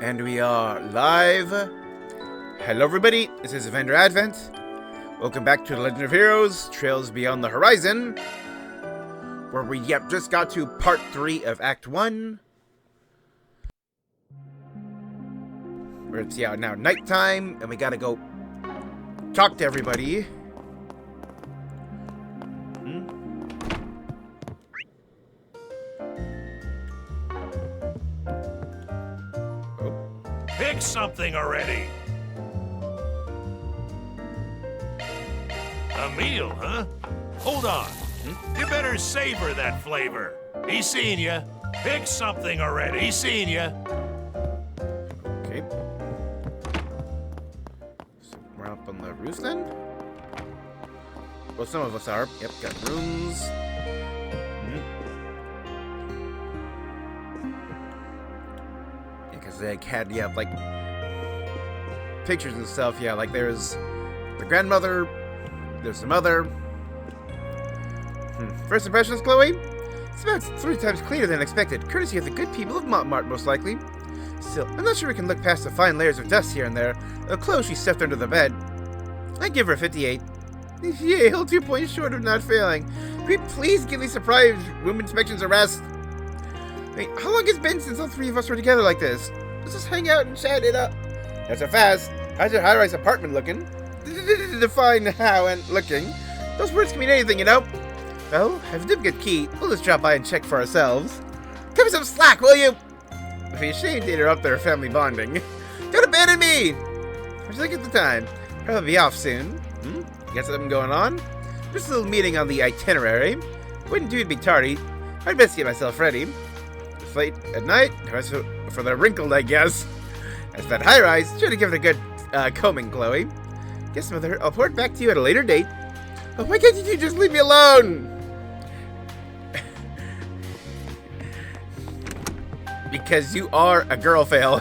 And we are live. Hello everybody, this is Evander Advent. Welcome back to The Legend of Heroes, Trails Beyond the Horizon, where we just got to part 3 of Act 1. Where it's now nighttime, and we gotta go talk to everybody. Pick something already. A meal, huh? Hold on. You better savor that flavor. He's seen you. Pick something already. He's seen you. Okay. So we're up on the roof then? Well, some of us are. Yep, got rooms. Because they had, like, pictures and stuff. Yeah, like there's the grandmother, there's the mother. First impressions, Chloe? It's about 3 times cleaner than expected, courtesy of the good people of Montmartre, most likely. Still, I'm not sure we can look past the fine layers of dust here and there. The clothes she stuffed under the bed. I give her 58. Yay, a 2 points short of not failing. Can we please give these surprise room inspections a rest? Wait, how long has it been since all 3 of us were together like this? Let's just hang out and chat it up. Not so fast. How's your high-rise apartment looking? Define how and looking. Those words can mean anything, you know. Well, I have a good key. We'll just drop by and check for ourselves. Give me some slack, will you? I'd be ashamed to interrupt their family bonding. Don't abandon me! Just look at the time. Probably be off soon. Got something going on? Just a little meeting on the itinerary. Wouldn't do to be tardy. I'd best get myself ready. It's late at night. For the wrinkled, I guess. As that high-rise, try to give it a good combing, Chloe. Guess, Mother, I'll report back to you at a later date. Oh, why can't you just leave me alone? Because you are a girl fail.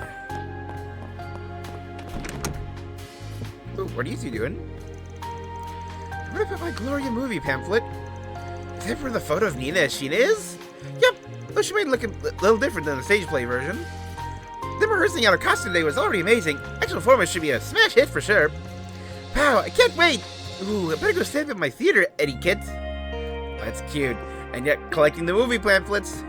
Ooh, what are you two doing? What about my Gloria movie pamphlet? Is that for the photo of Nina as she is? Yep, though she might look a little different than the stage play version. Them rehearsing out her costume today was already amazing. Actual performance should be a smash hit for sure. Wow, I can't wait! Ooh, I better go stamp up my theater etiquette. That's cute. And yet, collecting the movie pamphlets.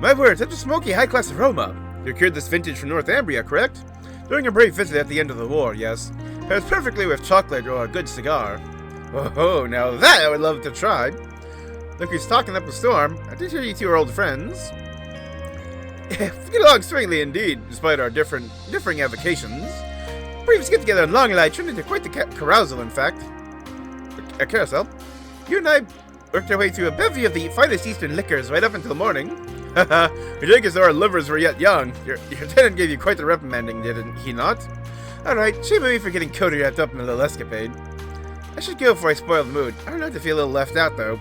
My word, such a smoky, high-class aroma. You cured this vintage from Northumbria, correct? During a brave visit at the end of the war, yes. Pairs perfectly with chocolate or a good cigar. Oh, now that I would love to try. Look who's talking up a storm. I did hear you two are old friends. Get along swimmingly indeed, despite our differing avocations. Previous get together in Long Island turned into quite the carousal, in fact. A carousel. You and I worked our way through a bevy of the finest Eastern liquors right up until morning. Haha, we drank as though our livers were yet young. Your tenant gave you quite the reprimanding, didn't he not? Alright, shame on me for getting Cody wrapped up in a little escapade. I should go before I spoil the mood. I don't have to feel a little left out, though.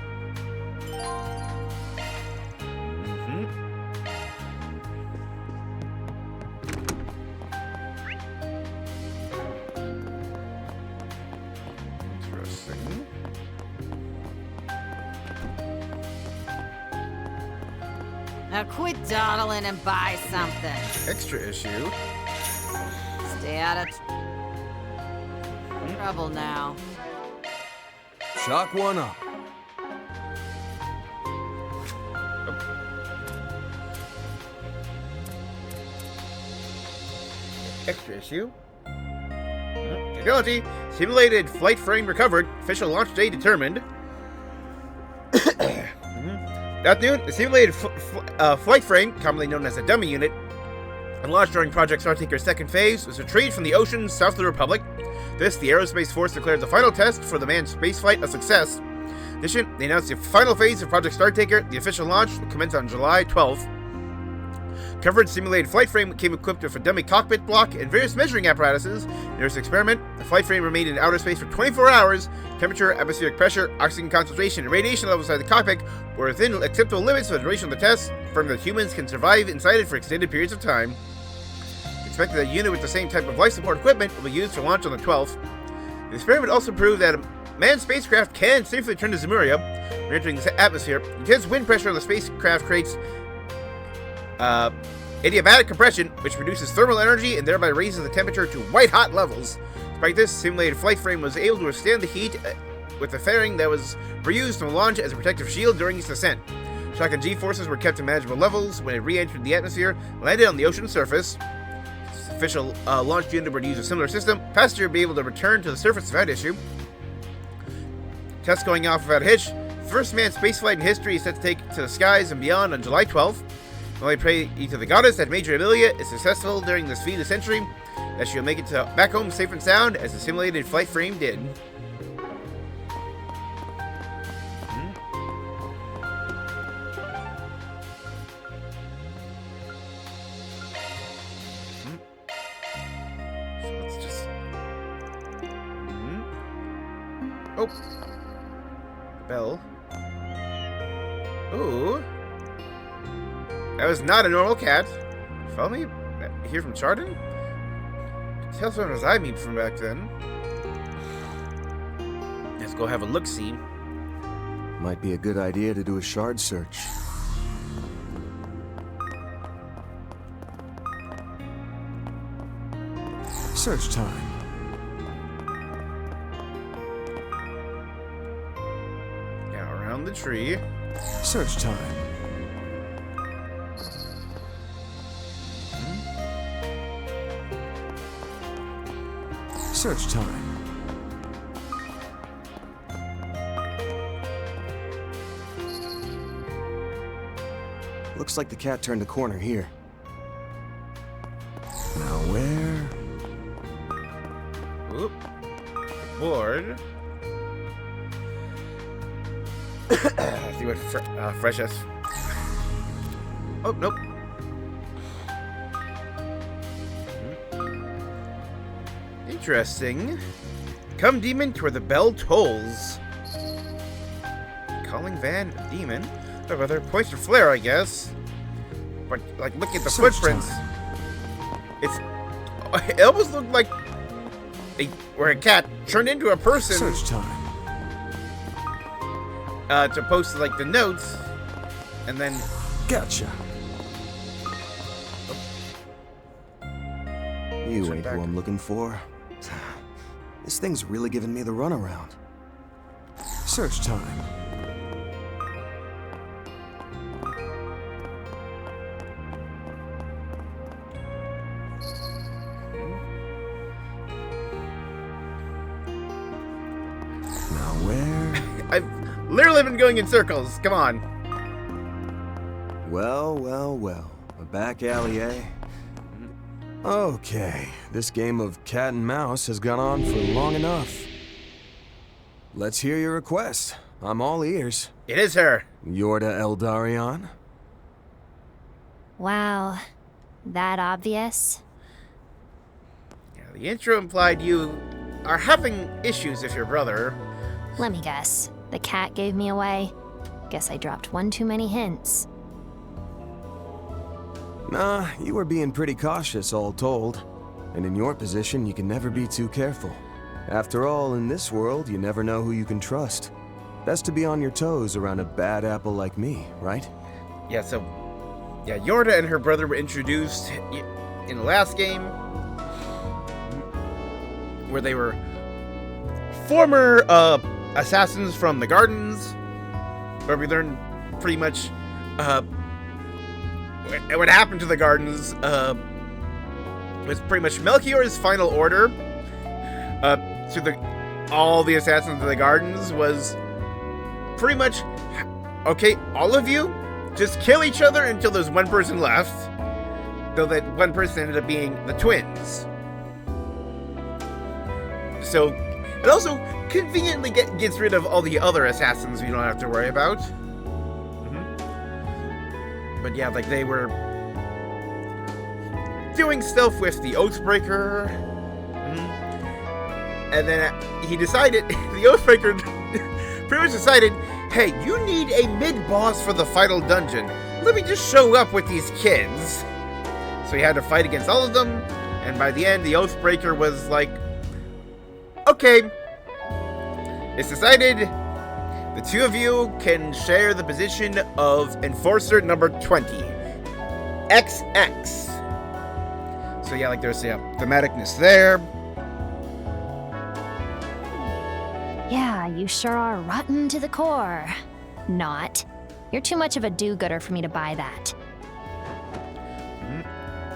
Interesting. Now quit dawdling and buy something. Extra issue. Stay out of trouble now. Chalk one up. Extra issue. Technology. Simulated flight frame recovered. Official launch day determined. Afternoon, the simulated flight frame, commonly known as a dummy unit, and launched during Project Startaker's second phase, was retrieved from the oceans south of the Republic. This, the Aerospace Force declared the final test for the manned spaceflight a success. In addition, they announced the final phase of Project Startaker. The official launch will commence on July 12th. Covered simulated flight frame came equipped with a dummy cockpit block and various measuring apparatuses. In this experiment, the flight frame remained in outer space for 24 hours. Temperature, atmospheric pressure, oxygen concentration, and radiation levels inside the cockpit were within acceptable limits for the duration of the test, confirming that humans can survive inside it for extended periods of time. It's expected that a unit with the same type of life support equipment will be used for launch on the 12th. The experiment also proved that a manned spacecraft can safely return to Zemuria. When entering the atmosphere, intense wind pressure on the spacecraft creates adiabatic compression, which produces thermal energy and thereby raises the temperature to white-hot levels. Despite this, simulated flight frame was able to withstand the heat with the fairing that was reused to launch as a protective shield during its descent. Shock and G-forces were kept to manageable levels when it re-entered the atmosphere and landed on the ocean surface. Official launch unit would use a similar system. Passenger would be able to return to the surface without issue. Test going off without a hitch. First manned spaceflight in history is set to take to the skies and beyond on July 12th. Only pray to the goddess that Major Amelia is successful during this feat of century, that she'll make it back home safe and sound as the simulated flight frame did. So let's just... Oh! Bell. Ooh. That was not a normal cat. Follow me? Here from Chardon? Tell someone as I meet from back then. Let's go have a look-see. Might be a good idea to do a shard search. Search time. Yeah, around the tree. Search time. Search time. Looks like the cat turned the corner here. Now where? Oop. Board. See what fresh S. Oh, nope. Interesting. Come, demon, to where the bell tolls. Calling van demon. Oh, brother, points to flare, I guess. But like, look at the Search footprints. It almost looked like where a cat turned into a person. Search time. To post like the notes, and then Gotcha. You Turn ain't back. who I'm looking for. This thing's really giving me the runaround. Search time. Now where? I've literally been going in circles. Come on. Well, well, well. A back alley, eh? Okay, this game of cat and mouse has gone on for long enough. Let's hear your request. I'm all ears. It is her. Yorda Eldarion? Wow, that obvious? Yeah, the intro implied you are having issues with your brother. Let me guess. The cat gave me away. Guess I dropped one too many hints. Nah, you were being pretty cautious, all told. And in your position, you can never be too careful. After all, in this world, you never know who you can trust. Best to be on your toes around a bad apple like me, right? Yeah, so... Yeah, Yorda and her brother were introduced in the last game, where they were former assassins from the Gardens, where we learned pretty much what happened to the Gardens was pretty much Melchior's final order to all the assassins of the Gardens was pretty much, okay, all of you, just kill each other until there's one person left. Though that one person ended up being the twins. So, it also conveniently gets rid of all the other assassins we don't have to worry about. But yeah, like they were doing stuff with the Oathbreaker. And then he decided, the Oathbreaker pretty much decided, hey, you need a mid-boss for the final dungeon. Let me just show up with these kids. So he had to fight against all of them, and by the end, the Oathbreaker was like, okay, it's decided the two of you can share the position of Enforcer number 20. XX. So yeah, like there's thematicness there. Yeah, you sure are rotten to the core. Not. You're too much of a do-gooder for me to buy that.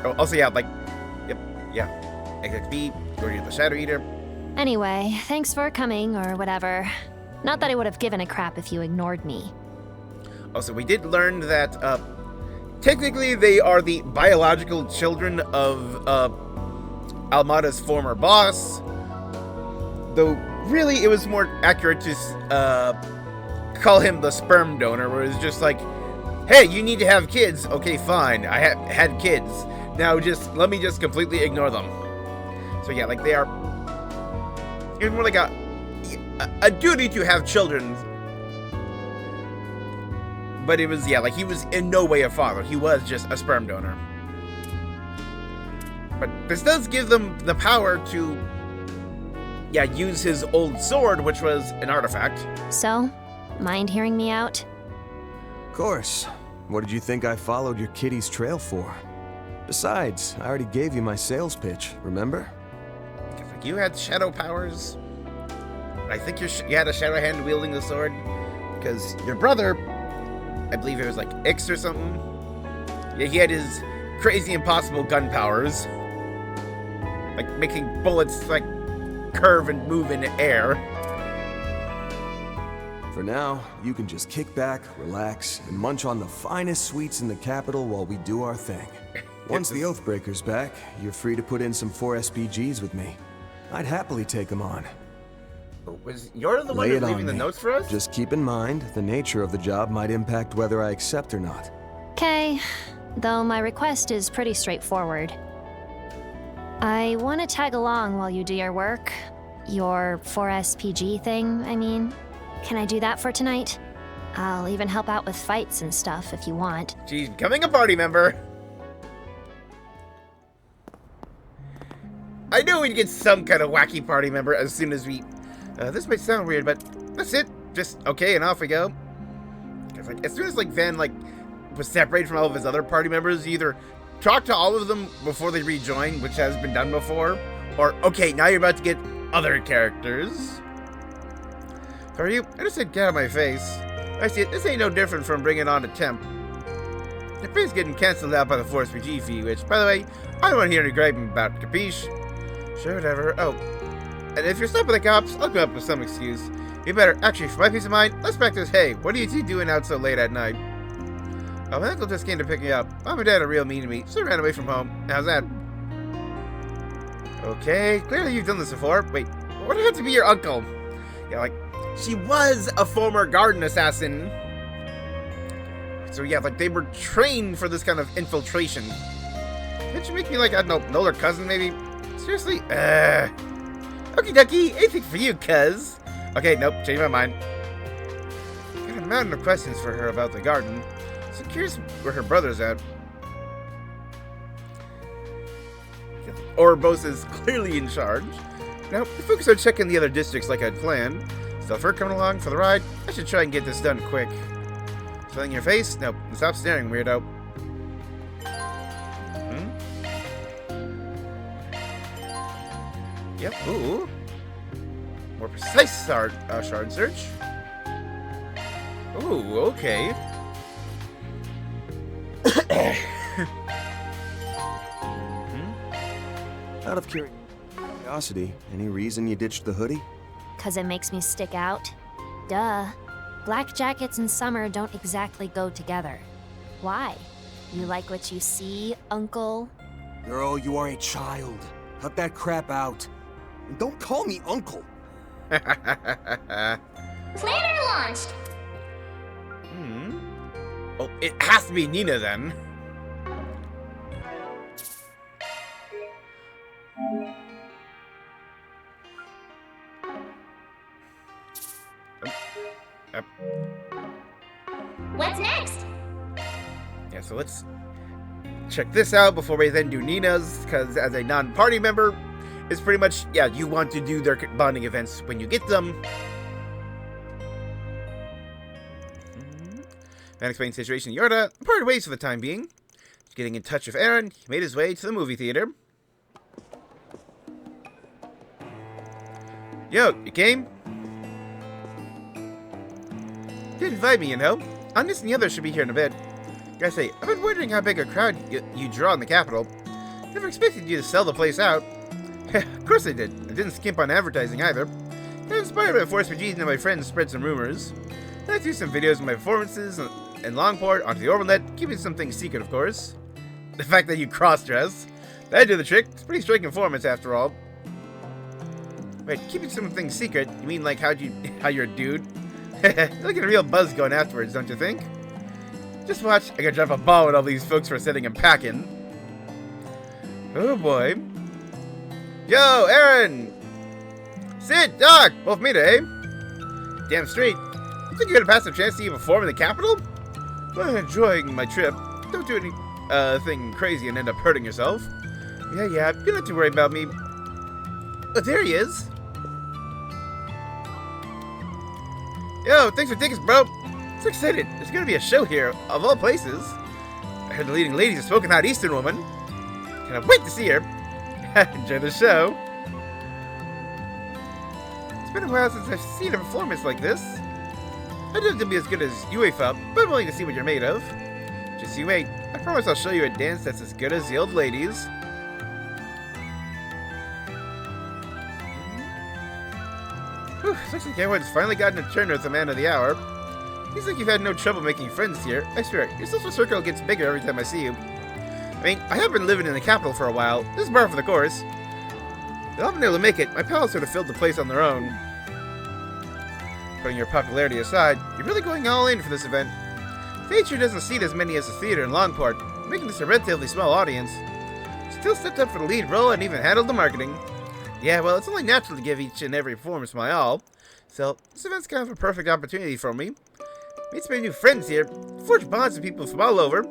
Oh, also, yeah, like, yep, yeah. XXB, Guardian of the Shadow Eater. Anyway, thanks for coming, or whatever. Not that I would have given a crap if you ignored me. Also, we did learn that, technically they are the biological children of, Almada's former boss. Though, really, it was more accurate to, call him the sperm donor, where it's just like, hey, you need to have kids. Okay, fine, I had kids. Now let me just completely ignore them. So yeah, like they are, it's more like a duty to have children. But it was, yeah, like he was in no way a father. He was just a sperm donor. But this does give them the power to, yeah, use his old sword, which was an artifact. So, mind hearing me out? Of course. What did you think I followed your kitty's trail for? Besides, I already gave you my sales pitch, remember? Like you had shadow powers. I think you had a shadow hand wielding the sword. Because your brother, I believe it was like X or something. Yeah, he had his crazy impossible gun powers. Like making bullets like curve and move in the air. For now, you can just kick back, relax, and munch on the finest sweets in the capital while we do our thing. Once the Oathbreaker's back, you're free to put in some 4 SPGs with me. I'd happily take them on. You're the one Lay who's it leaving on the me. notes for us? Just keep in mind, the nature of the job might impact whether I accept or not. Okay, though my request is pretty straightforward. I want to tag along while you do your work. Your 4SPG thing, I mean. Can I do that for tonight? I'll even help out with fights and stuff if you want. She's becoming a party member. I knew we'd get some kind of wacky party member as soon as we... this might sound weird, but that's it. Just okay, and off we go. Because like, as soon as like Van was separated from all of his other party members, you either talk to all of them before they rejoin, which has been done before, or okay, now you're about to get other characters. How are you? I just said get out of my face. I see it. This ain't no different from bringing on a temp. The fee's getting cancelled out by the 4SPG fee, which, by the way, I don't want to hear any griping about, capiche? Sure, whatever. Oh, and if you're stopping the cops, I'll come up with some excuse. You better, actually, for my peace of mind, let's practice. Hey, what are you two doing out so late at night? Oh, my uncle just came to pick me up. Mom and Dad are real mean to me, so I ran away from home. How's that? Okay, clearly you've done this before. Wait, what had to be your uncle? Yeah, like, she was a former garden assassin. So yeah, like they were trained for this kind of infiltration. Can't you make me like, I don't know, older cousin maybe? Seriously? Okie dokie, anything for you, cuz. Okay, nope, changed my mind. Got a mountain of questions for her about the garden. So curious where her brother's at. Ouroboros is clearly in charge. Now, we focus on checking the other districts like I'd planned. Still for coming along for the ride? I should try and get this done quick. Smelling your face? Nope. Stop staring, weirdo. Yep. Ooh. More precise shard search. Ooh, okay. Out of curiosity, any reason you ditched the hoodie? 'Cause it makes me stick out? Duh. Black jackets and summer don't exactly go together. Why? You like what you see, Uncle? Girl, you are a child. Cut that crap out. And don't call me uncle. Planner launched. Well, it has to be Nina then. Yep. What's next? Yeah, so let's check this out before we then do Nina's, because as a non-party member, it's pretty much, yeah, you want to do their bonding events when you get them. Unexplained situation, Yorda parted ways for the time being. Getting in touch with Aaron, he made his way to the movie theater. Yo, you came? Didn't invite me, you know. Andis and the others should be here in a bit. Gotta say, I've been wondering how big a crowd you draw in the capital. Never expected you to sell the place out. Of course I did. I didn't skimp on advertising either. Got inspired by the Force PGs and my friends spread some rumors. Then I threw some videos of my performances and Longport onto the orbital net, keeping some things secret, of course. The fact that you cross-dress, that'd do the trick. It's pretty striking performance, after all. Wait, keeping some things secret? You mean like how you're a dude? Look at a real buzz going afterwards, don't you think? Just watch, I gotta drop a ball with all these folks for sitting and packing. Oh boy. Yo, Aaron! Sid, Doc, both meet, eh? Damn straight. You think you're gonna pass the chance to even perform in the capital? Well, enjoying my trip. Don't do anything crazy and end up hurting yourself. Yeah, you don't have to worry about me. Oh, there he is. Yo, thanks for tickets, bro. So excited. There's gonna be a show here, of all places. I heard the leading lady's a smoking hot Eastern woman. Can't wait to see her. Enjoy the show. It's been a while since I've seen a performance like this. I don't have to be as good as UEFA, but I'm willing to see what you're made of. Just you wait. I promise I'll show you a dance that's as good as the old ladies. Whew, looks like everyone's finally gotten a turn with the man of the hour. Seems like you've had no trouble making friends here. I swear, your social circle gets bigger every time I see you. I mean, I have been living in the capital for a while. This is par for the course. They'll have been able to make it. My pals sort of filled the place on their own. Putting your popularity aside, you're really going all in for this event. Theatre doesn't seat as many as the theater in Longport, making this a relatively small audience. Still stepped up for the lead role and even handled the marketing. Yeah, well, it's only natural to give each and every performance my all. So, this event's kind of a perfect opportunity for me. Meet some new friends here, forge bonds with people from all over.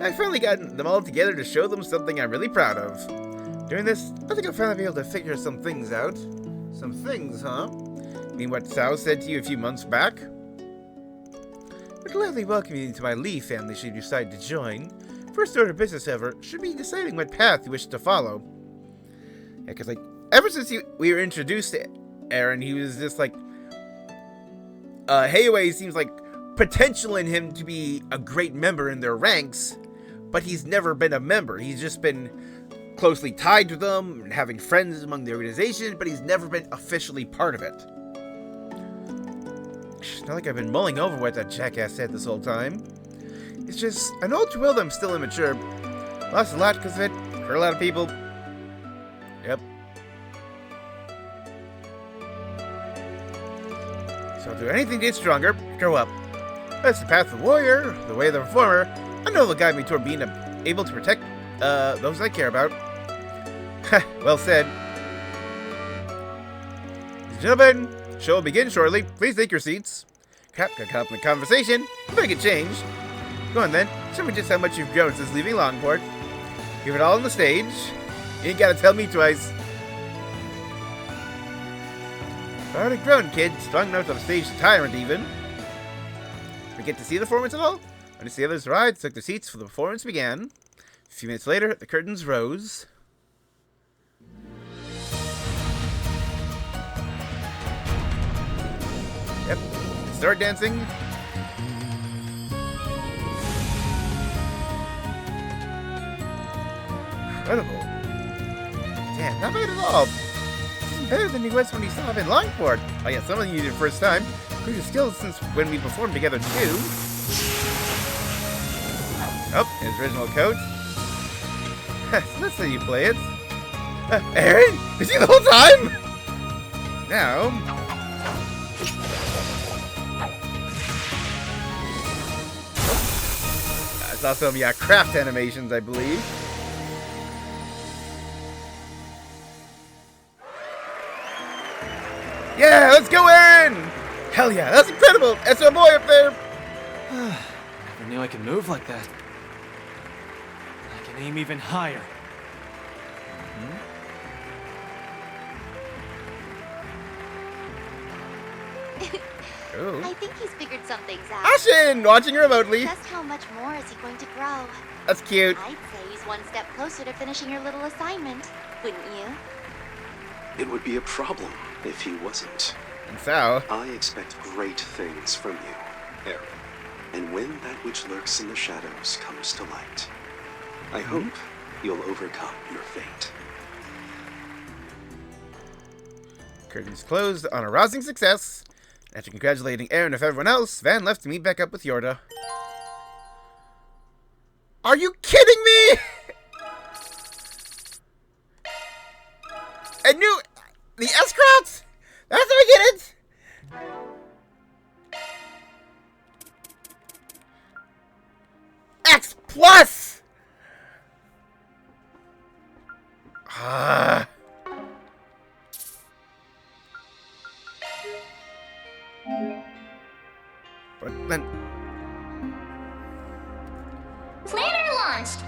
I've finally gotten them all together to show them something I'm really proud of. Doing this, I think I'll finally be able to figure some things out. Some things, huh? You mean what Sal said to you a few months back? Would gladly welcome you into my Lee family should you decide to join. First order of business, however, should be deciding what path you wish to follow. Yeah, because, like, ever since we were introduced to Aaron, he was just like... Heiwei seems like potential in him to be a great member in their ranks, but he's never been a member. He's just been closely tied to them and having friends among the organization, but he's never been officially part of it. It's not like I've been mulling over what that jackass said this whole time. It's just, I know too well that I'm still immature. Lost a lot because of it, hurt a lot of people. Yep. So I'll do anything to get stronger, grow up. That's the path of the warrior, the way of the reformer. I know it'll guide me toward being able to protect those I care about. Well said. Ladies and gentlemen, show will begin shortly. Please take your seats. Got up in the conversation. Better get changed. Go on then. Show me just how much you've grown since leaving Longport. Give it all on the stage. You ain't gotta tell me twice. Already grown, kid. Strong enough to stage tyrant, even. We get to see the performance at all? When the others arrived, took their seats for the performance began. A few minutes later, the curtains rose. Yep. Start dancing. Incredible. Damn, not bad at all. Better than he was when he saw him in Longport. Oh yeah, some of you did the first time. Grew your skills since when we performed together too. Oh, his original coat. So that's how you play it. Aaron? Is he the whole time? Now... I saw some, yeah, craft animations, I believe. Yeah, let's go, Aaron! Hell yeah, that's incredible! That's our boy up there! Never knew I could move like that. I can aim even higher. Ooh. I think he's figured some things out. Ashen! Watching remotely. Just how much more is he going to grow? That's cute. I'd say he's one step closer to finishing your little assignment, wouldn't you? It would be a problem if he wasn't. And so, I expect great things from you, Aaron. And when that which lurks in the shadows comes to light, I hope you'll overcome your fate. curtains closed on a rousing success. After congratulating Aaron and everyone else, Van left to meet back up with Yorda. Are you kidding me? I knew the escorts? That's how I get it. X plus. But then, Planner launched!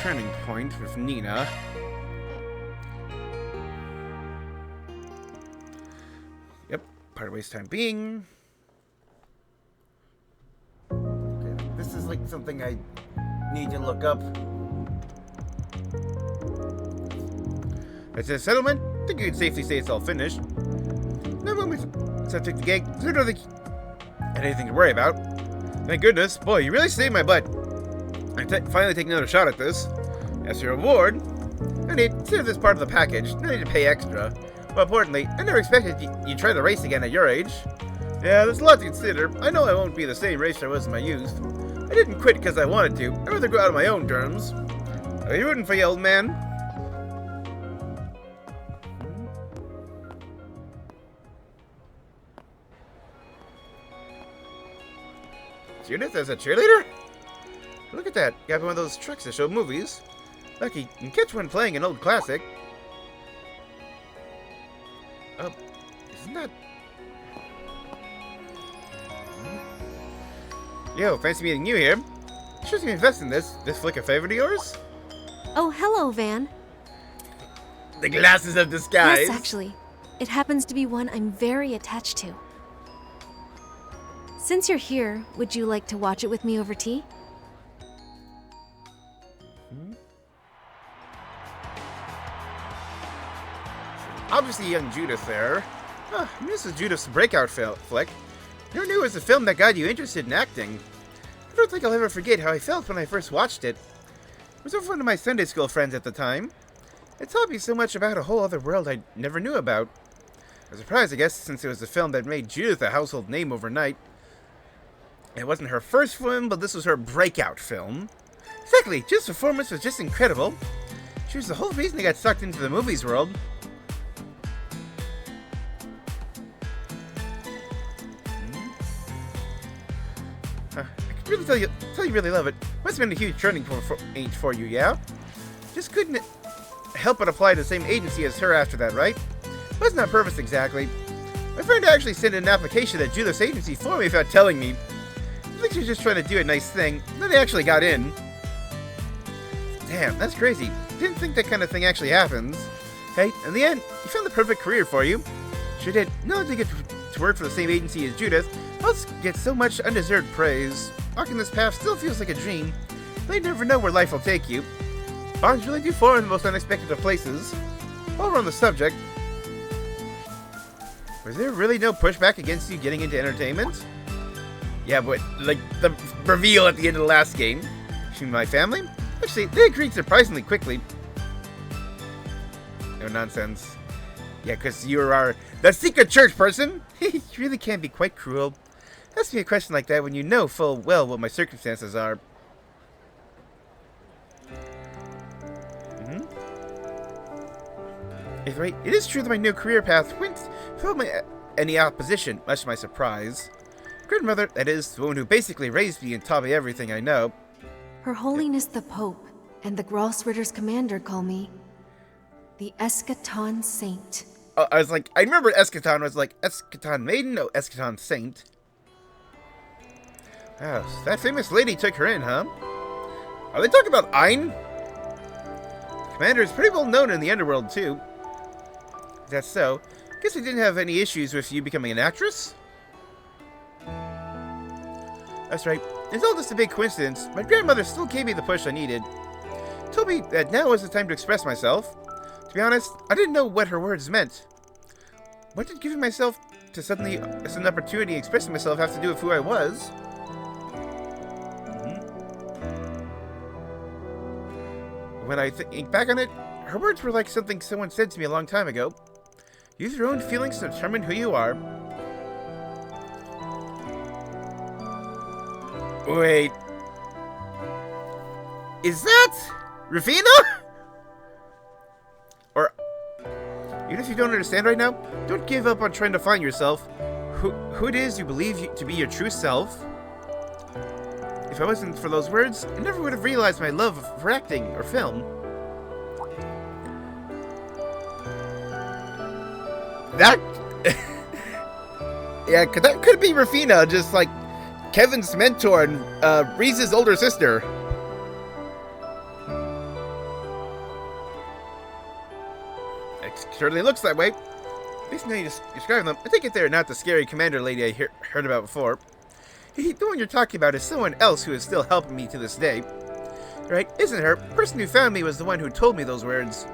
turning point with Nina. Yep, part of waste time being. Okay, this is like something I need to look up. That's a settlement. I think you can safely say it's all finished. No moment. Subject the gate. So don't think anything to worry about. Thank goodness. Boy, you really saved my butt. I'm finally taking another shot at this. As your reward, no need. Consider this part of the package. No need to pay extra. But importantly, I never expected you'd try the race again at your age. Yeah, there's a lot to consider. I know I won't be the same racer I was in my youth. I didn't quit because I wanted to. I'd rather go out on my own terms. Are you rooting for you, old man? Judith as a cheerleader? Look at that. Got one of those trucks that show movies. Lucky you can catch one playing an old classic. Oh, isn't that... Yo, fancy meeting you here. Sure you invest in this. This flick a favorite of yours? Oh, hello, Van. The glasses of disguise. Yes, actually. It happens to be one I'm very attached to. Since you're here, would you like to watch it with me over tea? Obviously young Judith there. This is Judith's breakout flick. Who knew it was a film that got you interested in acting? I don't think I'll ever forget how I felt when I first watched it. It was over one of my Sunday school friends at the time. It taught me so much about a whole other world I never knew about. I was surprised, I guess, since it was a film that made Judith a household name overnight. It wasn't her first film, but this was her breakout film. Exactly, Judith's performance was just incredible. She was the whole reason I got sucked into the movies world. I could really tell you really love it. Must have been a huge turning point for you, yeah? Just couldn't help but apply to the same agency as her after that, right? Wasn't on purpose exactly. My friend actually sent an application at Judith's agency for me without telling me. I think she was just trying to do a nice thing. Then they actually got in. Damn, that's crazy. Didn't think that kind of thing actually happens. Hey, in the end, you found the perfect career for you. Sure did. Not only get to work for the same agency as Judith, but also get so much undeserved praise. Walking this path still feels like a dream. But you never know where life will take you. Bonds really do form in the most unexpected of places. While we're on the subject, was there really no pushback against you getting into entertainment? Yeah, but like the reveal at the end of the last game. My family? Actually, they agreed surprisingly quickly. No nonsense. Yeah, because you are the secret church person. You really can be quite cruel. Ask me a question like that when you know full well what my circumstances are. Right, it is true that my new career path went without any opposition, much to my surprise. Grandmother, that is, the woman who basically raised me and taught me everything I know. Her Holiness the Pope and the Grossritter's commander call me. The Eschaton Saint. I was like, I remember Eschaton was like, Eschaton Maiden? No, Eschaton Saint. Wow, so that famous lady took her in, huh? Are they talking about Ein? Commander is pretty well known in the underworld, too. If that's so, guess I didn't have any issues with you becoming an actress? That's right. It's all just a big coincidence. My grandmother still gave me the push I needed. Told me that now was the time to express myself. To be honest, I didn't know what her words meant. What did giving myself to suddenly as an opportunity expressing myself have to do with who I was? When I think back on it, her words were like something someone said to me a long time ago. Use your own feelings to determine who you are. Wait. Is that Rufina? Or, even if you don't understand right now, don't give up on trying to find yourself. Who it is you believe to be your true self. If I wasn't for those words, I never would have realized my love for acting or film. That... yeah, that could be Rufina, just like Kevin's mentor and Reese's older sister. It certainly looks that way. Based on how you describe them, I take it they're not the scary commander lady I heard about before. The one you're talking about is someone else who is still helping me to this day. Right, isn't her? The person who found me was the one who told me those words.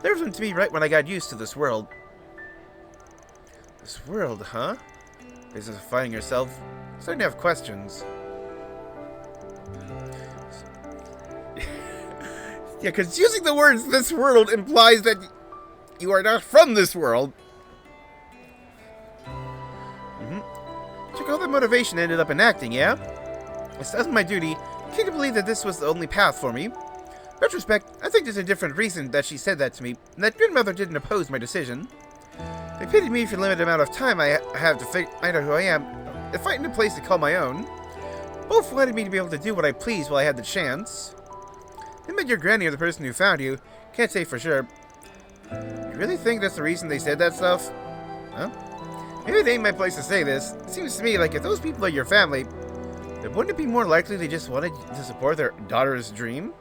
There was one to me right when I got used to this world. This world, huh? Is it finding yourself? Starting to have questions. Yeah, because using the words "this world" implies that you are not from this world. Check all the motivation ended up in acting, yeah? As my duty, I can't believe that this was the only path for me. In retrospect, I think there's a different reason that she said that to me, and that grandmother didn't oppose my decision. They pitied me for the limited amount of time I have to find out who I am, and find a place to call my own. Both wanted me to be able to do what I pleased while I had the chance. They met your granny or the person who found you. Can't say for sure. You really think that's the reason they said that stuff? Huh? Maybe it ain't my place to say this. It seems to me like if those people are your family, then wouldn't it be more likely they just wanted to support their daughter's dream?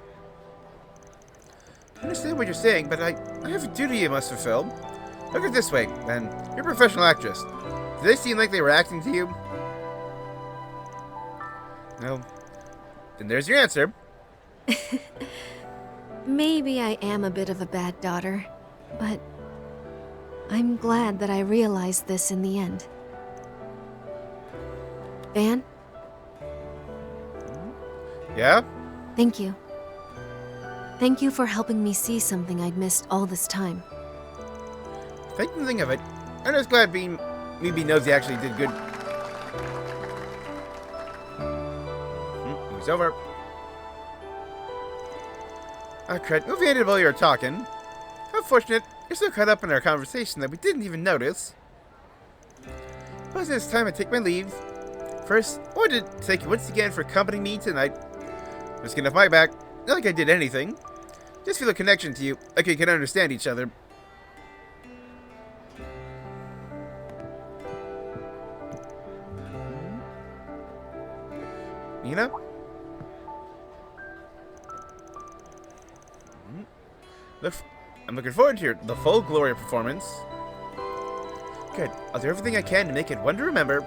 I understand what you're saying, but I have a duty you must fulfill. Look at it this way, then. You're a professional actress. Do they seem like they were acting to you? No. Then there's your answer. Maybe I am a bit of a bad daughter, but I'm glad that I realized this in the end. Van? Yeah? Thank you. Thank you for helping me see something I'd missed all this time. Think nothing of it. I'm just glad being nosy actually did good. Movie's over. Oh, crud. Movie ended while you were talking. How fortunate. You're so caught up in our conversation that we didn't even notice. But it's time I take my leave. First, I wanted to thank you once again for accompanying me tonight. I'm just getting off my back. Not like I did anything. Just feel a connection to you, like we can understand each other. Nina? I'm looking forward to the full Gloria performance. Good. I'll do everything I can to make it one to remember.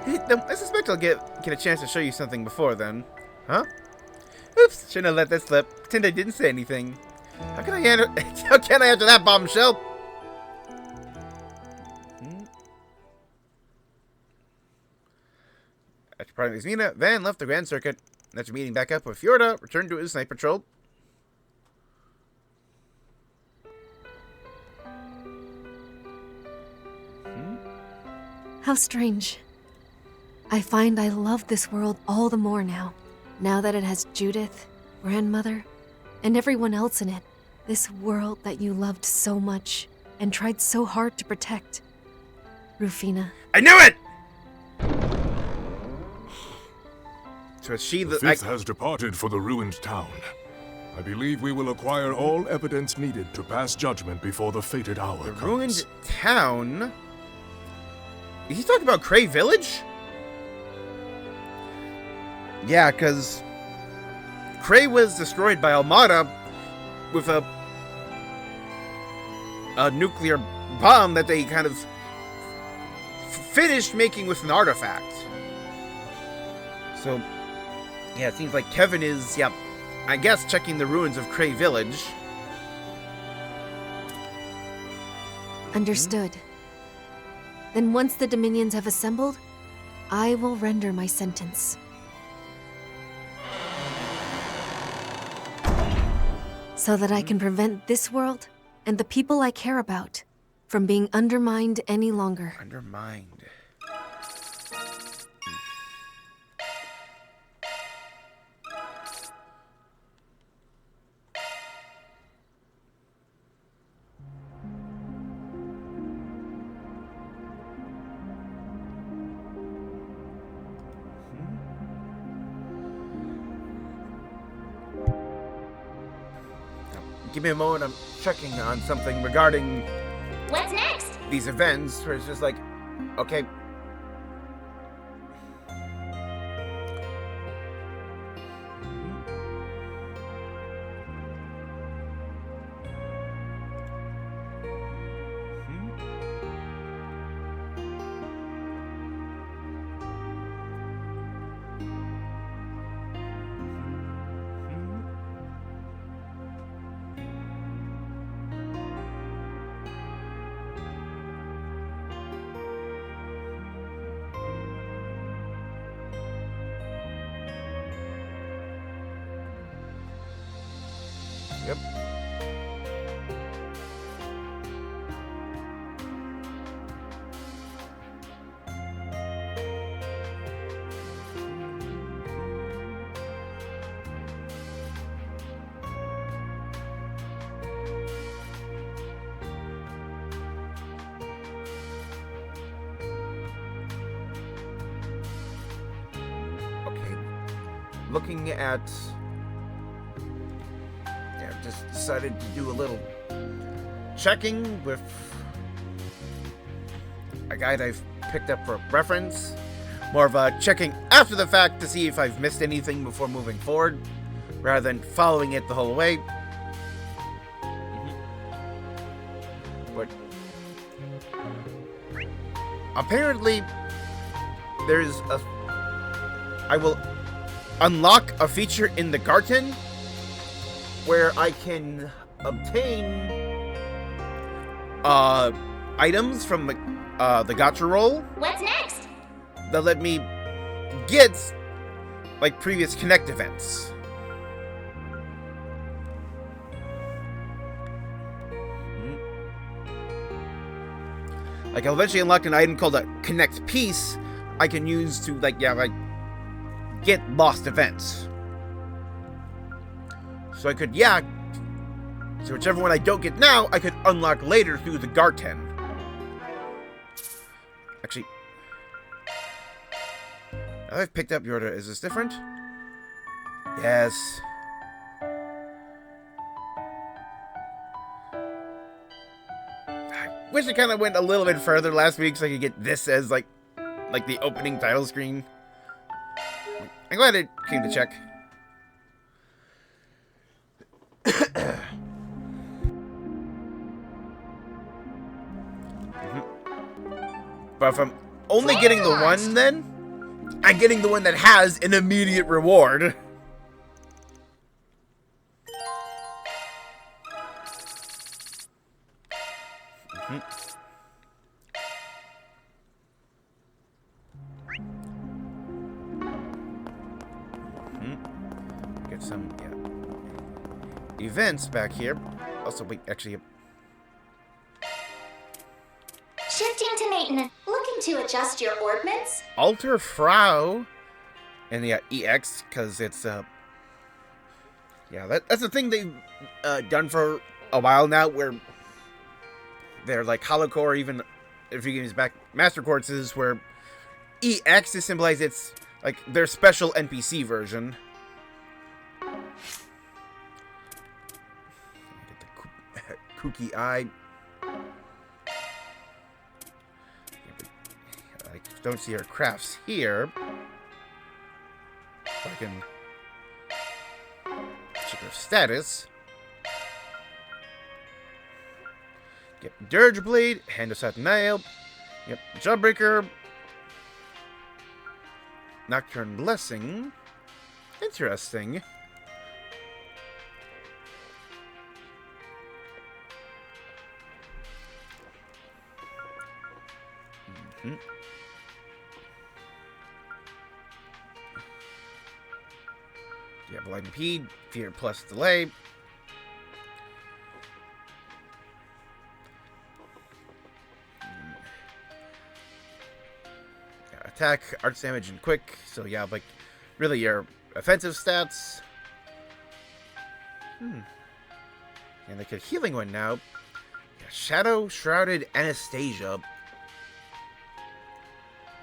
I suspect I'll get a chance to show you something before then. Huh? Oops, shouldn't have let that slip. Pretend I didn't say anything. How can I answer that bombshell? After parting with Nina, Van left the Grand Circuit. After meeting back up with Fjorda, returned to his night patrol. How strange. I find I love this world all the more now. Now that it has Judith, grandmother, and everyone else in it. This world that you loved so much and tried so hard to protect. Rufina. I knew it! So is she the Fifth has departed for the ruined town. I believe we will acquire all evidence needed to pass judgment before the fated hour The comes. ruined town? Is he talking about Cray Village? Yeah, because Cray was destroyed by Almada with a nuclear bomb that they kind of finished making with an artifact. So, yeah, it seems like Kevin is, yeah, I guess checking the ruins of Cray Village. Understood. Then once the Dominions have assembled, I will render my sentence. So that I can prevent this world and the people I care about from being undermined any longer. Undermined. Give me a moment, I'm checking on something regarding What's next? these events, where it's just like, okay. Yep. Okay. Looking at just decided to do a little checking with a guide I've picked up for reference. More of a checking after the fact to see if I've missed anything before moving forward, rather than following it the whole way. But apparently there's I will unlock a feature in the Garten where I can obtain items from the gacha roll. What's next? That let me get like previous Connect events. Like I'll eventually unlock an item called a Connect Piece I can use to like get lost events. So I could, so whichever one I don't get now, I could unlock later through the Garten. Actually, I've picked up your order. Is this different? Yes. I wish I kind of went a little bit further last week so I could get this as like the opening title screen. I'm glad it came to check. But if I'm only getting the one, then I'm getting the one that has an immediate reward. Get some events back here. Also, wait, actually. Shifting to maintenance. Looking to adjust your ordnance? Alter Frau. And EX, because it's, that's the thing they've done for a while now, where they're like Holocore, even if you games back Master Courses, where EX is symbolized, it's like their special NPC version. kooky eye. I don't see her crafts here. I can check her status. Yep, Dirge Blade, Hand of Satin Nail. Yep, Jawbreaker. Nocturne Blessing. Interesting. Yeah, Blind Impede, Fear plus Delay. Yeah, attack, arts damage, and quick. So yeah, like really your offensive stats. And like a healing one now. Yeah, Shadow Shrouded Anastasia.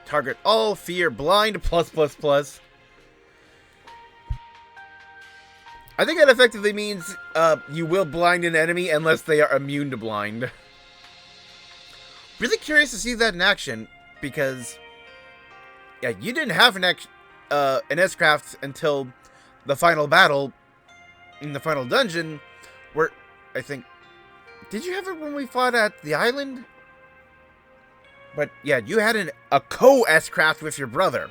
Target all fear blind plus plus plus. I think that effectively means you will blind an enemy unless they are immune to blind. Really curious to see that in action, because yeah, you didn't have an S-Craft until the final battle in the final dungeon, where I think, did you have it when we fought at the island? But yeah, you had a co-S-Craft with your brother.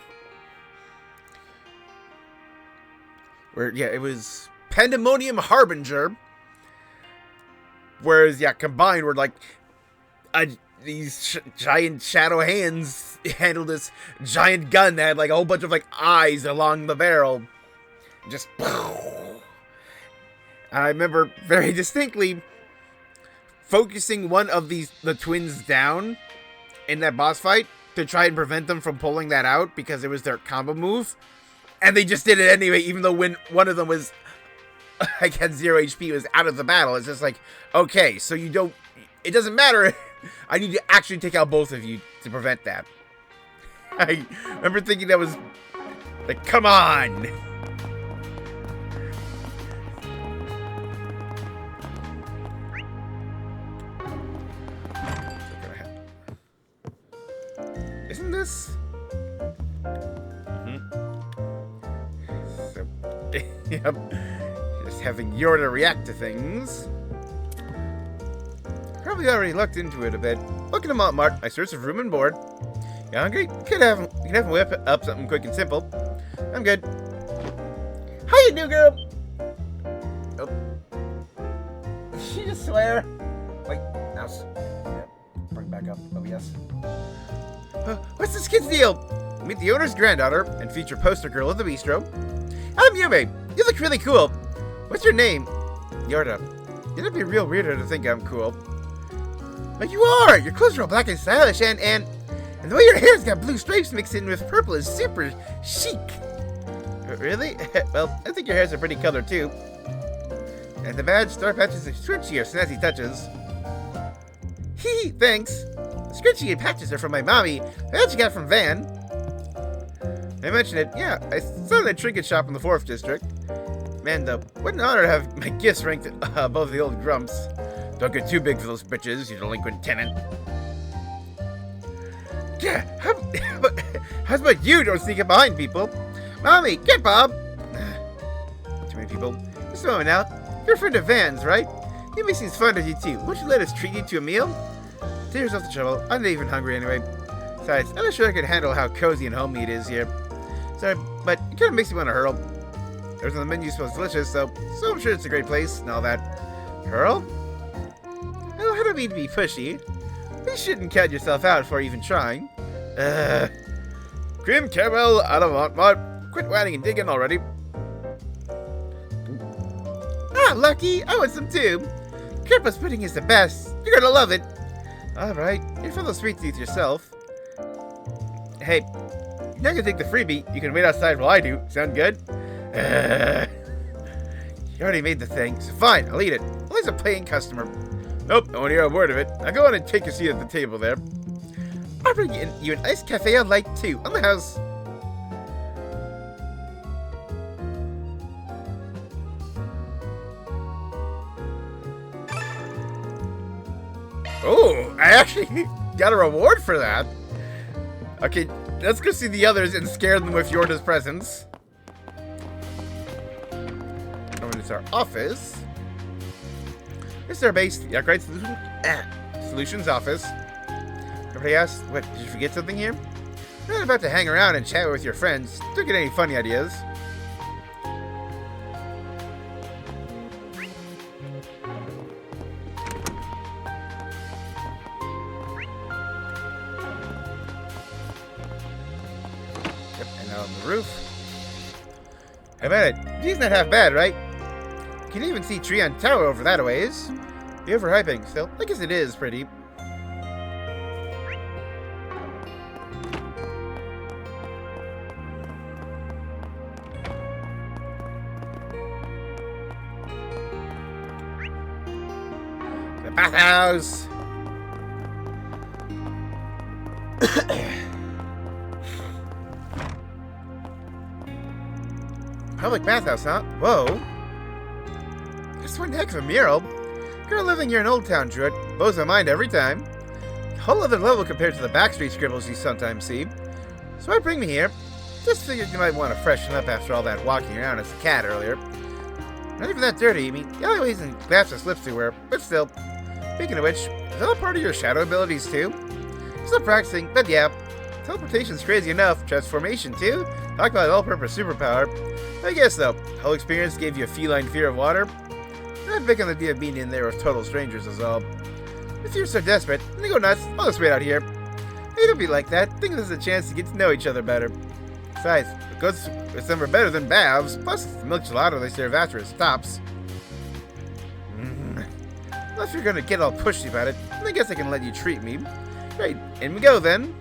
Where, yeah, it was Pandemonium Harbinger. Whereas, yeah, combined were like these giant shadow hands handled this giant gun that had like a whole bunch of like eyes along the barrel. Just, and I remember very distinctly focusing one of the twins down in that boss fight to try and prevent them from pulling that out because it was their combo move. And they just did it anyway, even though when one of them was, like, had 0 HP, was out of the battle. It's just like, okay, so you don't, it doesn't matter. I need to actually take out both of you to prevent that. I remember thinking that was, like, come on. Isn't this? So, yep. Just having Yorda react to things. Probably already looked into it a bit. Welcome to Mart. I search of room and board. You hungry? You can have him whip up something quick and simple. I'm good. Hiya, new girl. Oh. Did she just swear? Wait, mouse. Yeah, bring back up. Oh yes. What's this kid's deal? Meet the owner's granddaughter and feature poster girl of the bistro. I'm Yume. You look really cool. What's your name? Yorda. It'd be real weirder to think I'm cool. But you are! Your clothes are all black and stylish, and the way your hair's got blue stripes mixed in with purple is super chic. Really? Well, I think your hair's a pretty color too. And the badge, star patches, and scrunchy are snazzy touches. Hee, thanks. The scrunchy and patches are from my mommy. That you got from Van. I mentioned it. Yeah, I saw that trinket shop in the 4th district. Man, though, what an honor to have my gifts ranked above the old grumps. Don't get too big for those bitches, you delinquent tenant. Yeah, how about you don't sneak up behind people? Mommy, get Bob! Too many people. Just a moment now. You're a friend of Van's, right? He seems fond of you too. Won't you let us treat you to a meal? Take yourself the trouble. I'm not even hungry anyway. Besides, I'm not sure I can handle how cozy and homey it is here. Sorry, but it kind of makes me want to hurl. Everything on the menu smells delicious, so I'm sure it's a great place and all that. Hurl? Oh, I don't mean to be pushy. You shouldn't count yourself out before even trying. Cream caramel, I don't want more. Quit whining and digging already. Ah, Lucky, I want some too. Kirpa's pudding is the best. You're gonna love it. Alright, you're full of sweet teeth yourself. Hey, you're not gonna take the freebie. You can wait outside while I do. Sound good? You already made the thing, so fine, I'll eat it. Always a paying customer. Nope, I won't hear a word of it. Now go on and take a seat at the table there. I'll bring you an iced cafe I'd like too, on the house. Oh, I actually got a reward for that. Okay, let's go see the others and scare them with Yorda's presence. Over to our office. This is our base. Yeah, great solutions office. Everybody asks, what, did you forget something here? You're not about to hang around and chat with your friends. Don't get any funny ideas. Yep, and now on the roof. I bet it. View's not half bad, right? You can even see Treon Tower over that a ways. You're overhyping still. I guess it is pretty. The bathhouse. Public bathhouse, huh? Whoa. Just one heck of a mural. Girl living here in Old Town, Druid. Blows my mind every time. Whole other level compared to the backstreet scribbles you sometimes see. So why bring me here? Just figured you might want to freshen up after all that walking around as a cat earlier. Not even that dirty, I mean, the alleyways and glass of slips you wear, but still. Speaking of which, is that a part of your shadow abilities too? Still practicing, but yeah. Teleportation's crazy enough. Transformation too? Talk about all-purpose superpower. I guess though, whole experience gave you a feline fear of water. Not big on the idea of being in there with total strangers is all. If you're so desperate, then go nuts. I'll just wait out here. Hey, don't be like that. Think this is a chance to get to know each other better. Besides, it goes with somewhere better than baths. Plus, the milk gelato they serve after it stops. Well, if you're gonna get all pushy about it, then I guess I can let you treat me. Great, in we go then.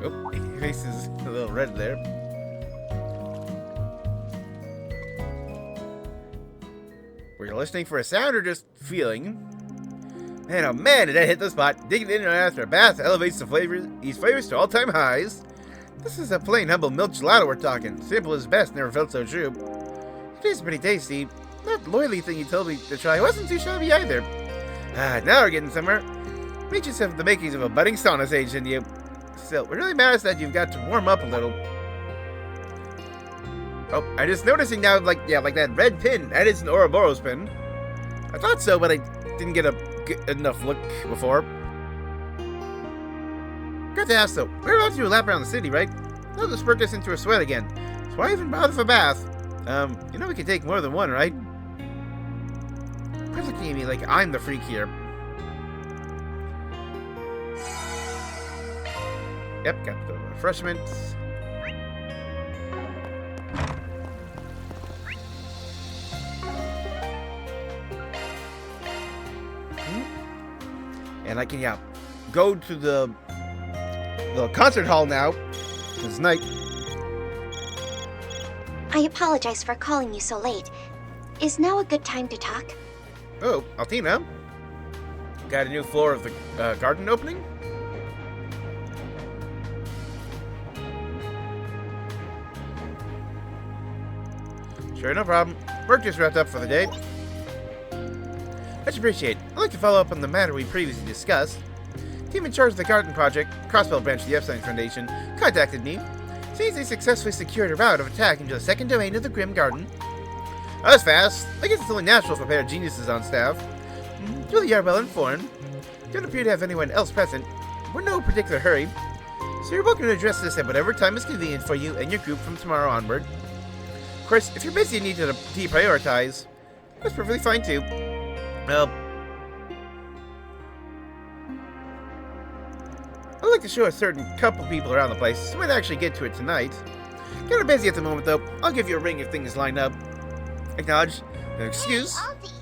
Oh, your face is a little red there. Were you listening for a sound or just feeling? Man, oh man, did I hit the spot. Digging in and after a bath elevates these flavors to all-time highs. This is a plain, humble milk gelato we're talking. Simple is best, never felt so true. It tastes pretty tasty. That loyalty thing you told me to try wasn't too shabby either. Now we're getting somewhere. Make yourself the makings of a budding sauna sage in you. Still, we're really mad that you've got to warm up a little. Oh, I'm just noticing now, like that red pin. That is an Ouroboros pin. I thought so, but I didn't get a good enough look before. Got to ask though, we're about to do a lap around the city, right? That'll just spurt us into a sweat again. So why even bother for a bath? You know we can take more than one, right? You're looking at me like I'm the freak here. Yep, got the refreshments. And I can, yeah, go to the concert hall now. It's night. I apologize for calling you so late. Is now a good time to talk? Oh, Altina. Got a new floor of the garden opening? Sure, no problem. Work just wrapped up for the day. Much appreciate. I'd like to follow up on the matter we previously discussed. Team in charge of the garden project, Crossbell branch of the Epstein Foundation, contacted me. Seems they successfully secured a route of attack into the second domain of the Grim Garden. That was fast. I guess it's only natural for a pair of geniuses on staff. You really are well informed. Don't appear to have anyone else present. We're in no particular hurry. So you're welcome to address this at whatever time is convenient for you and your group from tomorrow onward. Of course, if you're busy and need to deprioritize, that's perfectly fine too. Well, I'd like to show a certain couple people around the place, so we might actually get to it tonight. Kinda busy at the moment though. I'll give you a ring if things line up. Acknowledge. Excuse. Hey, Ozzy.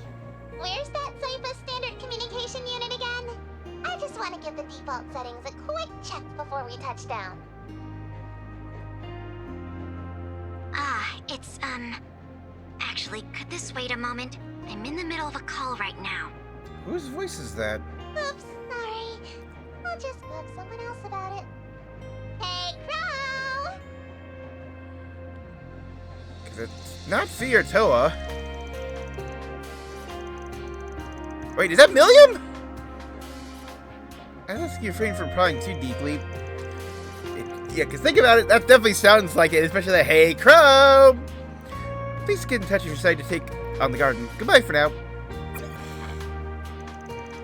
Where's that Cypher standard communication unit again? I just want to give the default settings a quick check before we touch down. Actually, could this wait a moment? I'm in the middle of a call right now. Whose voice is that? Oops, sorry. I'll just bug someone else about it. Hey, Crow! Because it's not Fee or Toa. Wait, is that Milliam? I think you refrain from prying too deeply. Yeah, because think about it, that definitely sounds like it, especially the "Hey, Crow!" Please get in touch if you decide to take on the garden. Goodbye for now.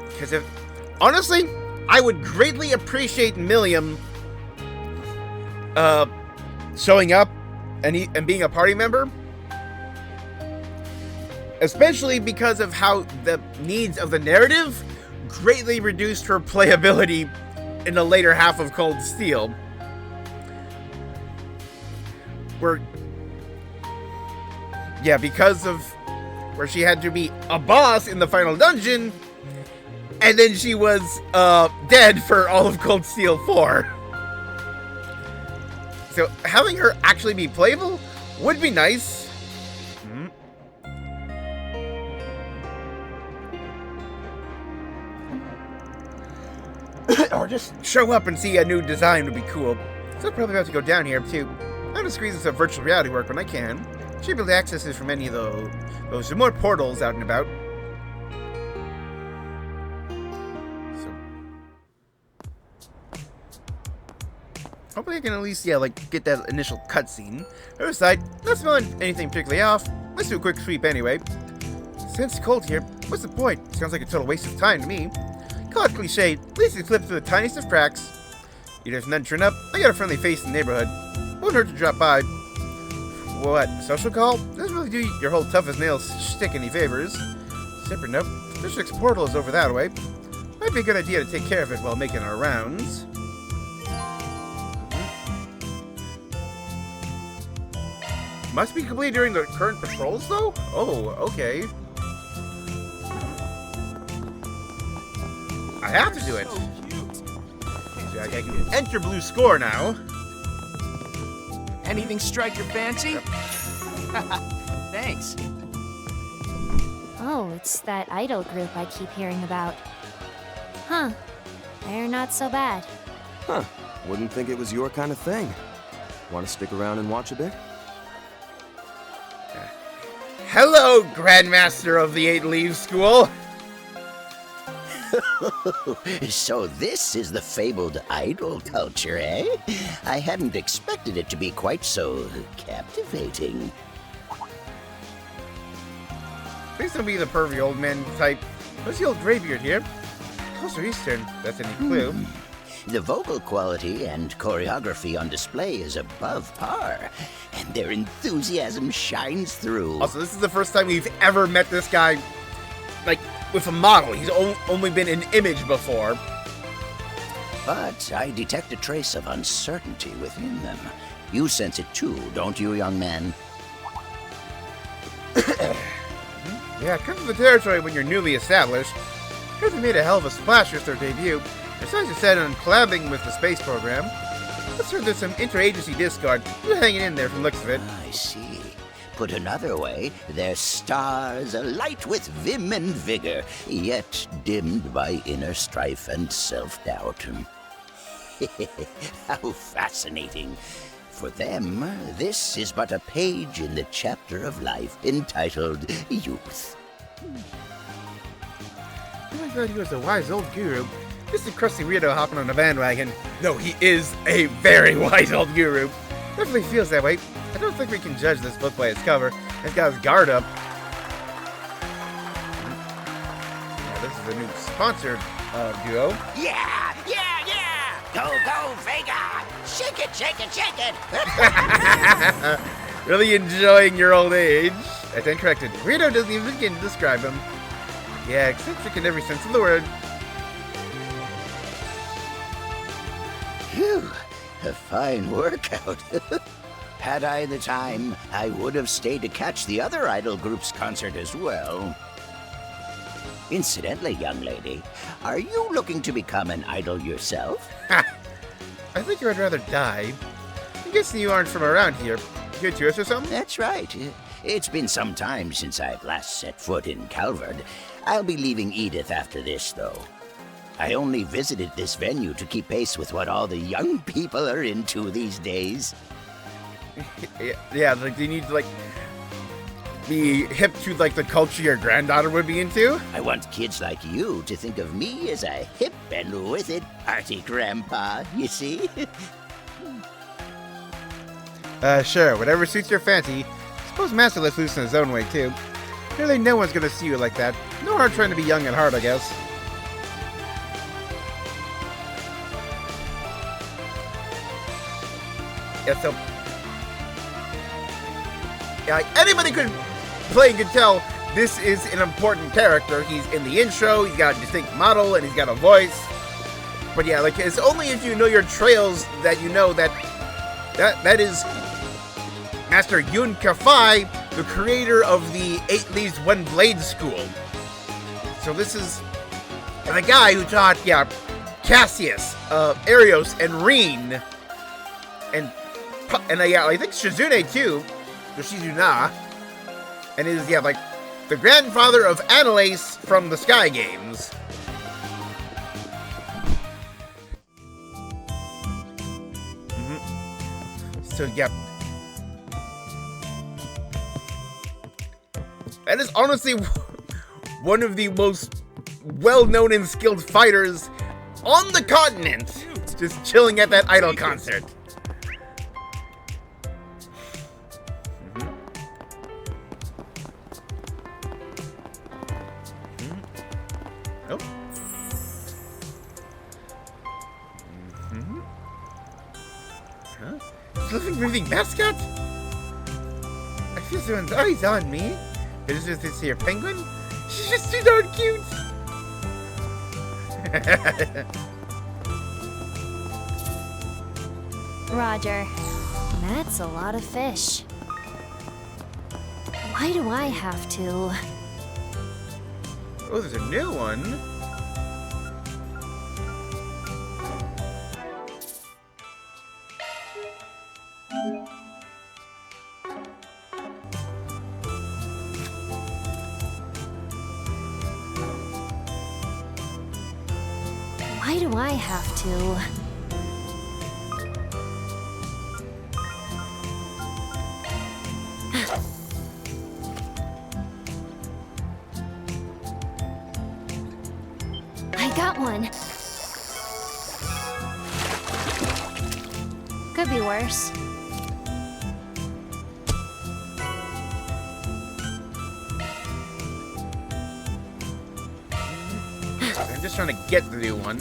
Because honestly, I would greatly appreciate Milliam showing up and being a party member. Especially because of how the needs of the narrative greatly reduced her playability in the later half of Cold Steel. Because of where she had to be a boss in the final dungeon, and then she was dead for all of Cold Steel 4. So having her actually be playable would be nice. Or just show up and see a new design would be cool. So I'm probably about to go down here too. I'm gonna squeeze in some virtual reality work when I can. Should be able to access this from any of those more portals out and about. So hopefully I can at least get that initial cutscene. Other side, not smelling anything particularly off. Let's do a quick sweep anyway. Since it's cold here, what's the point? Sounds like a total waste of time to me. Call it cliche, at least it slipped through the tiniest of cracks. You just none turn up, I got a friendly face in the neighborhood. Won't hurt to drop by. What, social call? Doesn't really do your whole tough as nails shtick any favors. Separate note, District's portal is over that way. Might be a good idea to take care of it while making our rounds. Must be completed during the current patrols, though? Oh, okay. I have to do it. So I can enter blue score now. Anything strike your fancy? Yep. Thanks. Oh, it's that idol group I keep hearing about. Huh. They're not so bad. Huh. Wouldn't think it was your kind of thing. Want to stick around and watch a bit? Hello, Grandmaster of the Eight Leaves School. So this is the fabled idol culture, eh? I hadn't expected it to be quite so captivating. Please don't be the pervy old man type. What's the old graybeard here? Closer Eastern, that's any clue. The vocal quality and choreography on display is above par, and their enthusiasm shines through. Also, this is the first time we've ever met this guy, with a model. He's only been an image before. But I detect a trace of uncertainty within them. You sense it too, don't you, young man? Yeah, it comes with the territory when you're newly established. Heard they made a hell of a splash with their debut. Besides, it said on collabing with the space program. Let's hear there's some interagency discard. You're hanging in there from the looks of it. I see. Put another way, their stars alight with vim and vigor, yet dimmed by inner strife and self-doubt. How fascinating. For them, this is but a page in the chapter of life entitled Youth. I thought he was a wise old guru. Just a crusty weirdo hopping on a bandwagon. No, he is a very wise old guru. Definitely feels that way. I don't think we can judge this book by its cover. It's got his guard up. Yeah, this is a new sponsored duo. Yeah! Go, go, Vega! Shake it, shake it, shake it! Really enjoying your old age. I stand corrected. Weirdo doesn't even begin to describe him. Yeah, eccentric in every sense of the word. Phew, a fine workout. Had I the time, I would have stayed to catch the other idol group's concert as well. Incidentally, young lady, are you looking to become an idol yourself? Ha! I think I'd rather die. I'm guessing you aren't from around here. Here to us or something? That's right. It's been some time since I've last set foot in Calvard. I'll be leaving Edith after this, though. I only visited this venue to keep pace with what all the young people are into these days. Yeah, like they need to like be hip to like the culture your granddaughter would be into. I want kids like you to think of me as a hip and with it party grandpa, you see? Sure, whatever suits your fancy. Suppose Master lets loose in his own way, too. Really, no one's gonna see you like that. No harm trying to be young at heart, I guess. Yeah, so... Yeah, like, anybody could play and could tell this is an important character. He's in the intro, he's got a distinct model, and he's got a voice. But yeah, like, it's only if you know your trails that you know that that is Master Yun Kafai, the creator of the 8 Leaves One Blade School. So this is the guy who taught, yeah, Cassius, Arios, and Reen, and yeah, I think Shizune too, or Shizuna, and is, yeah, like, the grandfather of Annalise from the Sky Games. So, yeah. That is honestly one of the most well-known and skilled fighters on the continent. Just chilling at that Idol concert. Oh. Huh? Living, breathing mascot? I feel someone's eyes on me. Is this here penguin? She's just too darn cute. Roger, that's a lot of fish. Why do I have to? Oh, there's a new one. Why do I have to? I got one. Could be worse. I'm just trying to get the new one.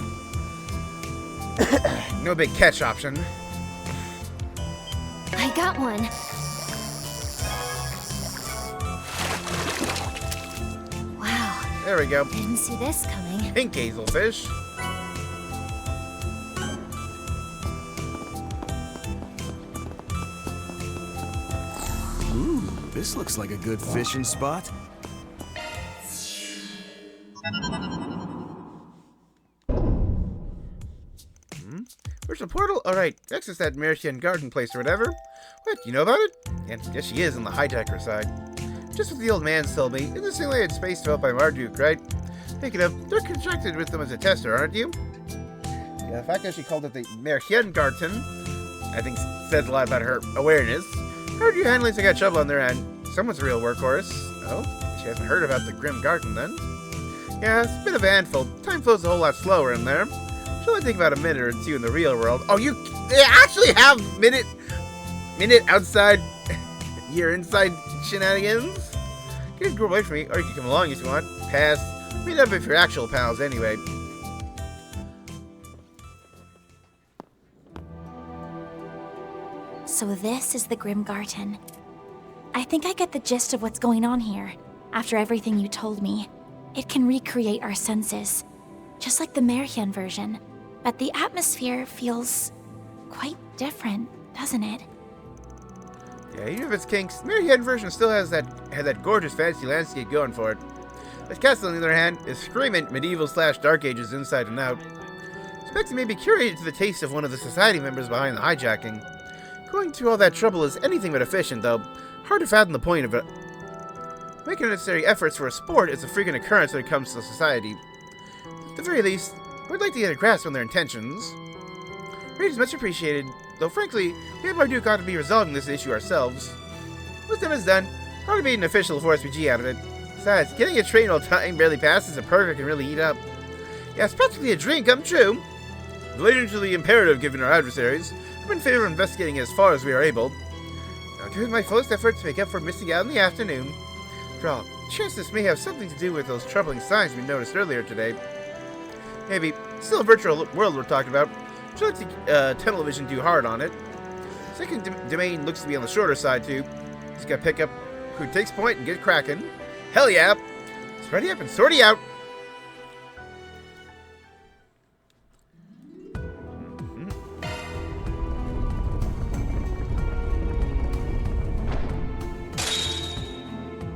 No big catch option. I got one. Wow. There we go. Didn't see this coming. Pink hazelfish. Ooh, this looks like a good fishing spot. Where's the portal? Alright, access that Meritian garden place or whatever. What, you know about it? And yes, she is on the hijacker side. Just what the old man told me. In the simulated space developed by Marduk, right? Pick it up. They're contracted with them as a tester, aren't you? Yeah, the fact that she called it the Meritian garden, I think says a lot about her awareness. Heard you handlings got trouble on their end. Someone's a real workhorse. Oh, she hasn't heard about the Grim Garden then. Yeah, it's a bit of a handful. Time flows a whole lot slower in there. Should only take about a minute or two in the real world. Oh, they actually have minute outside, your inside shenanigans? You can go away from me, or you can come along if you want. Pass. Meet up if you're actual pals anyway. So this is the Grim Garden. I think I get the gist of what's going on here. After everything you told me, it can recreate our senses, just like the Merhian version. But the atmosphere feels quite different, doesn't it? Yeah, even if it's kinks, the Merhian version still has that gorgeous fantasy landscape going for it. This castle, on the other hand, is screaming medieval/dark ages inside and out. Expect you may be curated to the taste of one of the society members behind the hijacking. Going through all that trouble is anything but efficient, though. Hard to fathom the point of it. Making necessary efforts for a sport is a frequent occurrence when it comes to society. At the very least, we'd like to get a grasp on their intentions. Aid is much appreciated, though frankly, we have our Duke ought to be resolving this issue ourselves. What's done is done. Ought to be an official 4SPG out of it. Besides, getting a train while time barely passes a perk I can really eat up. Yeah, it's practically a dream come true. Relating to the imperative given our adversaries, I'm in favor of investigating as far as we are able. I'll give it my fullest effort to make up for missing out in the afternoon. After all, chances may have something to do with those troubling signs we noticed earlier today. Maybe. Still a virtual world we're talking about. Would you like to tunnel vision too hard on it? Second domain looks to be on the shorter side too. Just gotta pick up who takes point and get cracking. Hell yeah! Spready up and sorty out!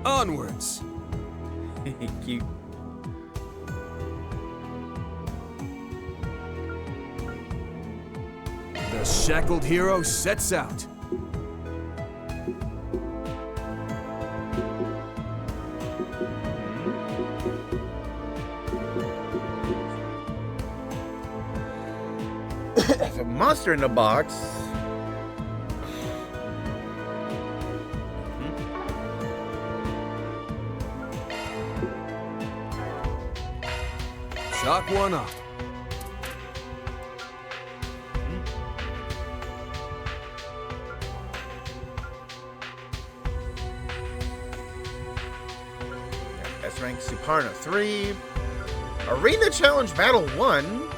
Onwards! Cute. The shackled hero sets out. There's a monster in the box. Chalk one up. S-Rank Suparna 3. Arena Challenge Battle 1.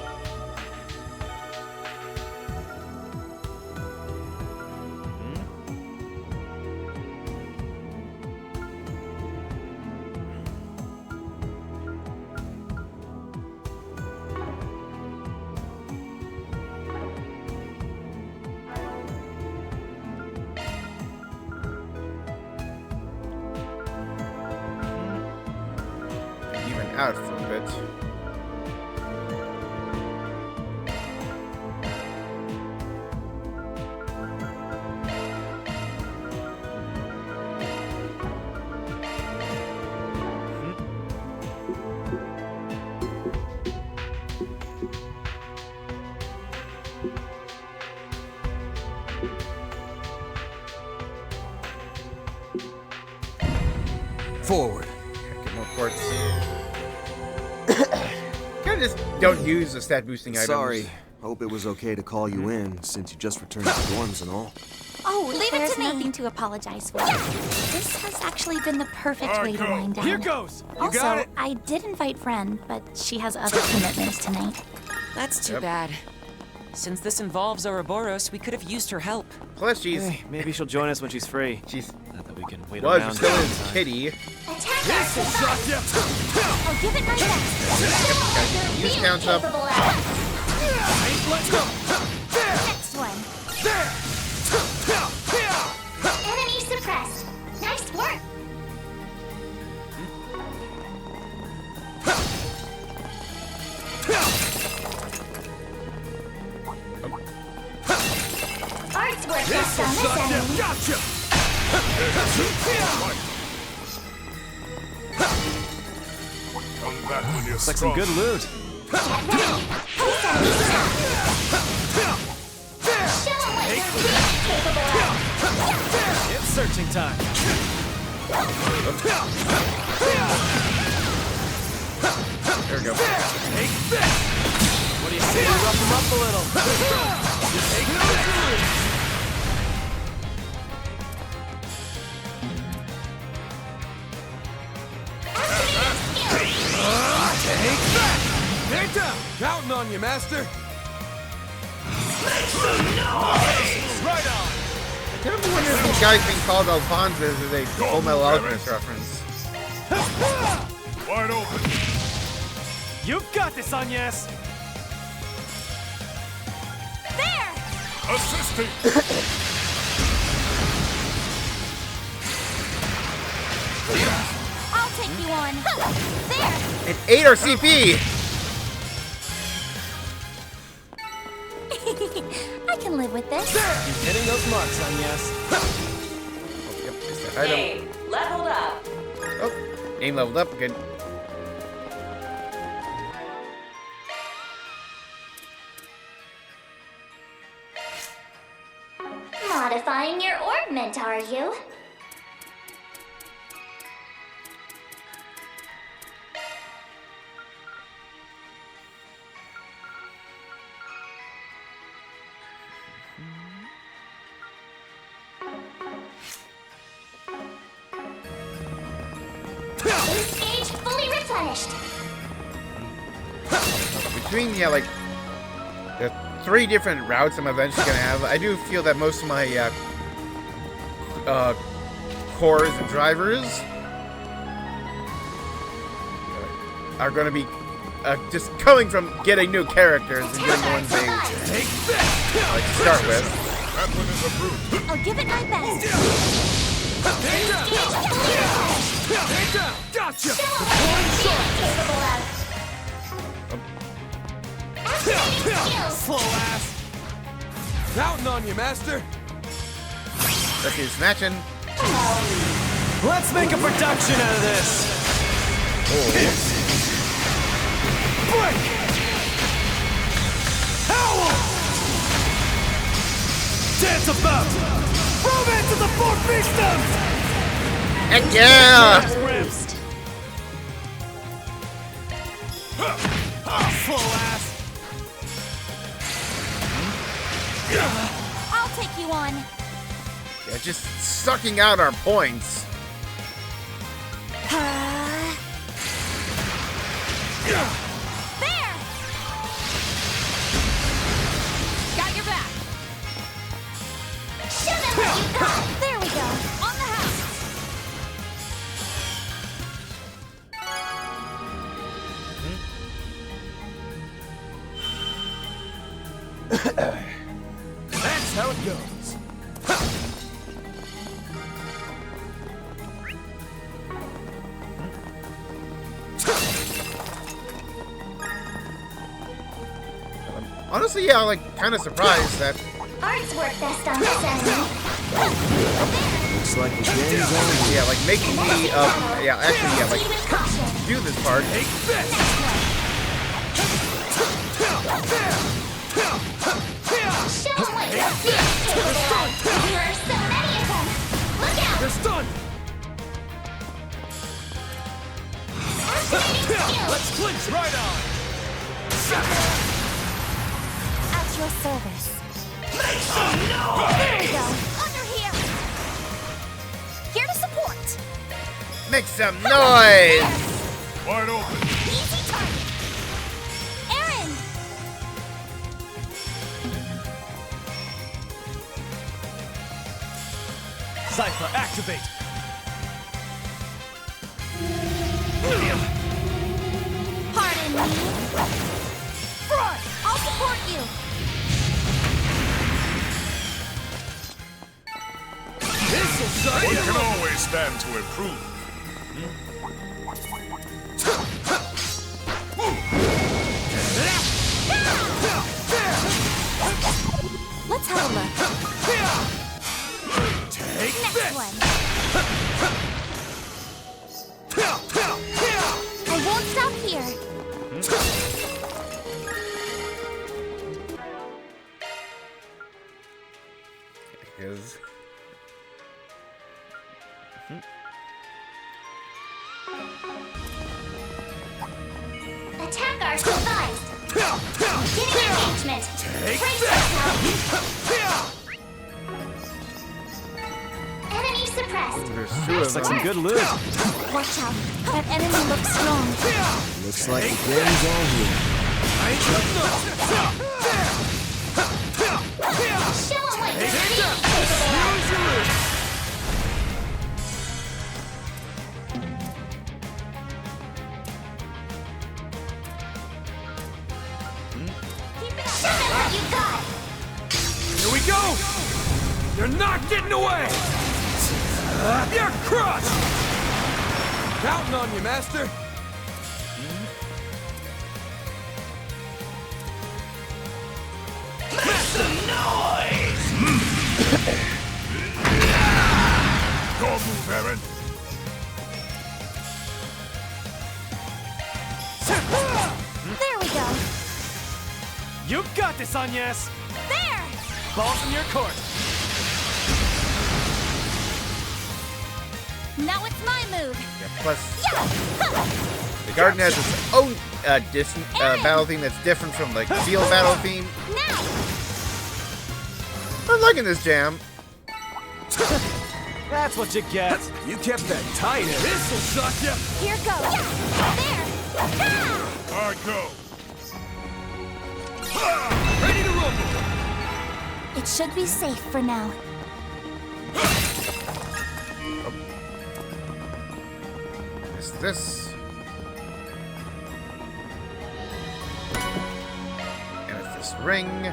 Out for a bit. Forward. Get more ports. Kinda just don't use the stat boosting items. Sorry. Hope it was okay to call you in, since you just returned to the dorms and all. Oh, leave it There's to me. nothing to apologize for. This has actually been the perfect way to wind down. Here goes! You Also, got it? I did invite Fren, but she has other commitments tonight. That's too bad. Since this involves Ouroboros, we could have used her help. Plus, she's... Hey, maybe she'll join us when she's free. She's... Not that we can wait Well, around. she's still in kitty. This'll shock you! I'll give it my best. Use counts up. Let's go! Next one. Enemy suppressed. Nice work. Art's work left on this enemy. Gotcha! Come back when you're Looks like some good loot. Get ready. This enemy's down. Show 'em what your beast's capable of. It's searching time. There we go. Take this! What do you say we rough them up a little? Take this! Take that! Vanta! Counting on you, Master! Right on! I kind of wonder if these guys being called Alphonses is a Full Metal Alchemist reference. Wide open. You've got this, Agnes! There! Assisting. I'll take you on. There! It ate our CP! I can live with this. Keep hitting those marks, Agnes. Yep, this Item. Aim leveled up. Oh, aim leveled up. Good. Modifying your orbment, are you? Boost gauge fully replenished. Between, yeah, like, the 3 different routes I'm eventually gonna have, I do feel that most of my, cores and drivers are gonna be, just coming from getting new characters and getting the ones they, like, to start with. That one is approved. I'll give it my best. Gotcha! Slow ass! Counting on you, Master! Let's see, snatching. Let's make a production out of this. Break! Howl! Dance about! Romance of the Four Fiefdoms! Heck yeah! Slow ass! I'll take you on. Yeah, just sucking out our points. There! Got your back. Show them what you got. There we go. On the house. That's how it goes. Honestly, yeah, I'm like kind of surprised that. Arts work best on this enemy. Looks like the game's on. Yeah, like making me, yeah, actually, yeah, like do this part. Take this! Show them what you're capable of. There are so many of them. Look out! They're stunned! Activating skills. Let's clinch right on! At your service. Make some There we noise! go. Under here. Here to support. Make some noise! Wide open. Easy target. Aaron. Cypher, activate. Pardon me. Fry. I'll support you. This'll suck One you! can always stand to improve. Let's have a look. Take Next this! one. I won't stop here. Because Attack arts advised. Getting engagement. Take Brace this! yourself. Enemy suppressed. there's 2 of Looks like some them. good loot. Watch out. That enemy looks strong. Looks like the game's on here. I ain't got enough! Show them what you're Take really that! capable of. Use your loot! Keep it up. Show them what you got. Here we go! You're not getting away! You're crushed! Counting on you, Master! Make some noise! Your move Aaron. There we go. You got this, Agnes! There! Ball's in your court. Now it's my move. Yeah, plus, Yeah! the garden has its own battle theme that's different from the field battle theme. Now! I'm liking this jam. That's what you get. You kept that tight. This'll suck ya. Here goes. There! Ah! All right, go. Ready to rumble. It should be safe for now. Is this? And it's this ring.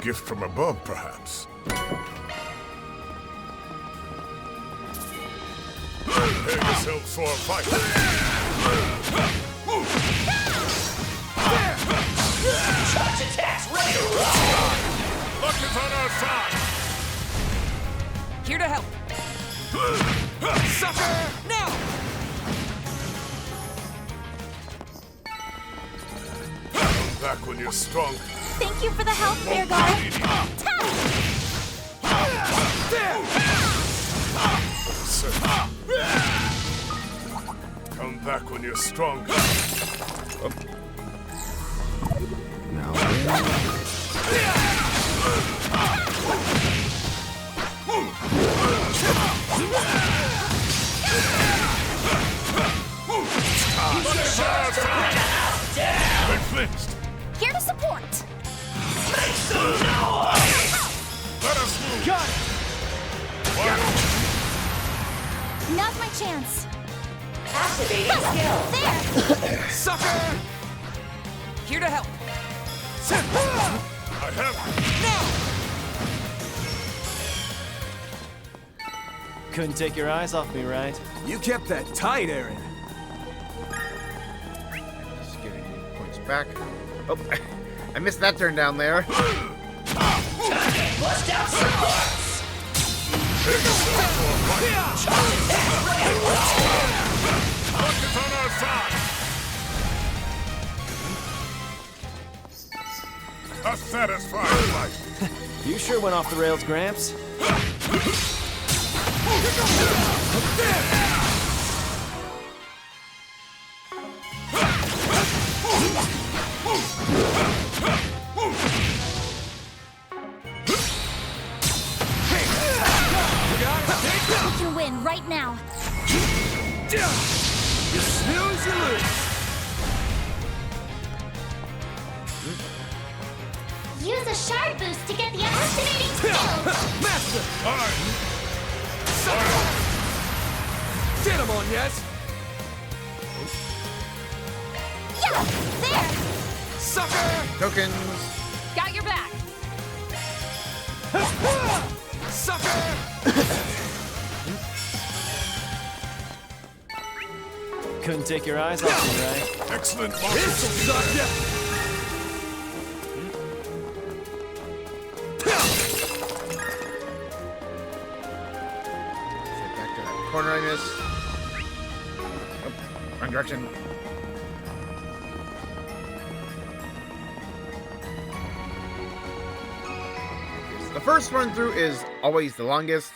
Gift from above, perhaps. Prepare yourselves for a fight. Charge attacks ready to rock! Luck is on our side. Here to help. Sucker! Now! Come back when you're strong. Thank you for the help, Bearguard. Come back when you're strong. Now They flinched. Here to support. Let us move. Got it. Now's my chance. Activating skill. There! Sucker! Here to help. I have Now! Couldn't take your eyes off me, right? You kept that tight, Aaron. Just getting points back. Oh, I missed that turn down there. Bust out some parts! Luck is on our side. A satisfying fight. You sure went off the rails, Gramps. We can win right now. You snooze, you lose. Use a shard boost to get the activating skill. Master! All right. Get him on, yes? Yeah! There! Sucker! Tokens. Got your back. Sucker! Couldn't take your eyes off me, right? Excellent This'll martial suck ya! Get back to that corner I missed. Oh, wrong direction. The first run through is always the longest.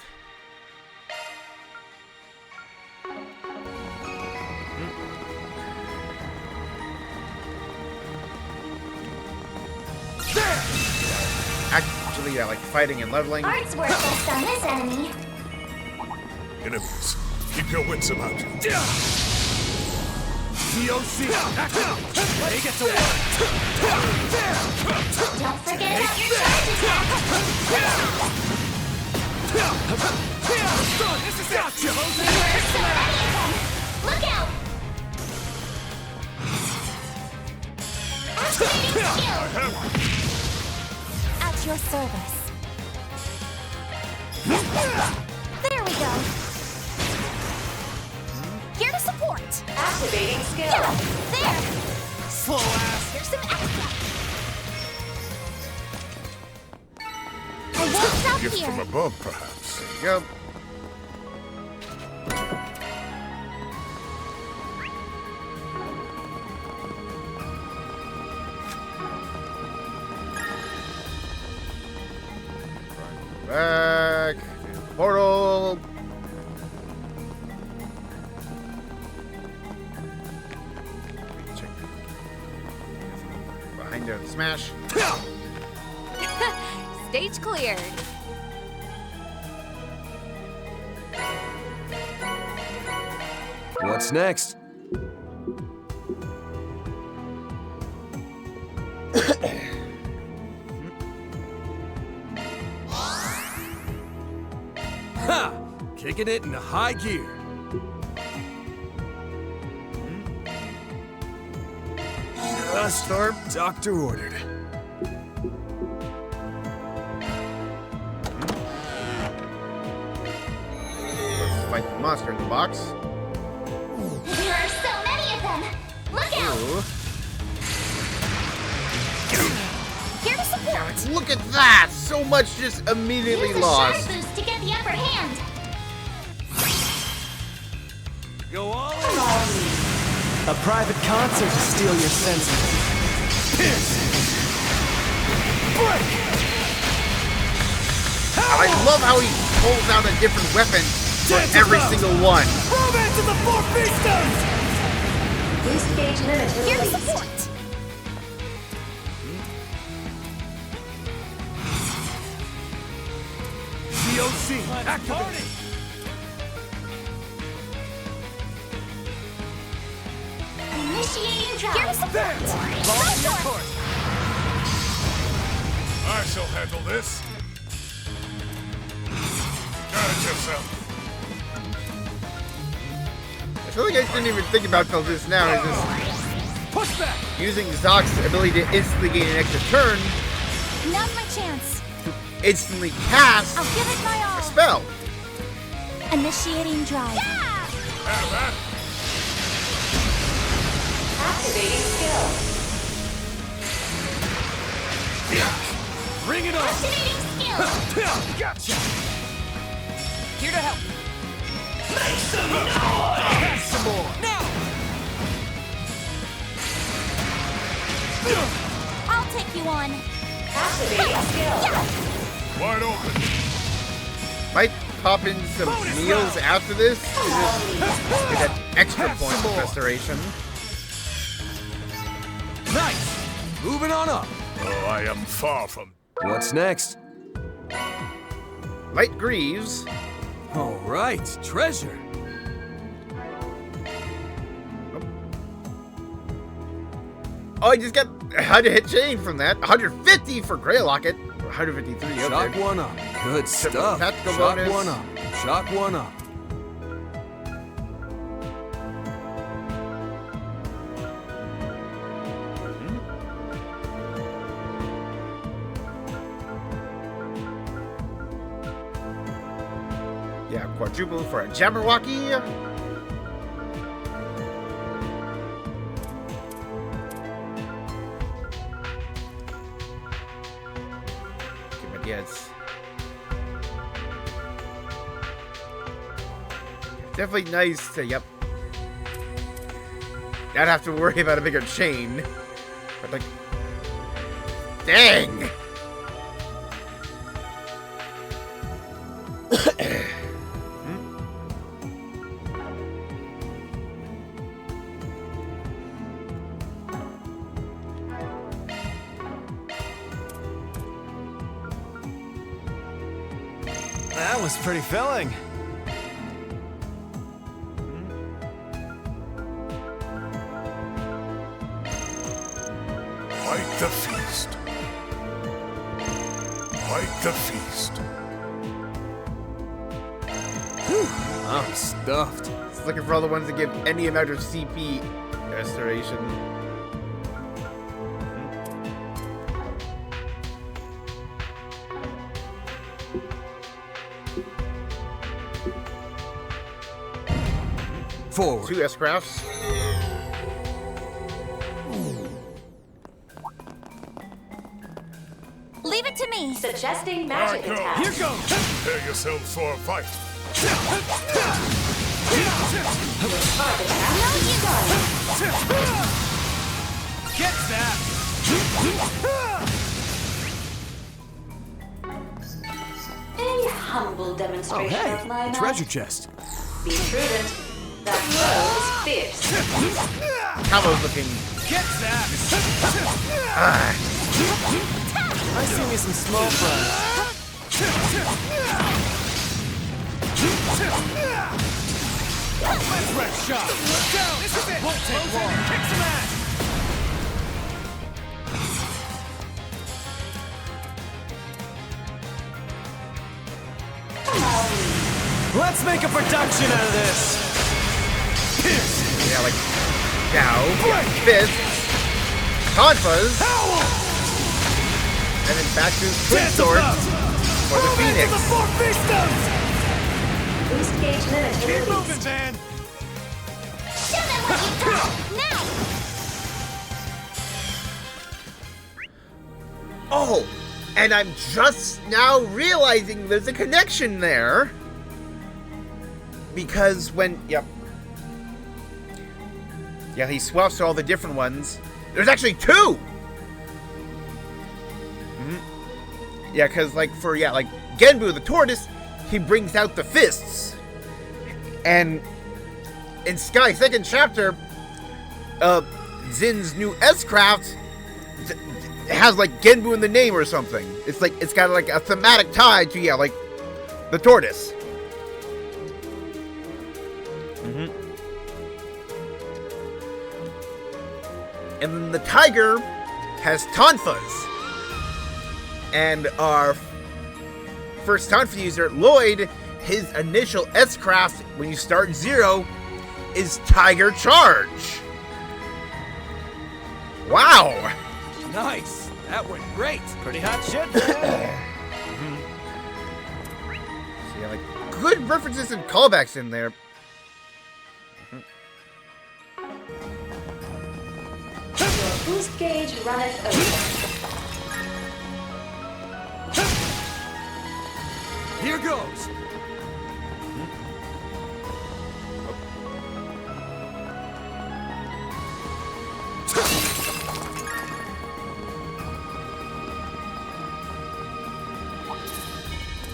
Actually, I like fighting and leveling. Art's work best on this enemy. enemies. Keep your wits about you. DOC! They get to work! Don't forget about your charge attack. This is out, you We're so many of them. Look out! Activating skill. At your service. There we go. Here to support. Activating skill. Yeah, there. slow ass. Here's some extra. I won't stop Gift here. from above, perhaps. There you go. Back to the portal. Check. Behind there, the smash. Stage cleared. What's next? Ha! Kicking it into high gear. Storm. Doctor ordered. Let's fight the monster in the box. There are so many of them! Look out! Ooh. Here to support! Look at that! So much just immediately Use a lost. shard boost to get the upper hand! Go all in. A private concert to steal your senses. I love how he pulls out a different weapon for every single one. Romance of the Four Beastos! Boost gauge limiter Here to released. support. COC, activate. Initiating Here to drive! support. Volunteer court. I shall handle this. Got it yourself. I feel like I didn't even think about till just now. Is just Push back. using Zock's ability to instantly gain an extra turn Now's my chance. to instantly cast I'll give it my a all. spell. Initiating drive. Have that. Activating skill. Bring it on. Activating skill! Gotcha. Here to help. Pass some more. Now! I'll take you on. Activating skill. Wide open. Might pop in some meals after this to just get that extra point of restoration. Nice. Moving on up. Oh, I am far from. What's next? Light Greaves. All right, treasure. Oh, I just got how to hit chain from that. 150 for Grey Locket. 153. Shock Okay. one up. Good stuff. Tactical Shock bonus. one up. Shock one up. Yeah, quadruple for a Jabberwocky. Okay, but yeah, it's definitely nice to, yep, not have to worry about a bigger chain. But like, dang! That was pretty filling. Quite the feast. Quite the feast. I'm stuffed. Just looking for all the ones that give any amount of CP restoration. Forward. 2 S-Crafts. it to me. Suggesting magic attack. Here goes! Prepare yourselves for a fight. Get that! A humble demonstration of my treasure might. chest. Be prudent. That blow is fierce. Combo's looking. Get that! I see me some small fries. Red shot! Down! This is it! Won't take long! Kick some ass! Let's make a production out of this! Yeah, like now, fist, tonfas, and then back to twin sword for the Phoenix. Boost gauge limit Keep released. moving, man! Show them what you got! Now! Oh, and I'm just now realizing there's a connection there. Because when, yeah, he swaps to all the different ones. There's actually two! Yeah, because, like, like, Genbu, the tortoise, he brings out the fists. And in Sky, second chapter, Zin's new S-Craft has, like, Genbu in the name or something. It's like, it's got, like, a thematic tie to, yeah, like, the tortoise. And then the tiger has tonfas. And our first tonfa user, Lloyd, his initial S-Craft when you start 0 is Tiger Charge. Wow! Nice! That went great! Pretty hot shit, man! So yeah, like, good references and callbacks in there. Your boost gauge runneth over. Here goes!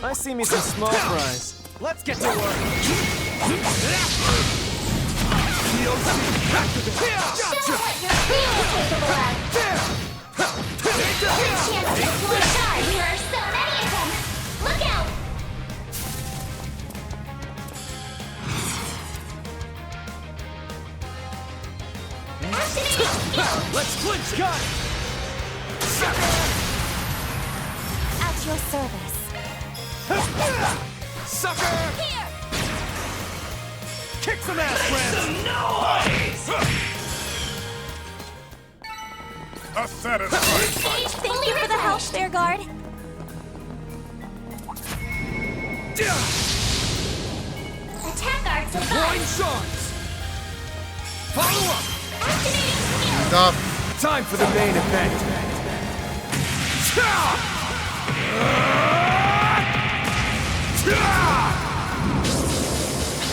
I see me some small fries. Let's get to work! Show them what you're really capable of! Chance to deploy charge! There are so many of them! Look out! Activating skill! Let's clinch cut! At your service. Sucker! Here! Kick some ass, friends! A satisfying fight. Thank you for the help, Fair Guard. Attack art Deploying supplies! sharks! Follow up! Activating skill! Stop. Time for the main event!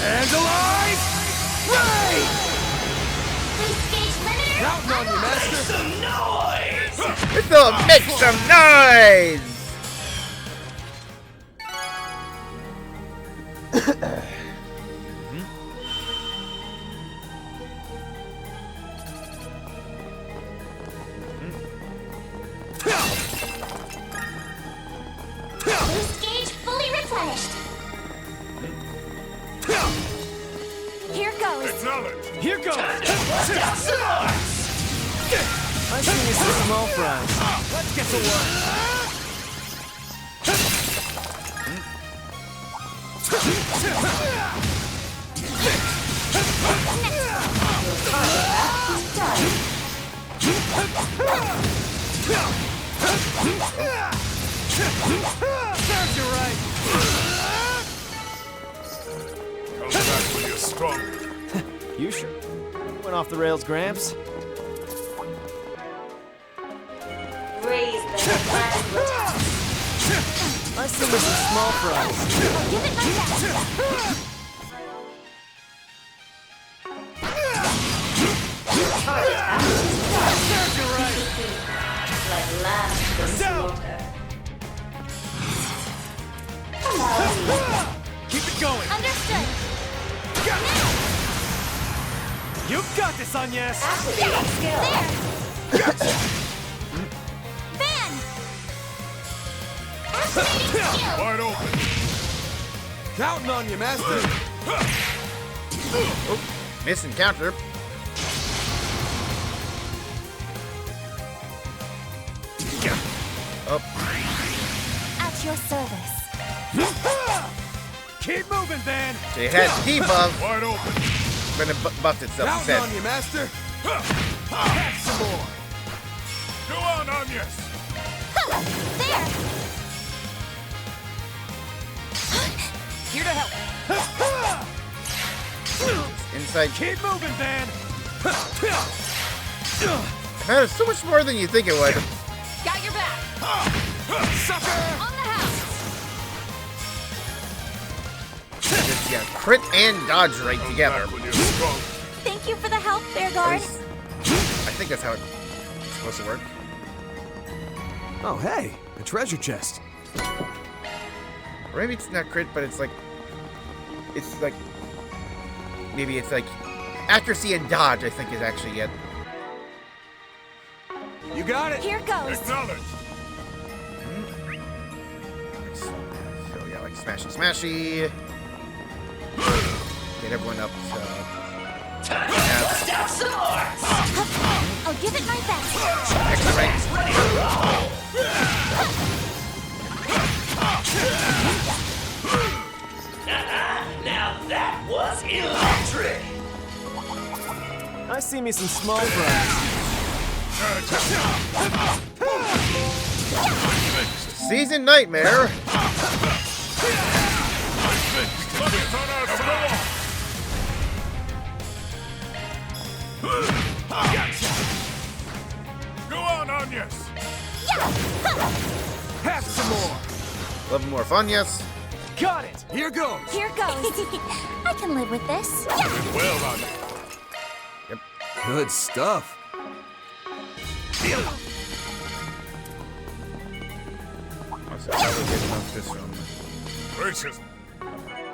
And alive! Ray! Boost gauge limiter! Counting on you, master! It's a make some noise! Boost gauge fully replenished! Here goes. Acknowledge. Here goes! I see me some small fries. Let's get to work! Serves you right! Come back when you're strong. You sure? Went off the rails, Gramps. Raise the magic attack. see you some small fries. Give it my best. Serves you right. Like last slaughter. Keep it going. Understood. You got this, Agnes. Activating skill. Van! Activating skill. Wide open. Counting on you, Master. Oh, miss encounter. Up. At your service. Keep moving, Van. So it had debuff, Wide open. but it buffed itself Counting instead. on you, Master. Have some more. Go on, Agnes. There! Here to help. Inside. Keep moving, Van. That is so much more than you think it would. Got your back. Sucker. On the house. Just, yeah, crit and dodge right together. Back when you're strong. Thank you for the help, Bear At Guard. least, I think that's how it's supposed to work. Oh, hey, a treasure chest. Or maybe it's not crit, but it's like maybe it's like accuracy and dodge. I think is actually it. You got it. Here goes. Acknowledge. So yeah, like smashy, smashy. Get everyone up. Bust out some more. I'll give it my best. Extra right. Now that was electric. I see me some small fries. Season Nightmare. Go on, Agnes. Have some more. 11 more fun, yes. Got it. Here goes. Here goes. I can live with this. Well, Agnes. Good stuff. Also, probably get enough this one. Gracious.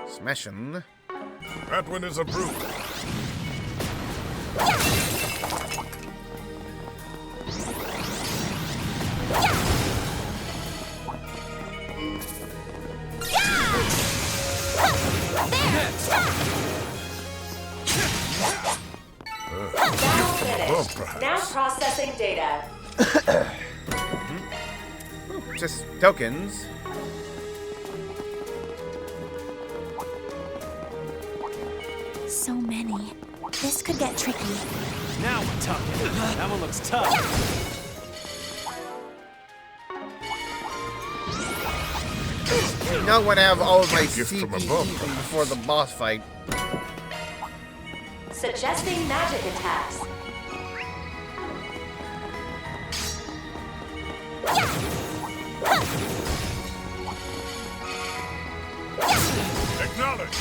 Smashing. That one is a brute. Now processing data. Just tokens. So many. This could get tricky. Now we're talking. That one looks tough. You know when I have all of my Gift from CP above, before the boss fight. Suggesting magic attacks. Acknowledge.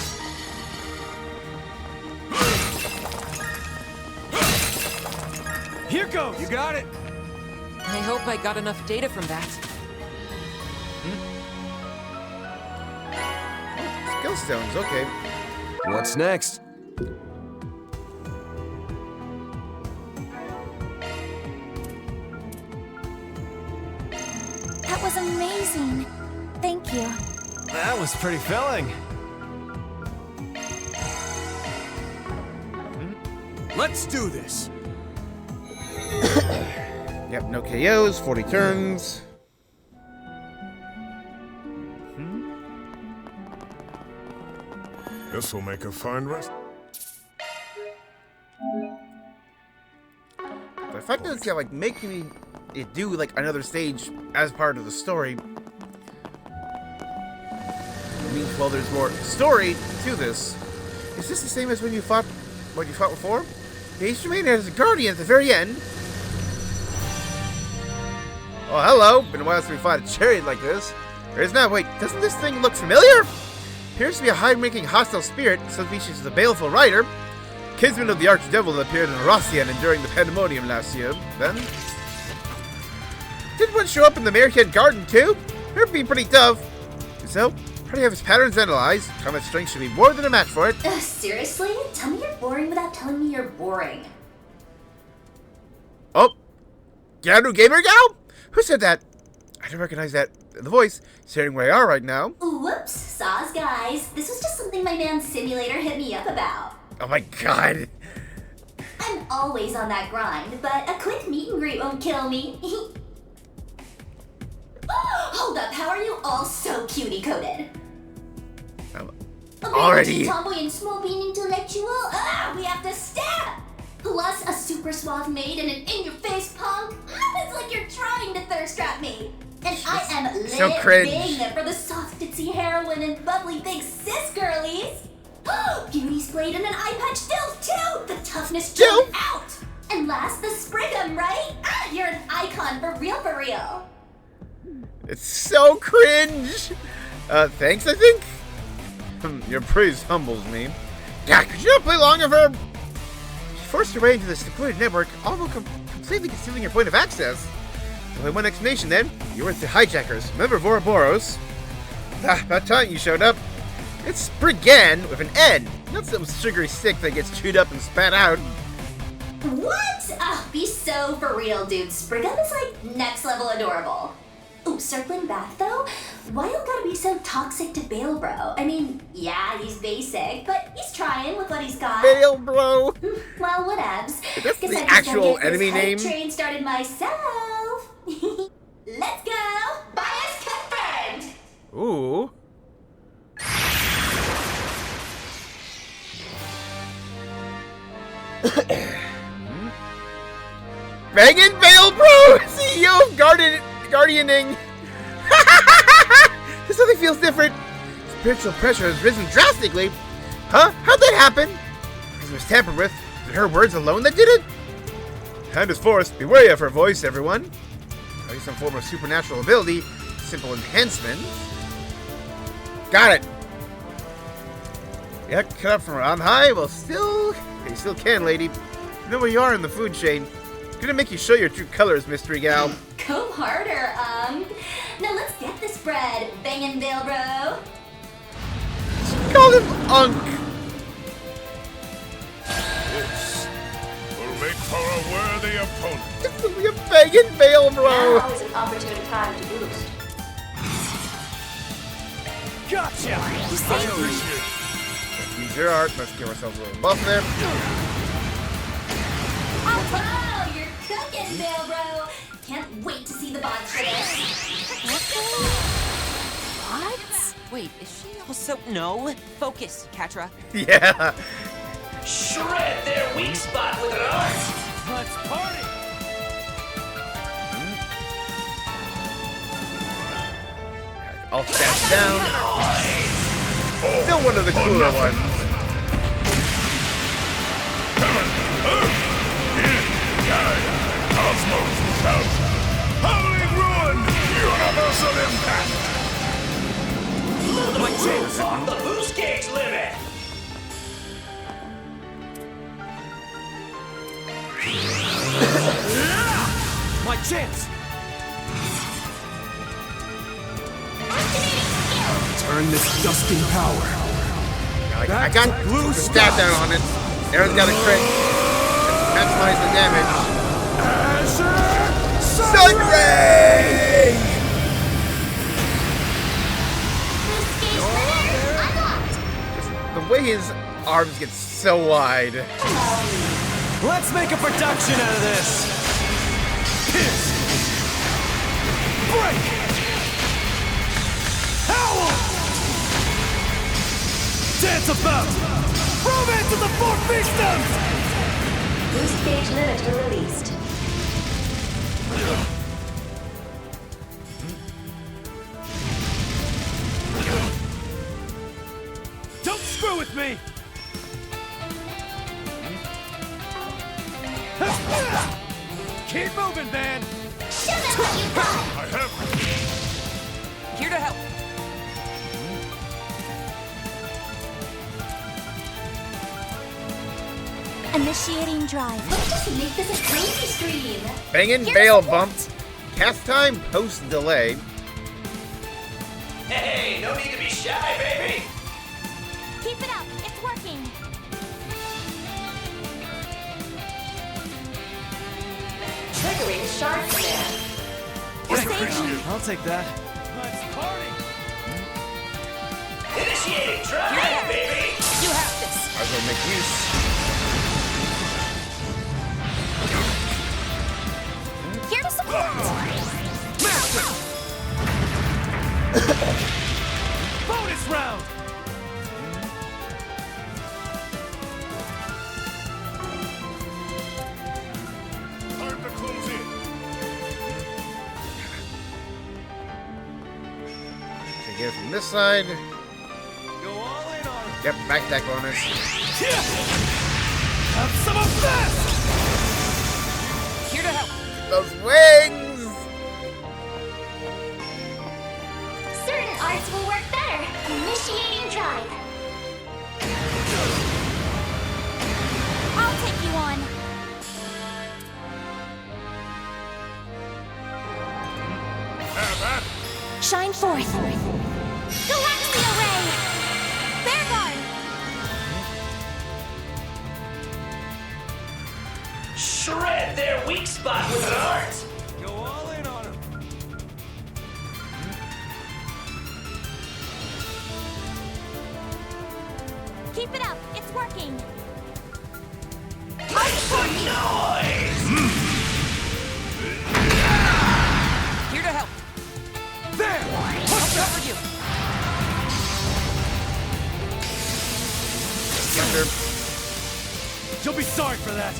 Here goes. You got it. I hope I got enough data from that. Skill stones, okay. What's next? That was amazing. Thank you. That was pretty filling. Let's do this. Yep, no KOs, 40 turns. This will make a fine rest. The fact that it's like making it do like another stage as part of the story means, well, there's more story to this. Is this the same as when you fought before? The Ancient Maiden has a guardian at the very end. Oh, hello! Been a while since we fought a chariot like this. Or is not? Wait, doesn't this thing look familiar? Appears to be a high-ranking hostile spirit, some species of the baleful rider. Kinsman of the Archdevil that appeared in Rossian and during the Pandemonium last year. Then, did one show up in the Marian Garden too? It'd be pretty tough. So, how do you have his patterns analyzed? Combat strength should be more than a match for it. Seriously? Tell me you're boring without telling me you're boring. Oh, Garu Gamer Gal? Who said that? I don't recognize that. The voice, staring where I are right now. Whoops, saws guys. This was just something my man Simulator hit me up about. Oh my god. I'm always on that grind, but a quick meet and greet won't kill me. Hold up, how are you all so cutie-coded? Already. Tomboy and small bean intellectual? We have to stab! Plus a super suave maid and an in-your-face punk? It's like you're trying to thirst trap me. And I am so cringe. living for the soft, ditzy heroine and bubbly big sis girlies. Beauty splayed and an eye patch still too! The toughness jumped out! And last, the Sprigum, right? You're an icon for real, for real. It's so cringe. Thanks, I think? Your praise humbles me. Yeah, could you not play longer for... She forced her way into the secluded network, although completely concealing your point of access. Only one explanation then. You were the hijackers. Remember Ouroboros? About time you showed up. It's Spriggan with an N, not some sugary stick that gets chewed up and spat out. What? Be so for real, dude. Spriggan is like next level adorable. Ooh, circling back though, why you gotta be so toxic to Bale Bro? I mean, yeah, he's basic, but he's trying with what he's got. Bale Bro! Well, whatevs. That's the actual enemy name? Train started myself. Let's go! Bias confirmed! Ooh. Megan Bale Bro! CEO of Guardianing! This only feels different. Spiritual pressure has risen drastically. Huh? How'd that happen? Because it was tampered with. Was it her words alone that did it? Hand is forced. Be wary of her voice, everyone. Maybe some form of supernatural ability. Simple enhancement. Got it. Yeah, cut up from on high. Well, still... You still can, lady. You know where you are in the food chain. Gonna make you show your true colors, mystery gal. Go harder, Now let's get this bread, bangin' Bale Bro. Call him Unk. This will make for a worthy opponent. It's only a bangin' Bale Bro. Now is an opportune time to boost. Gotcha! You saved me. Use your art. Let's give ourselves a little buff there. Oh, you're cooking, Bale Bro. Can't wait to see the bots for this. What? Wait, is she also... No. Focus, Katra. Yeah. Shred their weak spot with an art. Let's party! All stats down. Still one of the cooler ones. Cosmos shout. Howling ruin. Universal impact. My chance on the boost gauge limit. My chance! Turn this dusting power. I got blue stat down on it. Aaron's got a crit. Maximize the damage. Sun Ray! The way his arms get so wide. Let's make a production out of this! Pierce! Break! Howl! Dance about! Romance of the Four Fiefdoms! Boost gauge limiter released. Don't screw with me! Keep moving, man! Show them what you got! I have. Here to help. Initiating drive. Let's just make this a cozy stream. Bangin' bail bump. Cast time post delay. Hey, no need to be shy, baby. Keep it up. It's working. Triggering shard command. I'll take that. Let's party. Initiating drive, baby. You have this. Might as well make use. Here to support. Bonus round. Time to close in. Okay, get it from this side. Go all in on it. Yep, back attack bonus. Have some of this. Here to help. Those wings! Certain arts will work better. Initiating drive. I'll take you on. Have that. Shine forth. Galaxia Ray. Bear Guard. Shred their weak spot with an art. Go all in on him. Keep it up. It's working. I'll support you. Noise. Here to help. There. I'll cover you. Thunder. You'll be sorry for that.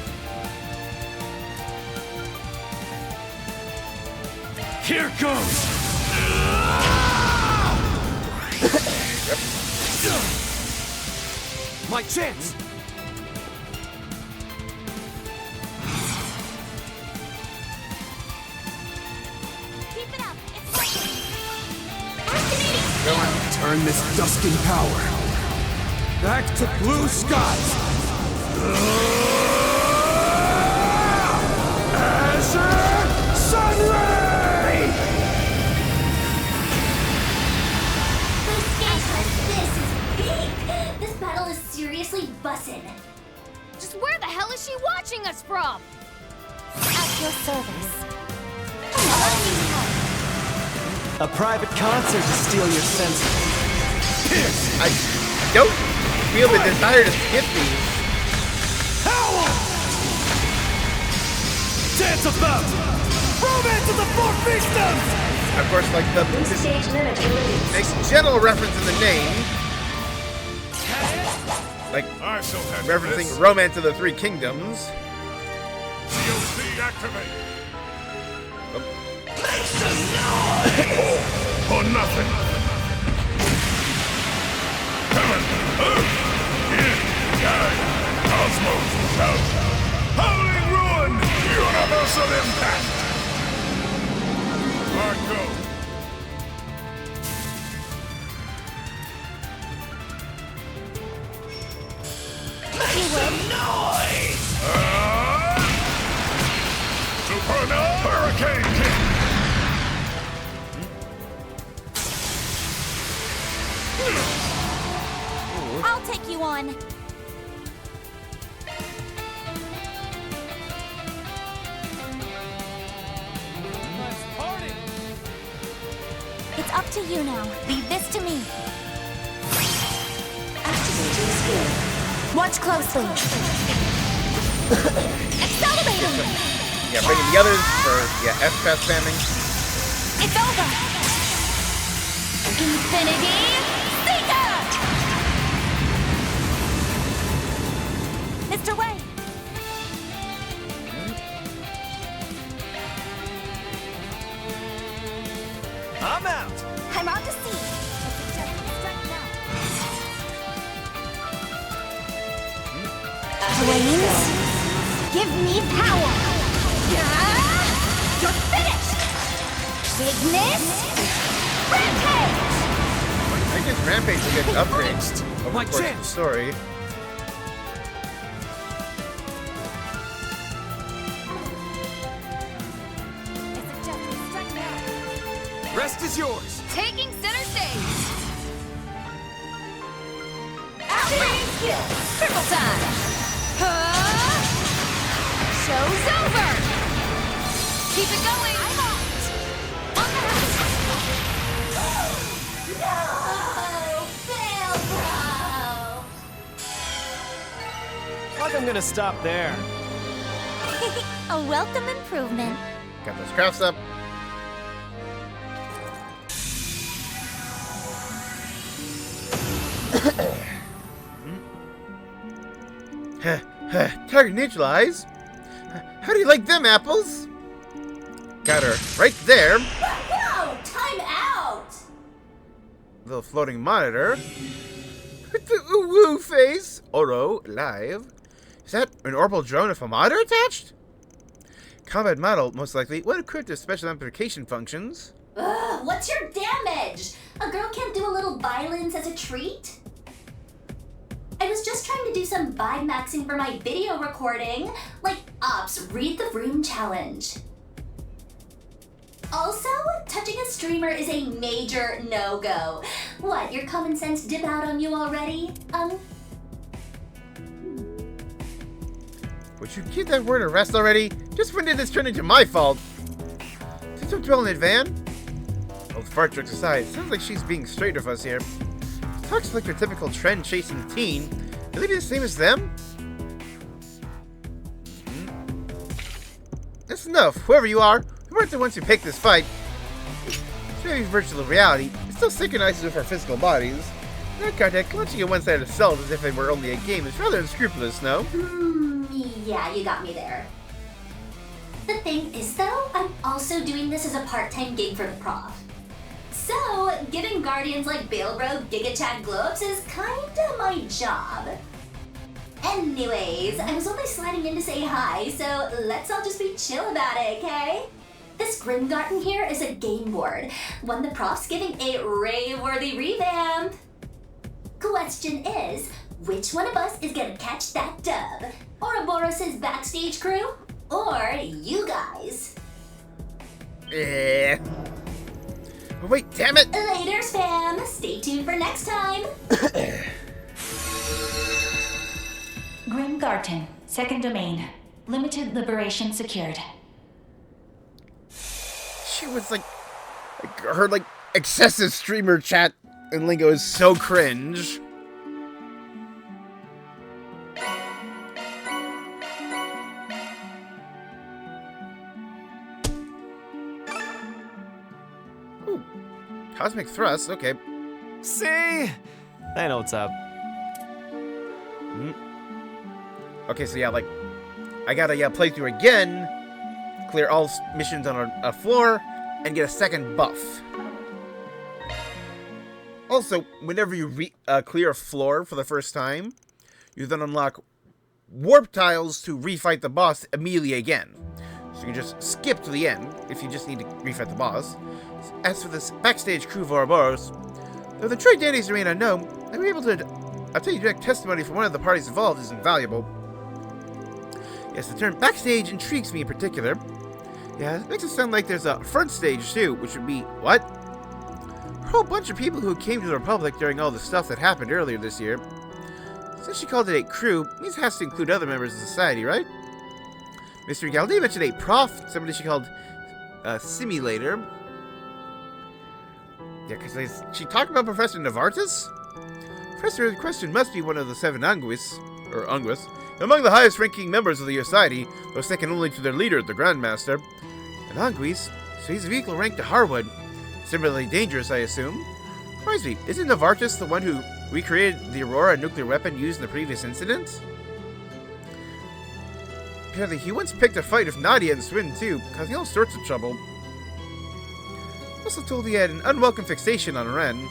Here goes. My chance. Keep it up. It's working. Turn this dusk in power. Back to blue skies. Azure Sunray! This is big. This battle is seriously bussin'. Just where the hell is she watching us from? At your service. A private concert to steal your senses. I don't feel the desire to skip these. Dance about. Romance of the Four Fiefdoms. Of course, like the Stage limit released. makes general reference in the name, like I shall handle referencing this. Romance of the Three Kingdoms. COC activate. Make some noise. For nothing. Heaven, earth, in, sky, cosmos, shout. Howling ruin, universal impact. Marco. Make some noise. Supernal Hurricane King. I'll take you on. Let's party. It's up to you now. Leave this to me. Activating skill. Watch closely. Accelerating! Yeah, bringing the others for F-Pass spamming. It's over! Infinity Seeker! Mr. Wei! I'm out. I'm out to sea. Strike now. Flames, give me power. Yeah! You're finished. Bigness, red This Rampage will get upgrades over the course of the story. Rest is yours. Taking center stage. Activating skill. Triple time. Show's over. Keep it going. I'm out. On the house. No! Fail, bro! Like I'm gonna stop there. A welcome improvement. Got those crafts up. Target neutralized. How do you like them apples? Got her right there. No! Time out! Little floating monitor. With the woo face. Oro live. Is that an orbital drone with a monitor attached? Combat model, most likely. What equipped with special amplification functions? Ugh, what's your damage? A girl can't do a little violence as a treat? I was just trying to do some vibe maxing for my video recording. Like, Ops, read the room challenge. Also, touching a streamer is a major no-go. What, your common sense dip out on you already? Would you give that word a rest already? Just when did this turn into my fault? Did you dwell in it, Van? Old fart jokes aside, sounds like she's being straight with us here. Talks like your typical trend-chasing teen. Will they be the same as them? That's enough. Whoever you are, we weren't the ones who picked this fight. It's maybe virtual reality. It still synchronizes with our physical bodies. In that context, launching a one-sided assault as if it were only a game is rather unscrupulous, no? Yeah, you got me there. The thing is, though, I'm also doing this as a part-time gig for the prof. So, giving guardians like Balebro Giga Chat glow-ups is kinda my job. Anyways, I was only sliding in to say hi, so let's all just be chill about it, okay? This Grimgarten here is a game board, one the prof's giving a rave-worthy revamp. Question is, which one of us is gonna catch that dub? Ouroboros' backstage crew? Or you guys? Oh, wait, damn it! Later, spam. Stay tuned for next time. Grimgarten, second domain. Limited liberation secured. She was like her excessive streamer chat and lingo is so cringe. Ooh, cosmic thrust. Okay. See? I know what's up. Okay, so yeah, like, I gotta play through again, clear all missions on a floor, and get a second buff. Also, whenever you clear a floor for the first time, you then unlock warp tiles to refight the boss immediately again. So you can just skip to the end if you just need to refight the boss. As for this backstage crew of Ouroboros, though the trade dandies remain unknown, I'll be able to obtain direct testimony from one of the parties involved is invaluable. Yes, the term backstage intrigues me in particular. Yeah, it makes it sound like there's a front stage too, which would be, what? A whole bunch of people who came to the Republic during all the stuff that happened earlier this year. Since she called it a crew, it means it has to include other members of society, right? Mr. Galdi mentioned a prof, somebody she called Simulator. Yeah, because she talked about Professor Novartis? Professor in question must be one of the 7 Anguis, or Unguis, among the highest-ranking members of the society, though second only to their leader, the Grandmaster. And Anguis, so he's of equal rank to Harwood. Similarly dangerous, I assume. Reminds me, isn't Novartis the one who recreated the Aurora nuclear weapon used in the previous incident? Apparently, he once picked a fight with Nadia and Swin, too, causing all sorts of trouble. Also told he had an unwelcome fixation on Ren.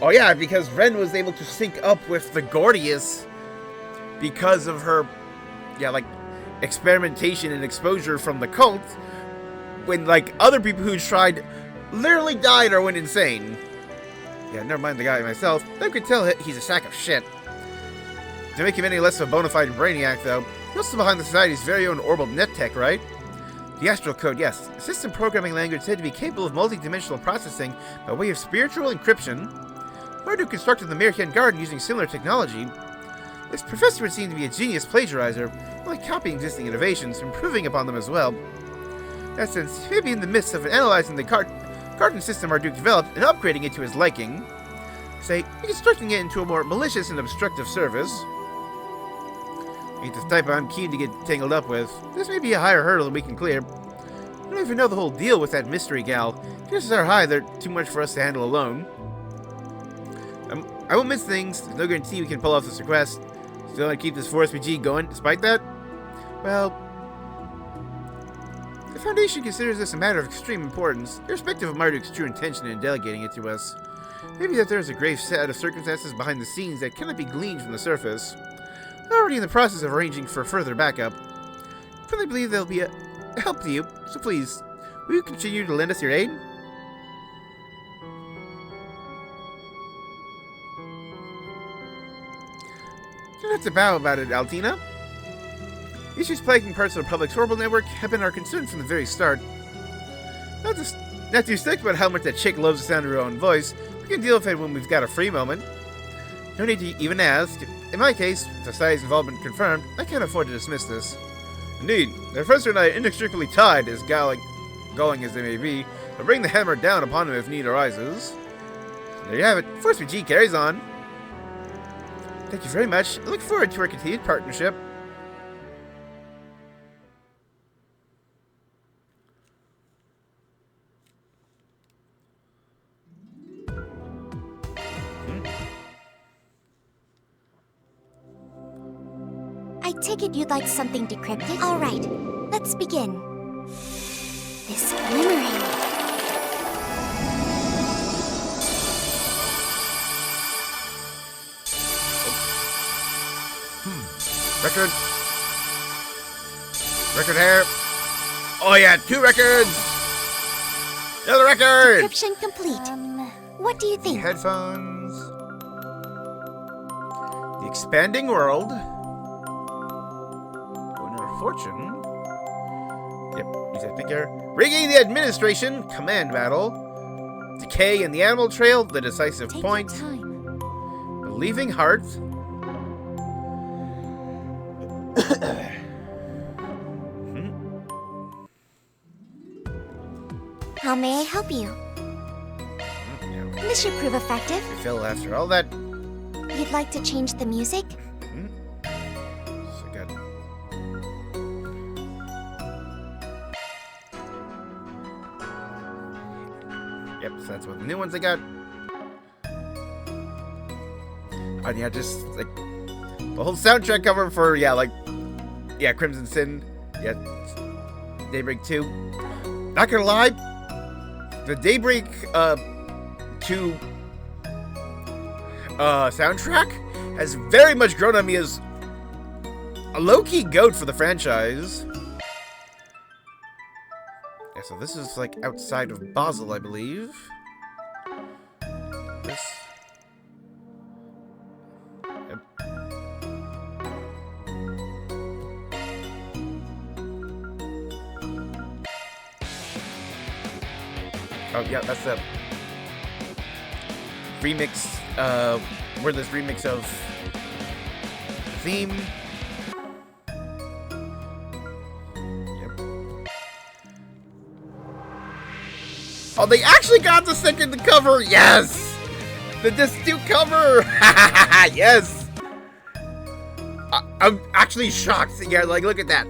Oh yeah, because Ren was able to sync up with the Gordius because of her, experimentation and exposure from the cult, when, other people who tried literally died or went insane. Yeah, never mind the guy myself. I could tell he's a sack of shit. To make him any less of a bona fide brainiac, though, he's also behind the society's very own orbital net tech, right? The Astral Code, yes. A system programming language said to be capable of multi-dimensional processing by way of spiritual encryption. Marduk constructed the Merihian Garden using similar technology. This professor would seem to be a genius plagiarizer, only copying existing innovations, improving upon them as well. In that sense, he may be in the midst of analyzing the garden system Marduk developed and upgrading it to his liking. Say, reconstructing it into a more malicious and obstructive service. Ain't the type I'm keen to get tangled up with. This may be a higher hurdle than we can clear. I don't even know the whole deal with that mystery gal. Chances are high they're too much for us to handle alone. I won't miss things. There's no guarantee we can pull off this request. Still want to keep this 4SPG going despite that? Well, the Foundation considers this a matter of extreme importance, irrespective of Marduk's true intention in delegating it to us. Maybe that there is a grave set of circumstances behind the scenes that cannot be gleaned from the surface. We're already in the process of arranging for further backup. I firmly believe there'll be a help to you, so please, will you continue to lend us your aid? You don't have to bow about it, Altina. Issues plaguing parts of the Republic's orbital network have been our concern from the very start. Not too strict about how much that chick loves the sound of her own voice. We can deal with it when we've got a free moment. No need to even ask. In my case, society's involvement confirmed, I can't afford to dismiss this. Indeed, the professor and I are inextricably tied, as galling as they may be, but bring the hammer down upon him if need arises. There you have it. 4SPG carries on. Thank you very much. I look forward to our continued partnership. I take it you'd like something decrypted? All right, let's begin. This glimmering. Record. Record hair. Oh yeah, 2 records. Another record. Decryption complete. What do you think? The headphones. The expanding world. Fortune. Yep, use that figure. Rigging the administration, command battle. Decay in the animal trail, the decisive point. Believing heart. How may I help you? This should prove effective. Refill after all that. You'd like to change the music? Yep, so that's what the new ones I got. And yeah, just like the whole soundtrack cover for Crimson Sin, Daybreak 2. Not gonna lie, the Daybreak 2 soundtrack has very much grown on me as a low-key goat for the franchise. Yeah, so this is like outside of Basel, I believe. This. Yep. Oh yeah, that's the remix, wordless remix of the theme. Oh, they actually got the second cover! Yes! The disc 2 cover! Yes! I'm actually shocked. Yeah, like, look at that.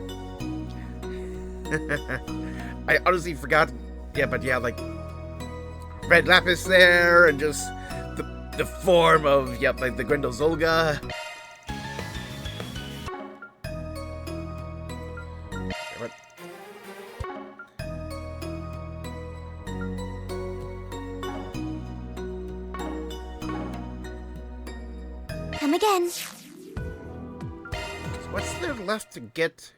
I honestly forgot. Yeah, but yeah, like, red lapis there, and just the form of, yep, like the Grendel Zolga. Come again. What's there left to get?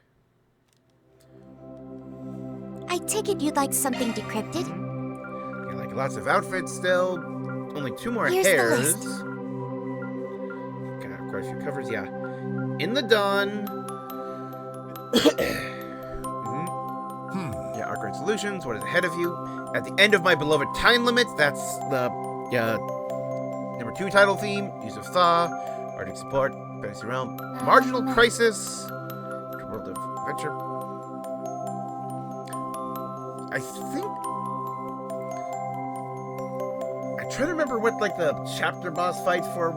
I take it you'd like something decrypted? Yeah, like lots of outfits still. only 2 more Here's the hairs. list. Got quite a few covers, yeah. In the Dawn. Yeah, Arcade Solutions, what is ahead of you? At the end of my beloved time limit, that's the number 2 title theme, Use of Thaw, Arctic Support, Fantasy Realm, Marginal Crisis, World of Adventure. I think I try to remember what like the chapter boss fight for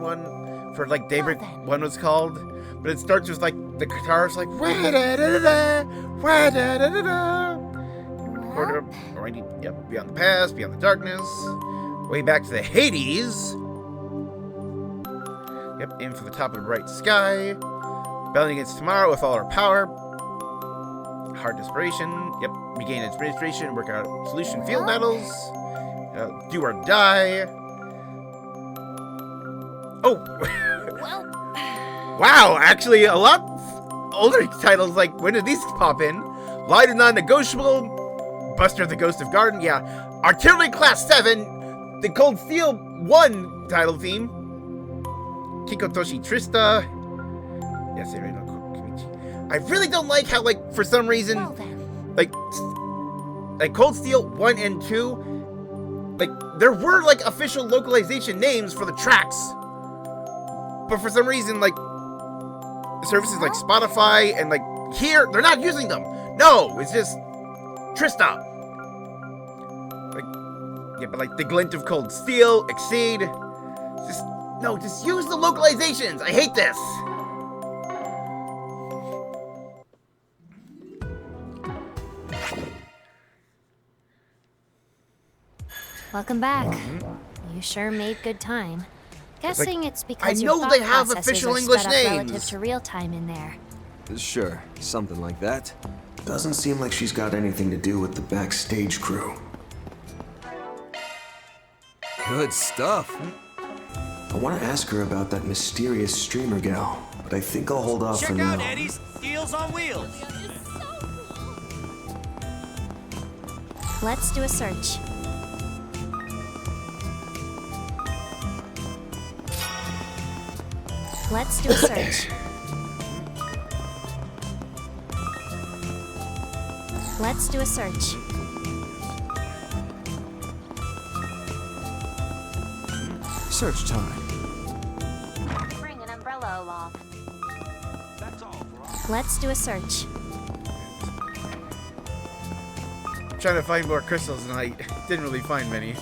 like Daybreak 1 was called, but it starts with like the guitar's like wah-da-da-da-da, wah-da-da-da-da. Or I need, yep, Beyond the Past, Beyond the Darkness, way back to the Hades. Yep, aim for the top of the bright sky. Battling against tomorrow with all our power. Hard Desperation. Yep, regain inspiration, work out solution field battles. Do or die. Oh! Wow, actually, a lot older titles, like, when did these pop in? Light and Non-Negotiable. Buster the Ghost of Garden, yeah. Artillery Class 7. The Cold Steel 1 title theme. Kikotoshi Trista. Yes, I really don't like how, like, for some reason, like Cold Steel 1 and 2, like, there were, like, official localization names for the tracks. But for some reason, like, services like Spotify and, like, here, they're not using them. No, it's just Trista. Like, yeah, but, like, the Glint of Cold Steel, Exceed. Just use the localizations. I hate this. Welcome back. You sure made good time. Guessing it's because I your know thought they have processes official are English sped up relative names. to real time in there. Sure, something like that. Doesn't seem like she's got anything to do with the backstage crew. Good stuff. I want to ask her about that mysterious streamer gal, but I think I'll hold off for now. Check out Eddie's Deals on Wheels. Let's do a search. Let's do a search. Let's do a search. Search time. Bring an umbrella along. Let's do a search. Trying to find more crystals and I didn't really find many.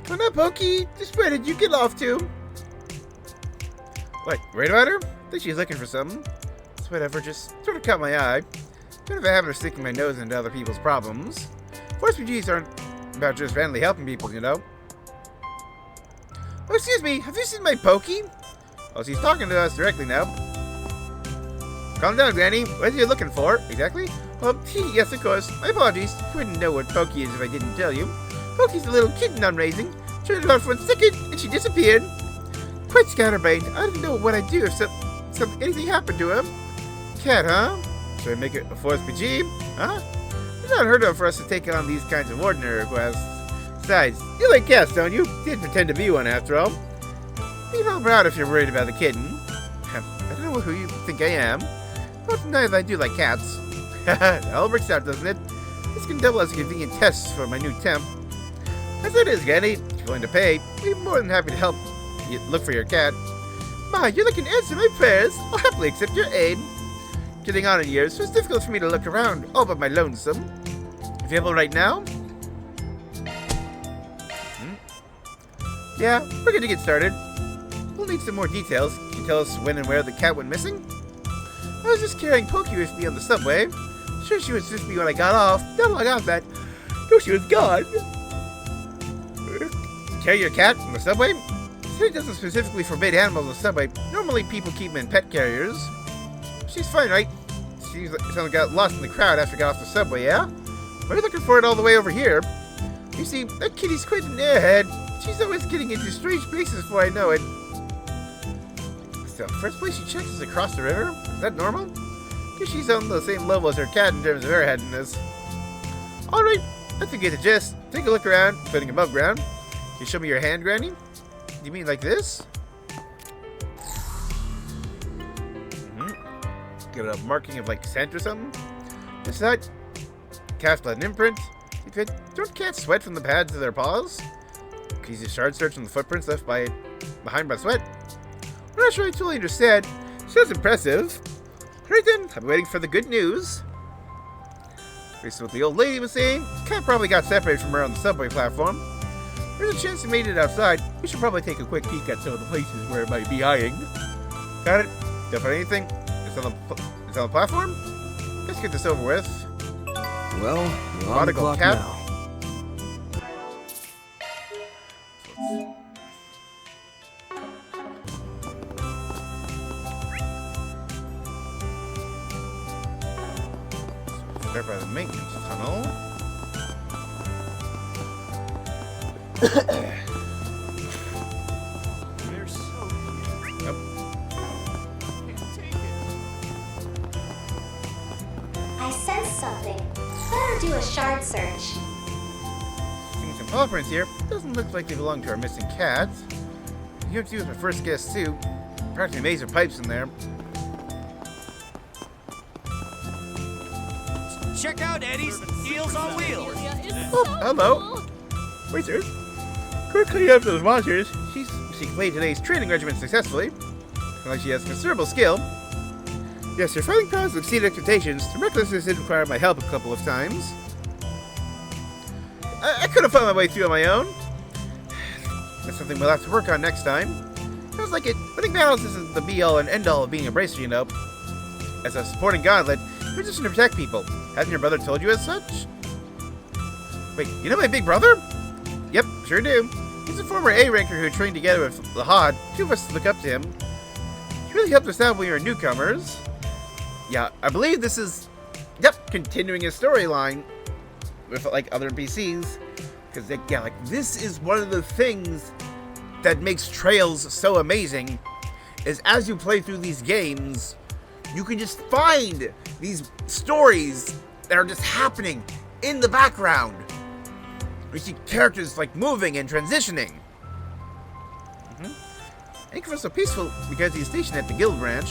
Come on, Pokey. Just where did you get off to? What, worried about her? I think she's looking for something. It's whatever, just sort of caught my eye. Kind of a habit of sticking my nose into other people's problems. Force PGs aren't about just randomly helping people, you know. Oh, excuse me, have you seen my Pokey? Oh, she's talking to us directly now. Calm down, Granny. What are you looking for, exactly? Well, yes, of course. My apologies. You wouldn't know what Pokey is if I didn't tell you. Pokey's a little kitten I'm raising. Turned around for 1 second, and she disappeared. Quite scatterbrained. I didn't know what I'd do if anything happened to her. Cat, huh? Should I make it a Force PG? Huh? It's not heard of for us to take on these kinds of ordinary requests. Besides, you like cats, don't you? Did pretend to be one, after all. Be all proud if you're worried about the kitten. I don't know who you think I am. Not deny that I do like cats. It all works out, doesn't it? This can double as a convenient test for my new temp. As it is, Granny, if you're willing to pay, we'd be more than happy to help you look for your cat. Ma, you're looking to answer my prayers. I'll happily accept your aid. Getting on in years, so it's difficult for me to look around all but my lonesome. Available right now? Yeah, we're going to get started. We'll need some more details. Can you tell us when and where the cat went missing? I was just carrying Pokey with me on the subway. Sure, she was with me when I got off. Not long after that. No, she was gone. Carry your cat on the subway? The city doesn't specifically forbid animals on the subway. Normally, people keep them in pet carriers. She's fine, right? Seems like someone got lost in the crowd after I got off the subway, yeah? Why are you looking for it all the way over here? You see, that kitty's quite an airhead. She's always getting into strange places before I know it. So, first place she checks is across the river? Is that normal? Guess she's on the same level as her cat in terms of airheadedness. Alright, I think you get the gist. Take a look around, putting above ground. Can you show me your hand, Granny? You mean like this? Get a marking of like scent or something? This side. Cast blood and imprint. Don't cats sweat from the pads of their paws? Can you use shard search from the footprints left behind by sweat? I'm not sure I totally understand. Sounds impressive. Alright then, I'm waiting for the good news. Based on what the old lady was saying, cat probably got separated from her on the subway platform. There's a chance he made it outside. We should probably take a quick peek at some of the places where it might be hiding. Got it? Don't find anything? It's on the platform? Let's get this over with. Well, we're on the clock now. Start by the maintenance tunnel. They're so cute. Yep. Can't take it. I sense something. Better do a shard search. Seeing some paw prints here. Doesn't look like they belong to our missing cat. You have to use my first guess too. Practically maze of pipes in there. Check out Eddie's Heels on Wheels. Oh, hello. Wizard. Quickly up those monsters. She completed today's training regimen successfully. Like she has considerable skill. Yes, her fighting powers exceeded expectations. The recklessness did require my help a couple of times. I could have found my way through on my own. That's something we'll have to work on next time. Sounds like it. Winning battles isn't the be-all and end-all of being a bracer, you know. As a supporting gauntlet, you're just to protect people. Hasn't your brother told you as such? Wait, you know my big brother? Yep, sure do. He's a former A-ranker who trained together with the Hod. Two of us look up to him. He really helped us out when we were newcomers. Yeah, I believe this is, continuing his storyline with, like, other NPCs. Because, yeah, like, this is one of the things that makes Trails so amazing, is as you play through these games, you can just find these stories that are just happening in the background. We see characters like moving and transitioning. I think it was so peaceful because he's stationed at the guild branch.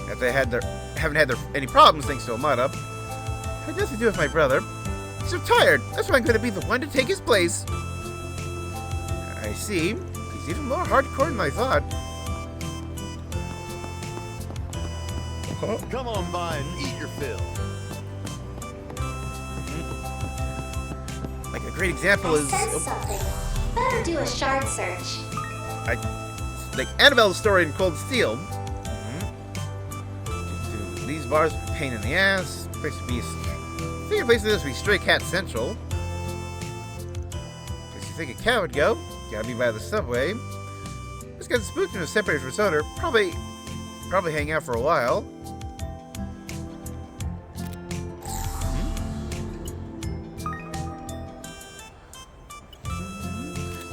That they haven't had any problems thanks to Amada. Had nothing to do with my brother. He's retired. That's why I'm going to be the one to take his place. I see. He's even more hardcore than I thought. Come on by and eat your fill. Like a great example is. Sense something. Better do a shard search. Like Annabelle's story in Cold Steel. These bars are a pain in the ass. Place to be. Favorite place to this would be Stray Cat Central. Place you think a cat would go? Gotta be by the subway. This guy's spooked and was separated from his owner. Probably hang out for a while.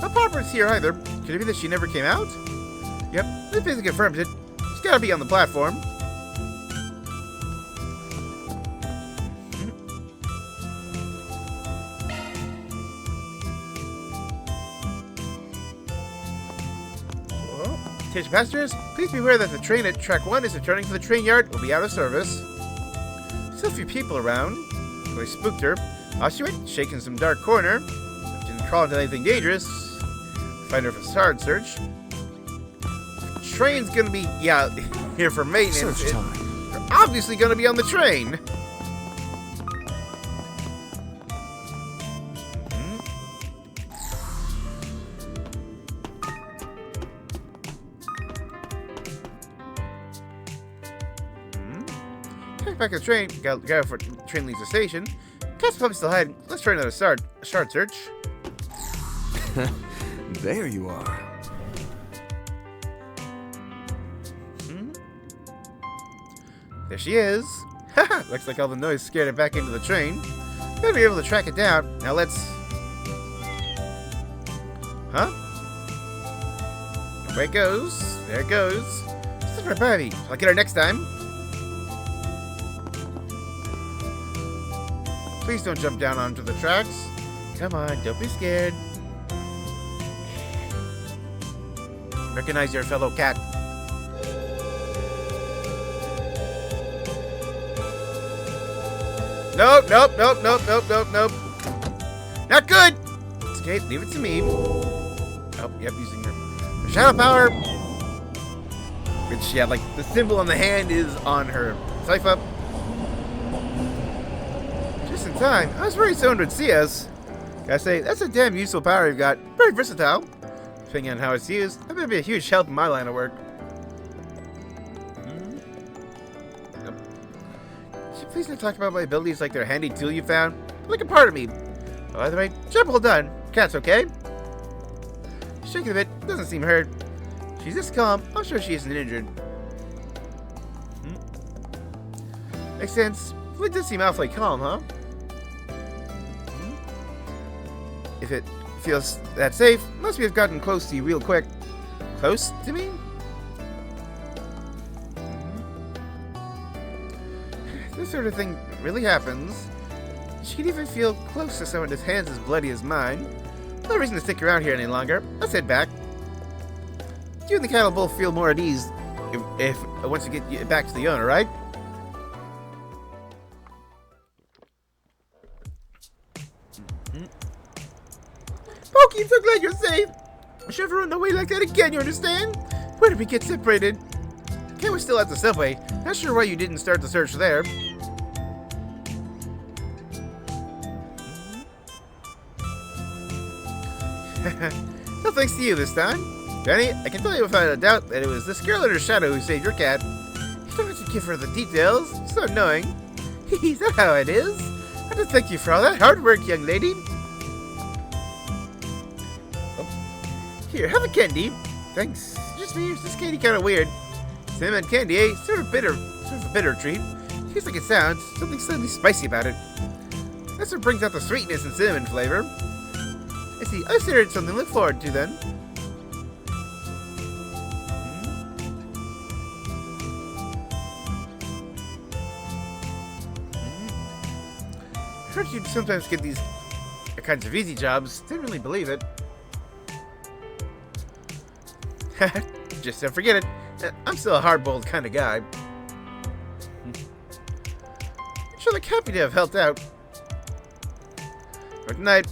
No Popper's here either. Could it be that she never came out? Yep, this basically confirms it. She's gotta be on the platform. Attention passengers, please be aware that the train at track 1 is returning to the train yard. Will be out of service. Still a few people around. So I spooked her. Off she went, shaking some dark corner. Didn't crawl into anything dangerous. Find her for shard search. Train's gonna be, here for maintenance. Search time. They're obviously gonna be on the train. Back at the train, go for train leaves the station. Cat's probably still hiding. Let's try another shard search. There you are. There she is. Haha, looks like all the noise scared her back into the train. Gotta be able to track it down. Now let's. Away it goes. There it goes. This is my baby. I'll get her next time. Please don't jump down onto the tracks. Come on, don't be scared. Recognize your fellow cat. Nope, nope, nope, nope, nope, nope, nope. Not good! It's okay, leave it to me. Oh, yep, using her shadow power. Which, yeah, like, the symbol on the hand is on her Sypha. Just in time. I was worried someone would see us. Gotta say, that's a damn useful power you've got. Very versatile. Depending on how it's used, that may be a huge help in my line of work. Yep. Could you please not talk about my abilities like they're a handy tool you found? Like a part of me. Oh, by the way, job well done. Cat's okay? Shaking a bit, doesn't seem hurt. She's this calm, I'm sure she isn't injured. Makes sense. It does seem awfully calm, huh? If it feels that safe, must we have gotten close to you real quick. Close to me? This sort of thing really happens. She can even feel close to someone whose hands as bloody as mine. No reason to stick around here any longer. Let's head back. You and the cattle both feel more at ease if once you get back to the owner, right? Pokey, I'm so glad you're safe. I should have run away like that again, you understand? Where did we get separated? Okay, we're still at the subway. Not sure why you didn't start the search there. No thanks to you this time. Granny, I can tell you without a doubt that it was this girl in her shadow who saved your cat. You don't have to give her the details. It's so annoying. Is that how it is? I have to thank you for all that hard work, young lady. Oh. Here, have a candy. Thanks. Just me, this candy kind of weird. Cinnamon candy, eh? Sort of a bitter treat. Tastes like it sounds. Something slightly spicy about it. That's what brings out the sweetness and cinnamon flavor. I see. I considered something to look forward to then. I heard you'd sometimes get these kinds of easy jobs. Didn't really believe it. Just don't forget it. I'm still a hard-boiled kind of guy. Sure, like happy to have helped out. But tonight,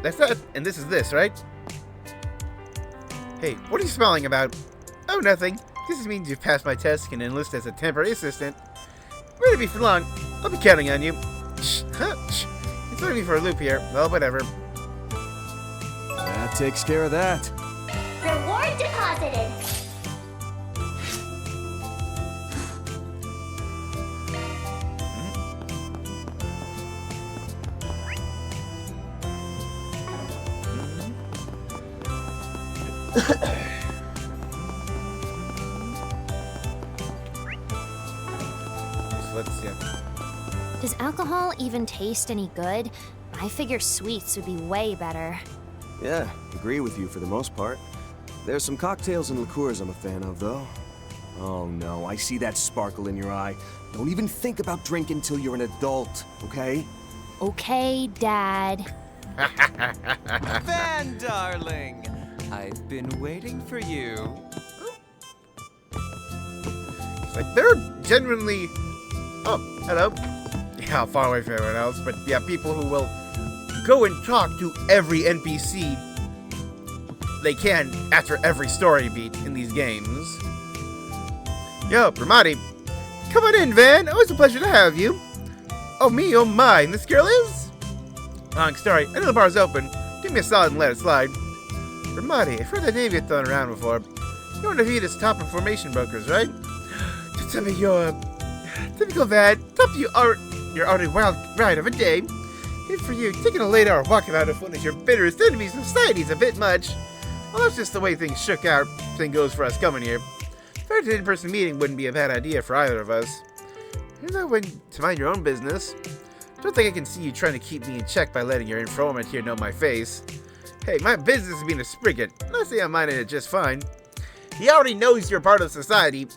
that's that, and this is this, right? Hey, what are you smiling about? Oh, nothing. This means you've passed my test and can enlist as a temporary assistant. Won't be for long. I'll be counting on you. Shh, huh? Shh. You're throwing me for a loop here. Well, whatever. That takes care of that. Reward deposited. Let's see. Does alcohol even taste any good? I figure sweets would be way better. Yeah, agree with you for the most part. There's some cocktails and liqueurs I'm a fan of, though. Oh no, I see that sparkle in your eye. Don't even think about drinking till you're an adult, okay? Okay, Dad. Van, darling! I've been waiting for you. It's like they're genuinely... Oh, hello. Yeah, far away from everyone else, but yeah, people who will go and talk to every NPC they can after every story beat in these games. Yo, Ramadi. Come on in, Van. Always a pleasure to have you. Oh, me, oh my, and this girl is? Long story. I know the bar's open. Do me a solid and let it slide. Ramadi, I've heard that name get thrown around before. You're one of Edith's top information brokers, right? Just tell me you're... Typical Van. Top you are... You're on a wild ride of a day. And for you, taking a late hour walkabout of one of your bitterest enemies in society is a bit much. Well, that's just the way things shook out. Same goes for us coming here. Fair to in-person meeting wouldn't be a bad idea for either of us. You know when to mind your own business. Don't think I can see you trying to keep me in check by letting your informant here know my face. Hey, my business is being a spriggan. I say I'm minding it just fine. He already knows you're part of society.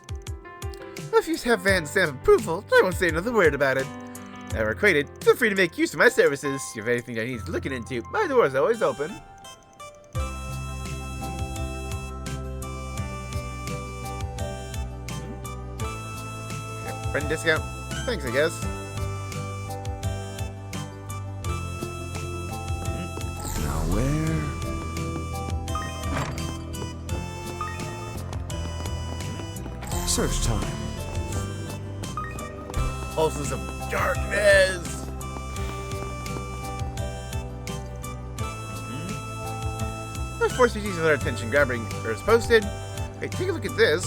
Well, if you have Van's stamp of approval, I won't say another word about it. Now we're acquainted, feel free to make use of my services. If you have anything that needs looking into, my door is always open. Friend discount? Thanks, I guess. Now where? Search time. Pulses of darkness! First four species of our attention grabbing or is posted. Okay, take a look at this.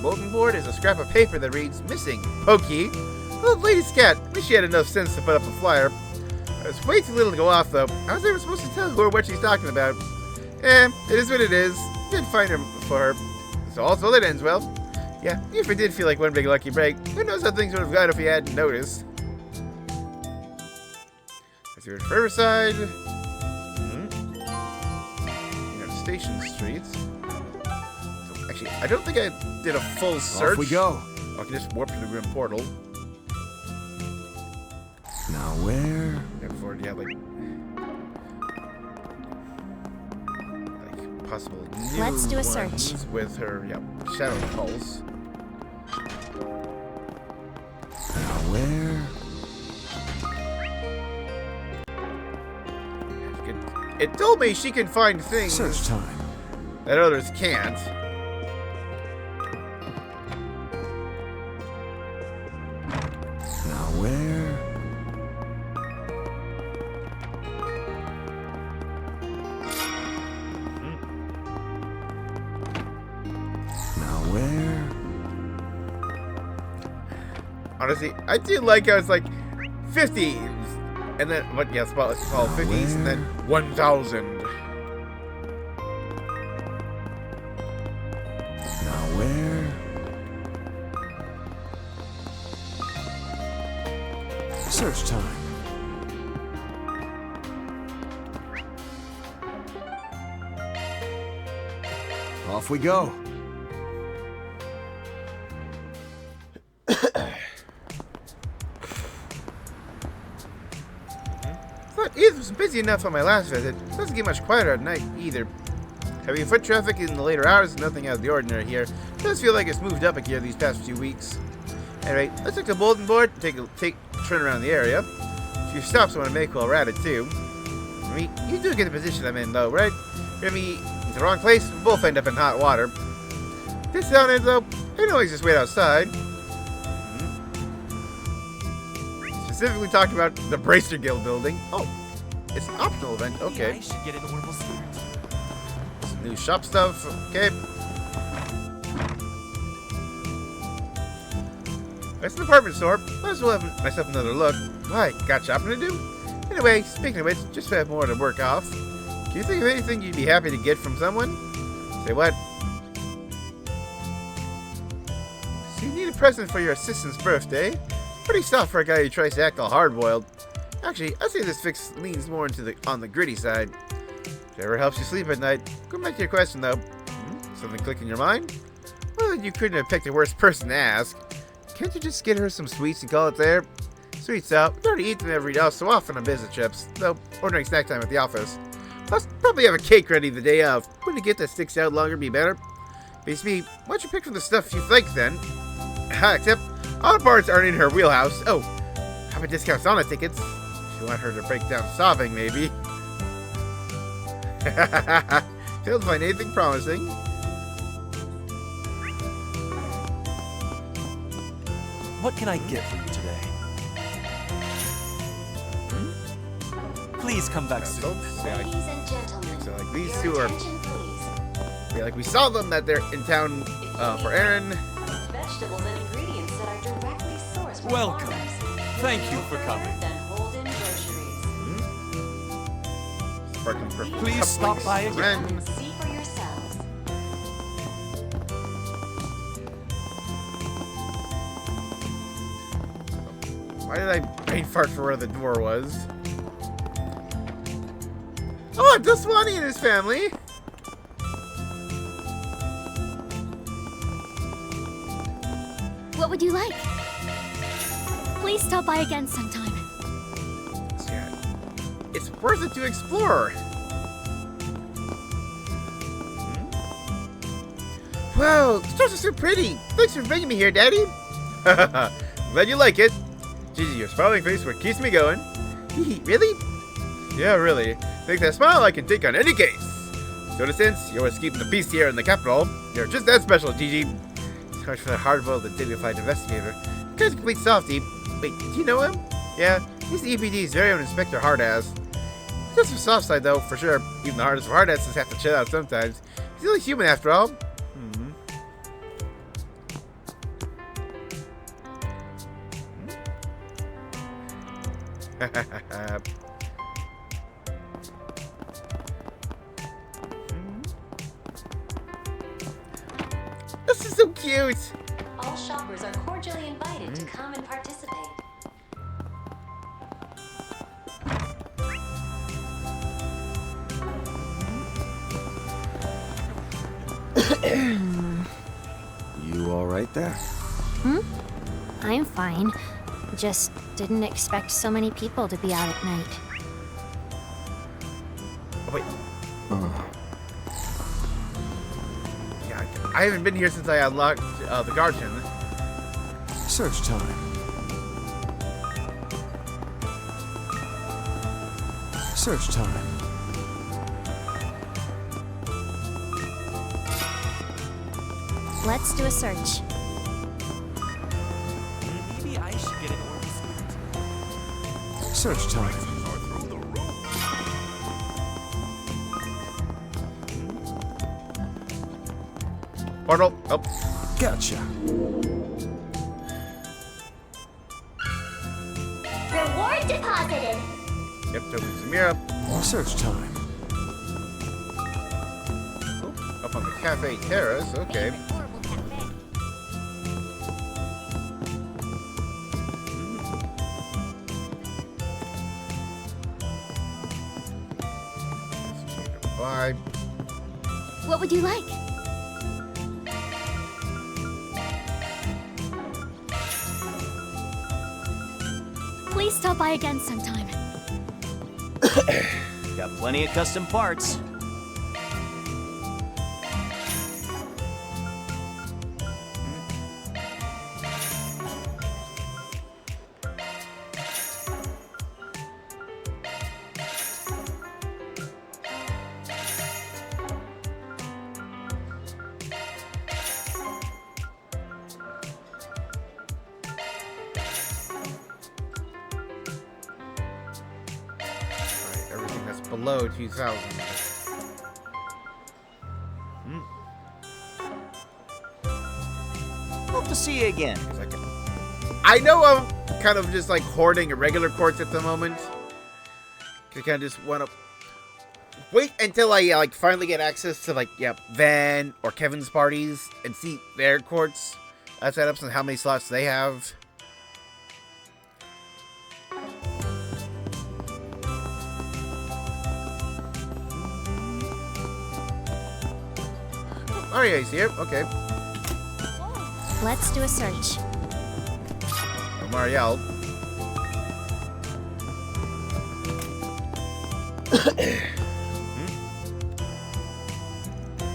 Bulletin board is a scrap of paper that reads, missing. Pokey. Well, lady's cat. Wish she had enough sense to put up a flyer. It's way too little to go off, though. How was I ever supposed to tell who or what she's talking about? It is what it is. Did find her for her. So all's well that ends well. Yeah, if it did feel like one big lucky break, who knows how things would have gone if we hadn't noticed. Let's see, Riverside. Station Streets. So actually, I don't think I did a full search. Off we go. I can just warp to the Grim Portal. Now where? I've already had like possible new Let's do a ones search. with her, Shadow Pulse. Now where? It told me she can find things Search time. that others can't. Now where? Now where? Honestly, I do like how it's like 50, and then what? Yeah, spot it's called 50s, and then 1,000. Now where? Search time. Off we go. But Edith was busy enough on my last visit. It doesn't get much quieter at night either. Heavy foot traffic in the later hours is nothing out of the ordinary here. It does feel like it's moved up a gear these past few weeks. Anyway, let's take the bulletin board and turn around the area. A few stops I want to make while we're at it too. I mean, you do get the position I'm in though, right? You're me in the wrong place, we'll both end up in hot water. This sound ends though, I can always just wait outside. Specifically talking about the Bracer Guild building. Oh, it's an optional event. Okay. I should get into one of those skirts. Some new shop stuff. Okay. That's an department store. Might as well have myself another look. Why? Got shopping to do? Anyway, speaking of which, just have more to work off. Can you think of anything you'd be happy to get from someone? Say what? So you need a present for your assistant's birthday? Pretty soft for a guy who tries to act all hard-boiled. Actually, I'd say this fix leans more into on the gritty side. If it ever helps you sleep at night, going back to your question though. Something click in your mind? Well, you couldn't have picked a worse person to ask. Can't you just get her some sweets and call it there? Sweets out. We already eat them every day so often on business trips, though ordering snack time at the office. Plus, probably have a cake ready the day of. Wouldn't a gift that sticks out longer be better? Basically, why don't you pick from the stuff you like then? Except, auto parts aren't in her wheelhouse. Oh, how about discounts on the tickets? If you want her to break down sobbing, maybe. Failed to find anything promising. What can I get for you today? Please come back soon. Ladies and gentlemen, So like these your two are, attention, please. yeah, like we saw them that they're in town for Aaron. Vegetables and ingredients that are directly sourced from Welcome. farmers. Thank you for coming. Then Holden Groceries. Sparkling purple Please stop by again. Ren. See for yourselves. Why did I brain fart for where the door was? Oh, it's Swanee and his family. What would you like? Please stop by again sometime. it's worth it to explore. Wow, the stars are so pretty. Thanks for bringing me here, Daddy. Glad you like it. Gigi, your smiling face what keeps me going. Really? Yeah, really. Think that smile I can take on any case. So in a sense, you're always keeping the peace here in the capital. You're just that special, Gigi. So much for the hard-boiled and dignified investigator. You guy's a complete softie. Wait, do you know him? Yeah, he's the EPD's very own Inspector Hardass. Just a soft side, though, for sure. Even the hardest of Hardasses have to chill out sometimes. He's only human, after all. This is so cute. All shoppers are cordially invited to come and participate. You all right there? I'm fine. Just didn't expect so many people to be out at night. Oh, wait. Yeah, I haven't been here since I unlocked the garden. Search time. Search time. Let's do a search. Maybe I should get an order. Search time. Portal. Oh. Gotcha. Reward deposited. Yep, totally Zemuria. Search time. Oh, up on the cafe terrace. Okay. Bye. What would you like? Please stop by again sometime. Got plenty of custom parts. Everything that's below 2,000. Hope to see you again. I know I'm kind of just like hoarding irregular quartz at the moment. I kind of just want to wait until I like finally get access to like Van or Kevin's parties and see their quartz setups and how many slots they have. Oh yeah, he's here. Okay. Let's do a search. Marielle.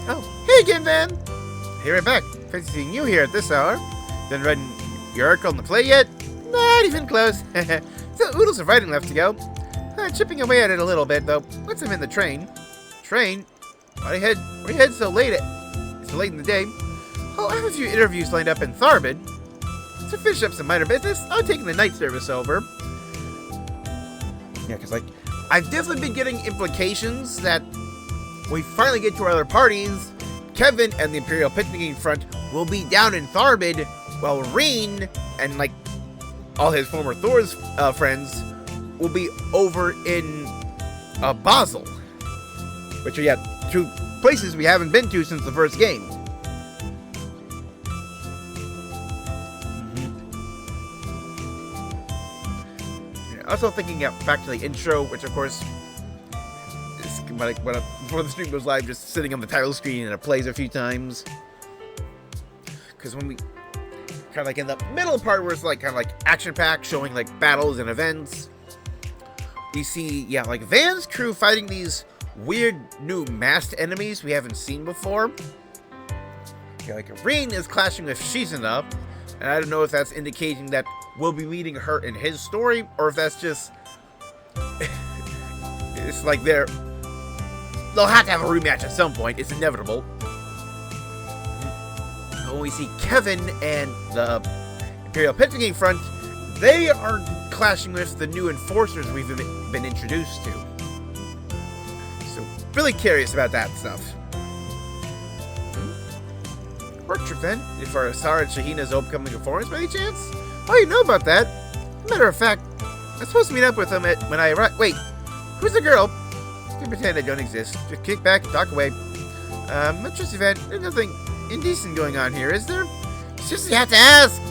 Oh, hey again, Van. Hey, right back. Fancy seeing you here at this hour. Done writing your article in the play yet? Not even close. Still oodles of writing left to go. Chipping away at it a little bit, though. Once I'm in the train. Train? Why do you head so late in the day? Oh, I have a few interviews lined up in Tharbid. To finish up some minor business, I'm taking the night service over. Yeah, because, like, I've definitely been getting implications that when we finally get to our other parties, Kevin and the Imperial Picnicking Front will be down in Tharbid, while Reen and, like, all his former Thor's friends will be over in Basel. Which are, two places we haven't been to since the first game. Also thinking back to the intro, which of course is like before the stream goes live, just sitting on the title screen and it plays a few times. Because when we kind of like in the middle part where it's like kind of like action packed, showing like battles and events, you see, yeah, like Van's crew fighting these weird new masked enemies we haven't seen before. Yeah, like Rain is clashing with Shizuna, and I don't know if that's indicating that we'll be meeting her in his story, or if that's just it's like they'll have to have a rematch at some point. It's inevitable. When we see Kevin and the Imperial Pentagon Front, they are clashing with the new enforcers we've been introduced to. So, really curious about that stuff. Work trip then, for Sarah and Shahina's upcoming performance by any chance? Oh, you know about that. Matter of fact, I'm supposed to meet up with them when I arrive. Wait, who's the girl? Can pretend I don't exist. Just kick back and talk away. Not just event. There's nothing indecent going on here, is there? It's just you have to ask.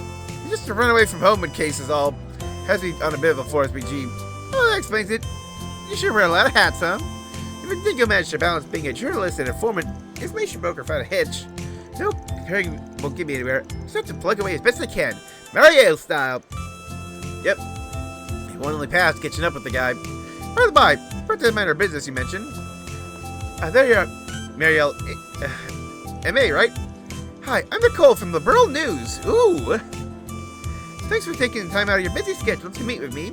Just to run away from home in case is all. Has to be on a bit of a 4SPG. Oh, that explains it. You sure wear a lot of hats, huh? If you think you'll manage to balance being a journalist and informant, information broker without a hitch. Nope, hearing won't get me anywhere. Just have to plug away as best I can. Marielle style. Yep. It won't only pass catching up with the guy. By the by, part that minor business you mentioned. There you are, Marielle. M.A., right? Hi, I'm Nicole from the Burl News. Ooh. Thanks for taking the time out of your busy schedule to meet with me.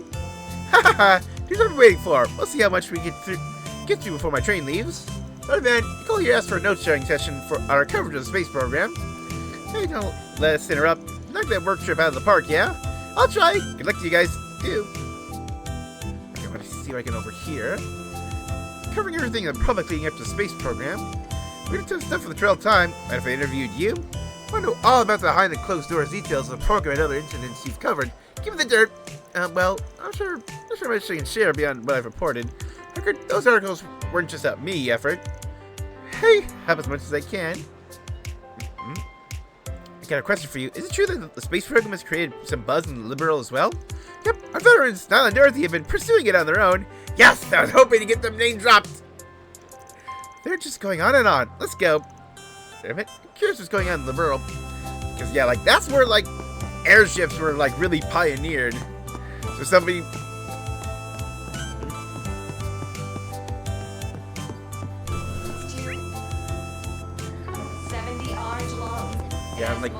Ha ha ha. Here's what I'm waiting for. We'll see how much we get through before my train leaves. Other man, Nicole here asked for a note-sharing session for our coverage of the space program. Hey, don't let us interrupt. Knock that work trip out of the park, yeah? I'll try. Good luck to you guys, too. Okay, let me see what I can over here. Covering everything in the public leading up to the space program. We did stuff for the Trail Time. And if I interviewed you, I want to know all about the behind-the-closed-doors details of the program and other incidents you've covered. Give me the dirt. Well, I'm not sure much I can share beyond what I've reported. Those articles weren't just a me effort. Hey, help as much as I can. I got a question for you. Is it true that the space program has created some buzz in the Liberal as well? Yep, our veterans, Nile and Dorothy, have been pursuing it on their own. Yes, I was hoping to get them name dropped. They're just going on and on. Let's go. Damn it. I'm curious what's going on in the Liberal. Because, yeah, like, that's where, like, airships were, like, really pioneered. So somebody... Yeah, like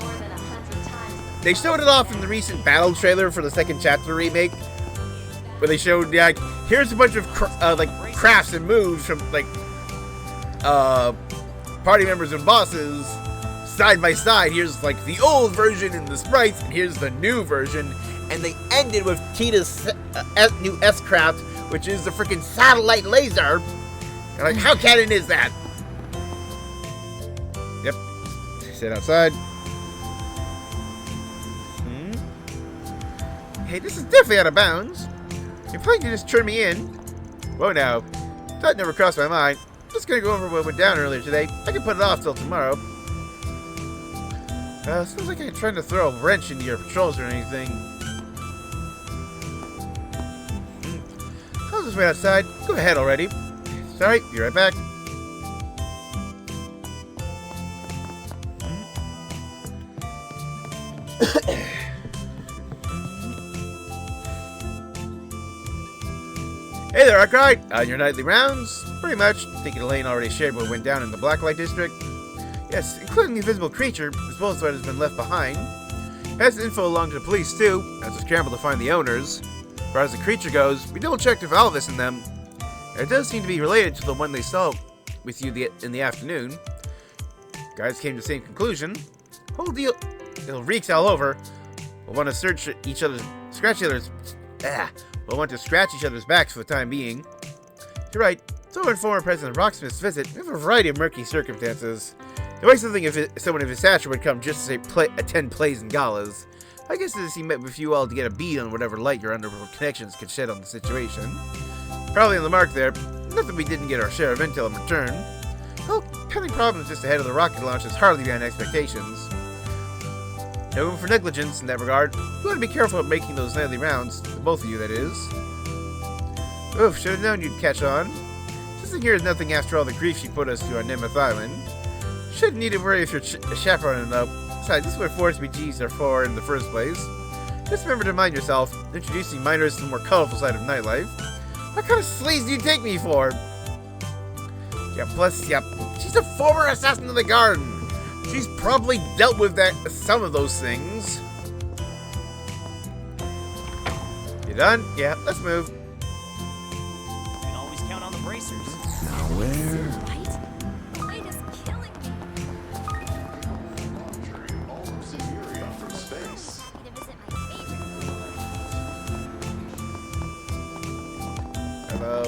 they showed it off in the recent battle trailer for the second chapter remake, where they showed like here's a bunch of crafts and moves from like party members and bosses side by side. Here's like the old version and the sprites, and here's the new version. And they ended with Tita's new S-craft, which is the freaking satellite laser. And like, how canon is that? Yep. Sit outside. Hey, this is definitely out of bounds. You're planning to just turn me in? Whoa now. That never crossed my mind. I'm just gonna go over what went down earlier today. I can put it off till tomorrow. Sounds like I'm trying to throw a wrench into your patrols or anything. I'll just wait outside. Go ahead already. Sorry, be right back. Hey there, Arkwright! On your nightly rounds? Pretty much. Thinking Elaine already shared what went down in the Blacklight District? Yes, including the invisible creature, as well as what has been left behind. Pass the info along to the police, too, as we scramble to find the owners. As far as the creature goes, we double-checked if Alvis in them. It does seem to be related to the one they saw with you in the afternoon. Guys came to the same conclusion. Whole deal, it reeks all over. We'll want to scratch each other's backs for the time being. You're right. So when former President Rocksmith's visit, we have a variety of murky circumstances. It makes something if someone of his stature would come just to attend plays and galas. I guess as he met with you all to get a bead on whatever light your underworld connections could shed on the situation. Probably on the mark there. Not that we didn't get our share of intel in return. Well, having problems just ahead of the rocket launch is hardly beyond expectations. No room for negligence in that regard. You want to be careful of making those nightly rounds. The both of you, that is. Oof, should have known you'd catch on. This thing here is nothing after all the grief she put us through on Nemeth Island. Shouldn't need to worry if you're chaperoning though. Besides, this is what 4SPGs are for in the first place. Just remember to mind yourself, introducing minors to the more colorful side of nightlife. What kind of sleaze do you take me for? Yeah, plus, yep, she's a former assassin of the garden. She's probably dealt with some of those things. You done? Yeah, let's move. You can always count on the bracers. Now where? Light is killing me. Hello.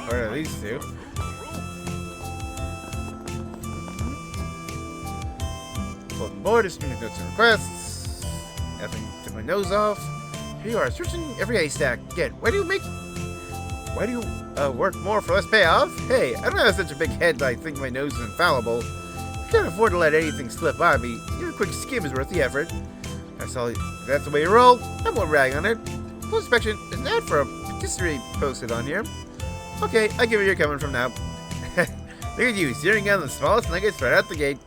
Where are these two? Bulletin board is student notes and requests. Nothing to my nose off. Here you are, searching every haystack. Again, why do you work more for less payoff? Hey, I don't have such a big head that I think my nose is infallible. I can't afford to let anything slip by me. Even a quick skim is worth the effort. That's the way you roll. I won't rag on it. Full inspection is not for a patisserie posted on here. Okay, I get where you're coming from now. Look at you, zeroing on the smallest nuggets right out the gate.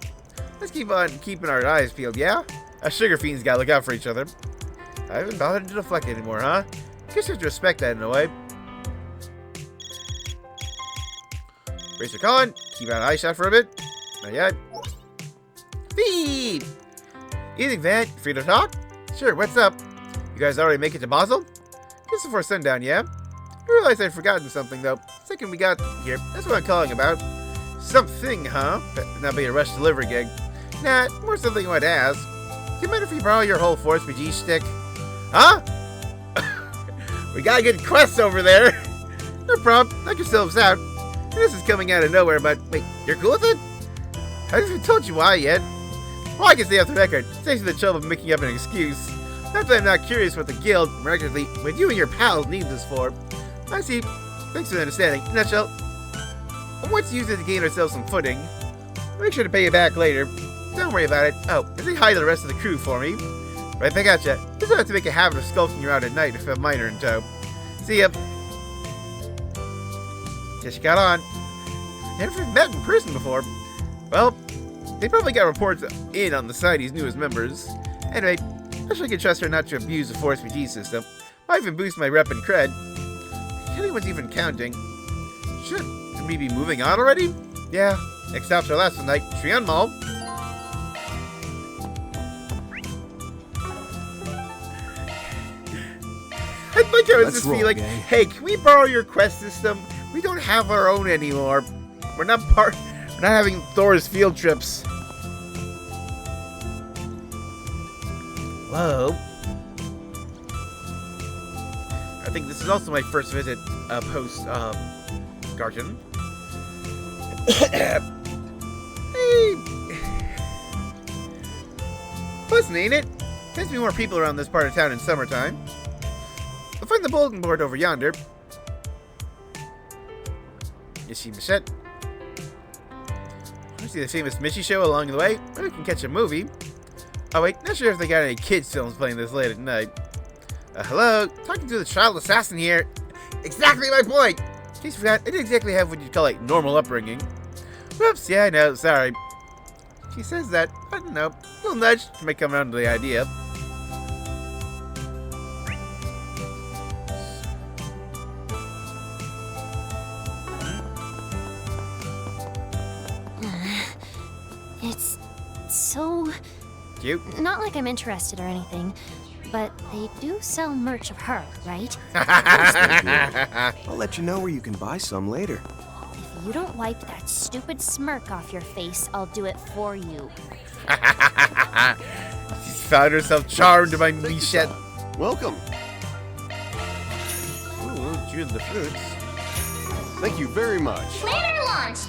Let's keep on keeping our eyes peeled, yeah? Us sugar fiends gotta look out for each other. I haven't bothered to deflect anymore, huh? Guess you have to respect that in a way. Brace your Colin. Keep out eye shot for a bit. Not yet. Feed! Evening, Van. Free to talk? Sure, what's up? You guys already make it to Basel? Just before sundown, yeah? I realized I'd forgotten something, though. Second we got here. That's what I'm calling about. Something, huh? But not be a rush delivery gig. Nah, more something I wanted to ask. Do you mind if we borrow your whole Force PG shtick? Huh? We got a good quest over there. No problem. Knock yourselves out. This is coming out of nowhere, but wait, you're cool with it? I haven't told you why yet. Well, I can stay off the record. Saves the trouble of making up an excuse. Not that I'm not curious what the guild, miraculously, what you and your pals need this for. I see. Thanks for the understanding. In a nutshell, I want to use it to gain ourselves some footing. I'll make sure to pay you back later. Don't worry about it. Oh, and say hi to the rest of the crew for me. Right back at ya. Just don't have to make a habit of skulking around at night if a miner in tow. See ya. Guess you got on. Never met in person before. Well, they probably got reports in on the society's newest members. Anyway, I should trust her not to abuse the Force PG system. Might even boost my rep and cred. Anyone's even counting. Shouldn't we be moving on already? Yeah. Next stop's our last one night. Trion Mall. I'd like to just be like, hey, can we borrow your quest system? We don't have our own anymore. We're not having Thor's field trips. Whoa. I think this is also my first visit post Garden. Hey. Pleasant, ain't it? Tends to be more people around this part of town in summertime. We'll find the bulletin board over yonder. You see Michette? I see the famous Mitchie show along the way. Maybe we can catch a movie. Oh wait, not sure if they got any kids films playing this late at night. Hello, talking to the child assassin here. Exactly my point! In case you forgot, I didn't exactly have what you'd call a normal upbringing. Whoops, yeah, I know, sorry. She says that, I don't know, a little nudge to make come around to the idea. It's so... Cute. Not like I'm interested or anything, but they do sell merch of her, right? I'll let you know where you can buy some later. If you don't wipe that stupid smirk off your face, I'll do it for you. She's found herself charmed by Michette. Welcome. Ooh, June the fruits. Thank you very much. Planner launched!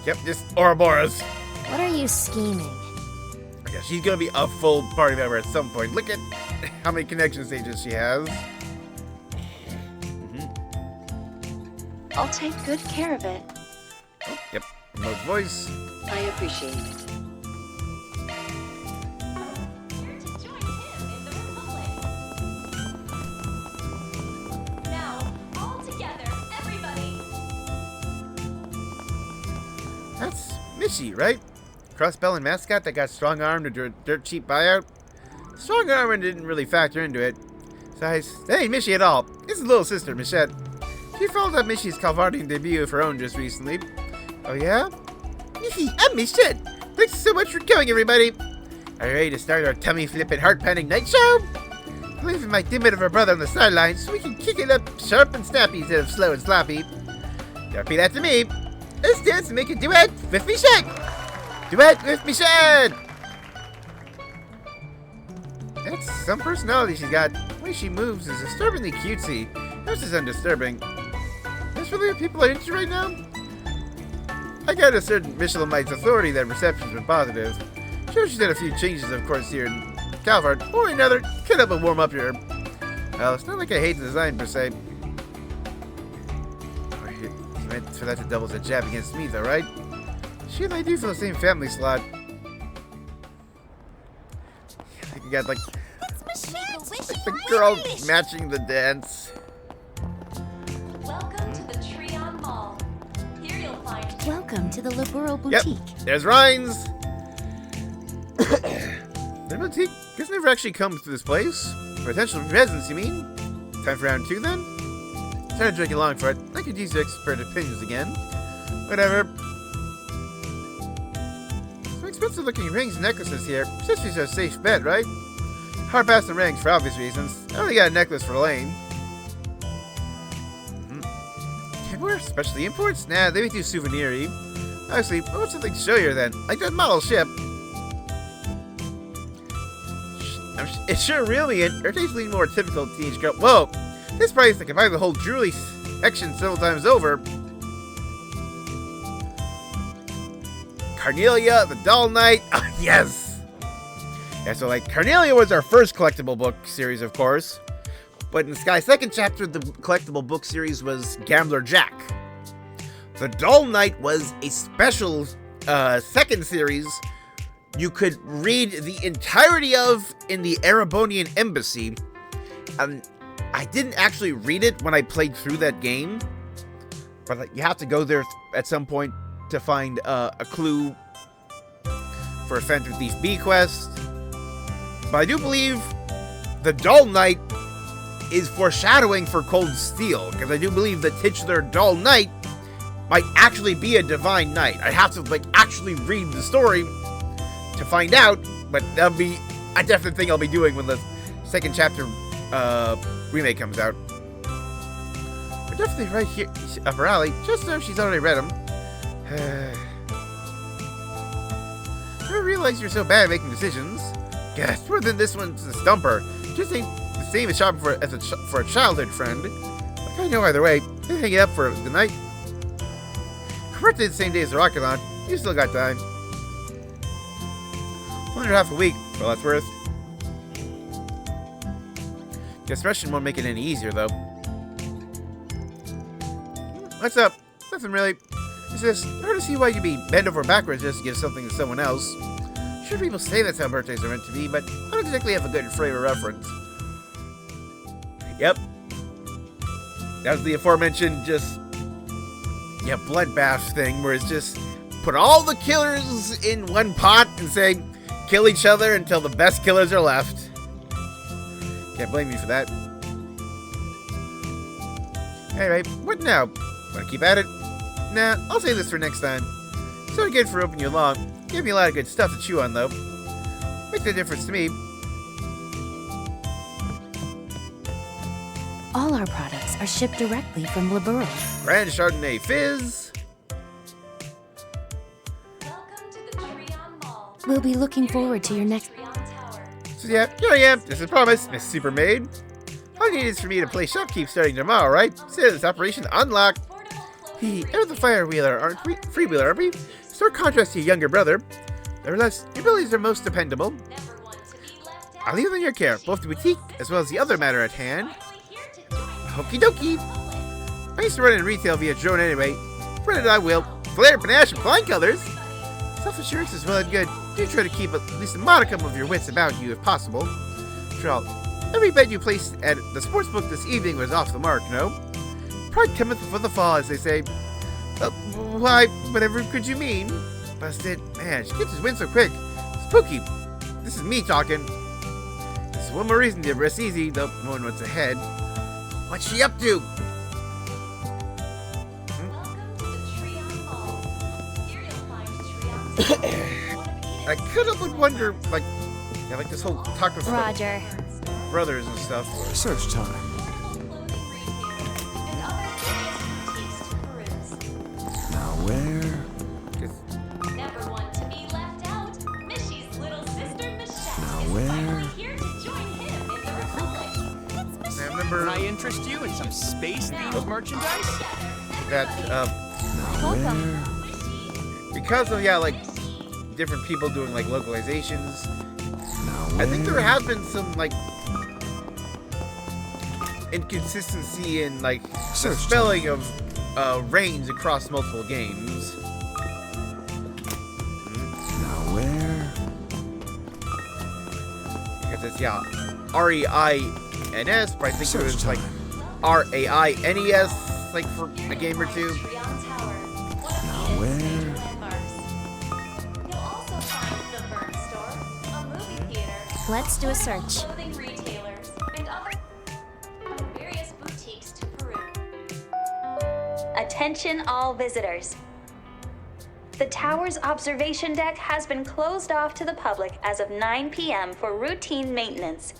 Yep, just Ouroboros. What are you scheming? Yeah, she's gonna be a full party member at some point. Look at how many connection stages she has. I'll take good care of it. Oh, yep, remote voice. I appreciate it. Now, all together, everybody! That's Mitchie, right? Crossbell and mascot that got strong-armed to do a dirt cheap buyout? Strong armor didn't really factor into it. Besides, that ain't Mishy at all. It's his little sister, Michette. She followed up Mishy's Calvardian debut of her own just recently. Oh yeah? I'm Michette. Thanks so much for coming, everybody. Are you ready to start our tummy-flipping, heart-pounding night show? I'm leaving my dimwit of a brother on the sidelines so we can kick it up sharp and snappy instead of slow and sloppy. Repeat after me. Let's dance and make a duet with Michette. Duet with Michette. That's some personality she's got. The way she moves is disturbingly cutesy. This is undisturbing. That's really what people are into right now? I got a certain Michelinite's authority that reception's been positive. Sure, she's had a few changes, of course, here in Calvard. Or another, can't help but warm up here. Well, it's not like I hate the design, per se. Oh, you meant for that to double as a jab against me, though, right? She and I do feel the same family slot. I think you got, like the girl matching the dance. Welcome to the Treon Mall. Here you'll find. Welcome to the Laburo Boutique. Yep, there's Rhines. The boutique? Guess never actually comes to this place. Potential residents, you mean? Time for round 2 then? Started drinking along for it. I could use your expert opinions again. Whatever. Some expensive looking rings and necklaces here. Accessories are a safe bet, right? Hard pass the rings for obvious reasons. I only got a necklace for Lane. We're specialty imports? Nah, they make too souvenir-y. Honestly, I want something to show you then. Like that model ship. It's sure really an irritatingly more typical teenage girl. Whoa! This price, I can buy the whole jewelry section several times over. Carnelia, the Doll Knight. Oh, yes! Yeah, so like, Carnelia was our first collectible book series, of course. But in Sky's second chapter, the collectible book series was Gambler Jack. The Doll Knight was a special second series you could read the entirety of in the Erebonian Embassy. I didn't actually read it when I played through that game, but like, you have to go there at some point to find a clue for a Phantom Thief B quest. But I do believe the Doll Knight is foreshadowing for Cold Steel, because I do believe the titular Doll Knight might actually be a divine knight. I have to like actually read the story to find out, but that'll be a definite thing I'll be doing when the second chapter remake comes out. We're definitely right here up her alley, just so she's already read them. Never realized you're so bad at making decisions. Guess more than this one's a stumper. Just ain't the same as shopping for a childhood friend. Like I know either way. They hang it up for the night. Her birthday the same day as the rocket launch. You still got time. Under half a week, for all that's worth. Guess rushing won't make it any easier, though. What's up? Nothing really. It's just hard to see why you'd be bent over backwards just to give something to someone else. Sure, people say that's how birthdays are meant to be, but I don't exactly have a good frame of reference. Yep. That was the aforementioned bloodbath thing, where it's just put all the killers in one pot and say, kill each other until the best killers are left. Can't blame me for that. Anyway, what now? Wanna keep at it? Nah, I'll save this for next time. So good for opening you along. Gave me a lot of good stuff to chew on, though. Makes a difference to me. All our products are shipped directly from Laburo. Grand Chardonnay Fizz. We'll be looking forward to your next... So yeah, here I am, just as promised, Miss Supermaid. All you need is for me to play shopkeep starting tomorrow, right? Say this operation unlocked. Ever the freewheeler, aren't we? Stark contrast to your younger brother. Nevertheless, your abilities are most dependable. I'll leave them in your care, both the boutique as well as the other matter at hand. Okie dokie. I used to run in retail via drone anyway. Run it I will. Flare, panache, and flying colors. Self-assurance is well and good. Do try to keep at least a modicum of your wits about you if possible. After all, every bet you placed at the sportsbook this evening was off the mark, no? Pride cometh before the fall, as they say. Why, whatever could you mean? Busted. Man, she gets his win so quick. Spooky. This is me talking. Just one more reason to rest easy, though no one wants ahead. What's she up to? I couldn't but wonder, like this whole talk of Roger. Brothers and stuff. Search time. Now where? Never want to be left out. Mishy's little sister Michelle is where? finally here to join him in the Republic. I remember Can I interest you in some space-themed merchandise? that, Welcome. because of, like, different people doing, like, localizations, I think there have been some, like, inconsistency in, like, the spelling of range across multiple games. Now where? Because it's, R-E-I-N-S, but I think it was, like, R-A-I-N-E-S, like, for a game or two. Now where? Let's do a search. Clothing retailers and other various boutiques to Peru. Attention all visitors. The tower's observation deck has been closed off to the public as of 9 p.m. for routine maintenance.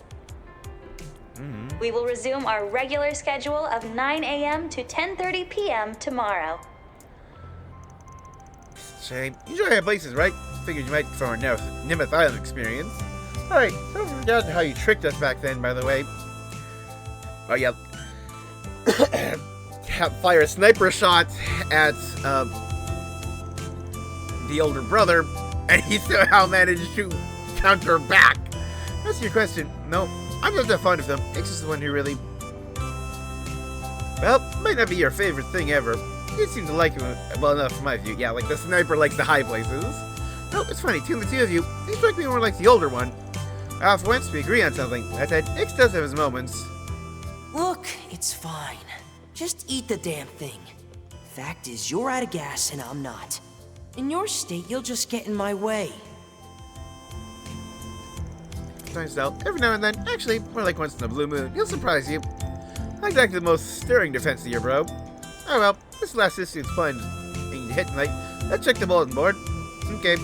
We will resume our regular schedule of 9 a.m. to 10:30 p.m. tomorrow. Shame. You enjoy our places, right? Figured you might from our Nimeth Island experience. Alright, so I forgot how you tricked us back then, by the way. Oh, yeah. Fire a sniper shot at the older brother, and he somehow managed to counter back. That's your question. No, I'm not that fond of them. X is the one who really... Well, might not be your favorite thing ever. You seem to like him well enough from my view. Yeah, like the sniper likes the high places. No, it's funny, between the two of you, you strike me more like the older one. For once, we agree on something. I said, Ix does have his moments. Look, it's fine. Just eat the damn thing. Fact is, you're out of gas and I'm not. In your state, you'll just get in my way. Sometimes though, every now and then, actually, more like once in a blue moon, he'll surprise you. Not exactly the most stirring defense of your bro. Oh well, this last issue's fun being hit tonight. Let's check the bulletin board. Okay.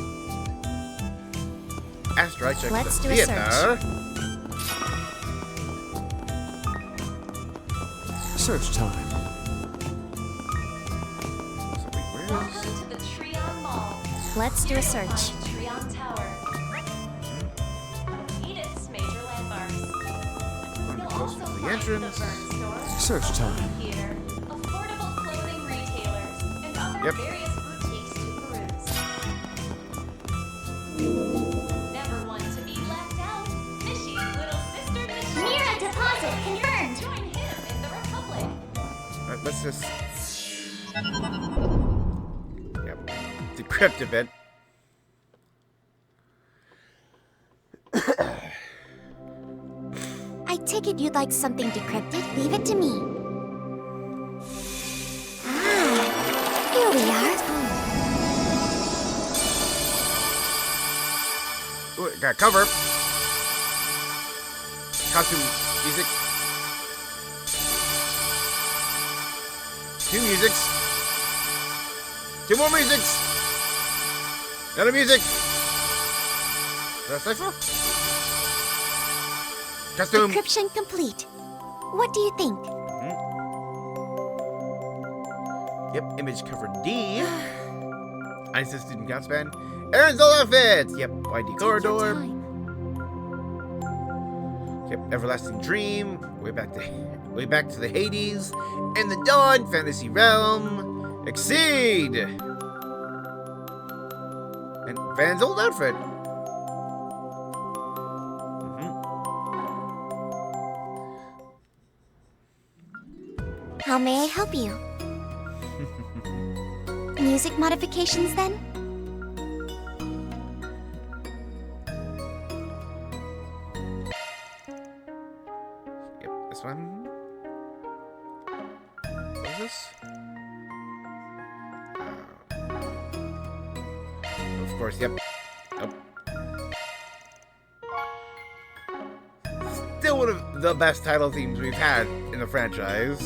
After I check Let's the do a theater. Search time. Welcome to the Treon Mall. Let's do a search. Treon Tower. Edith's major landmarks. You'll also The find the entrance. Burn Store, Search time. theater, affordable clothing retailers, and other Yep. various boutiques to peruse. Never want to be left out. Mishy's little sister Michelle. Mira deposit confirmed. Join him in the Republic. Alright, let's just... Yep. Decrypt a bit. I take it you'd like something decrypted. Leave it to me. Ah, here we are. Ooh, got cover. Costume music. Two musics. Two more musics. Another music. Is that cipher? Costume. Decryption complete. What do you think? Yep, image cover D. Einstein student count span. Aaron's all outfits. Yep, YD corridor. Yep, everlasting dream. Way back to the Hades. And the dawn fantasy realm. Exceed. And Van's old outfit. How may I help you? Music modifications, then? Yep, this one. What is this? Of course, yep. Nope. one of the best title themes we've had in the franchise.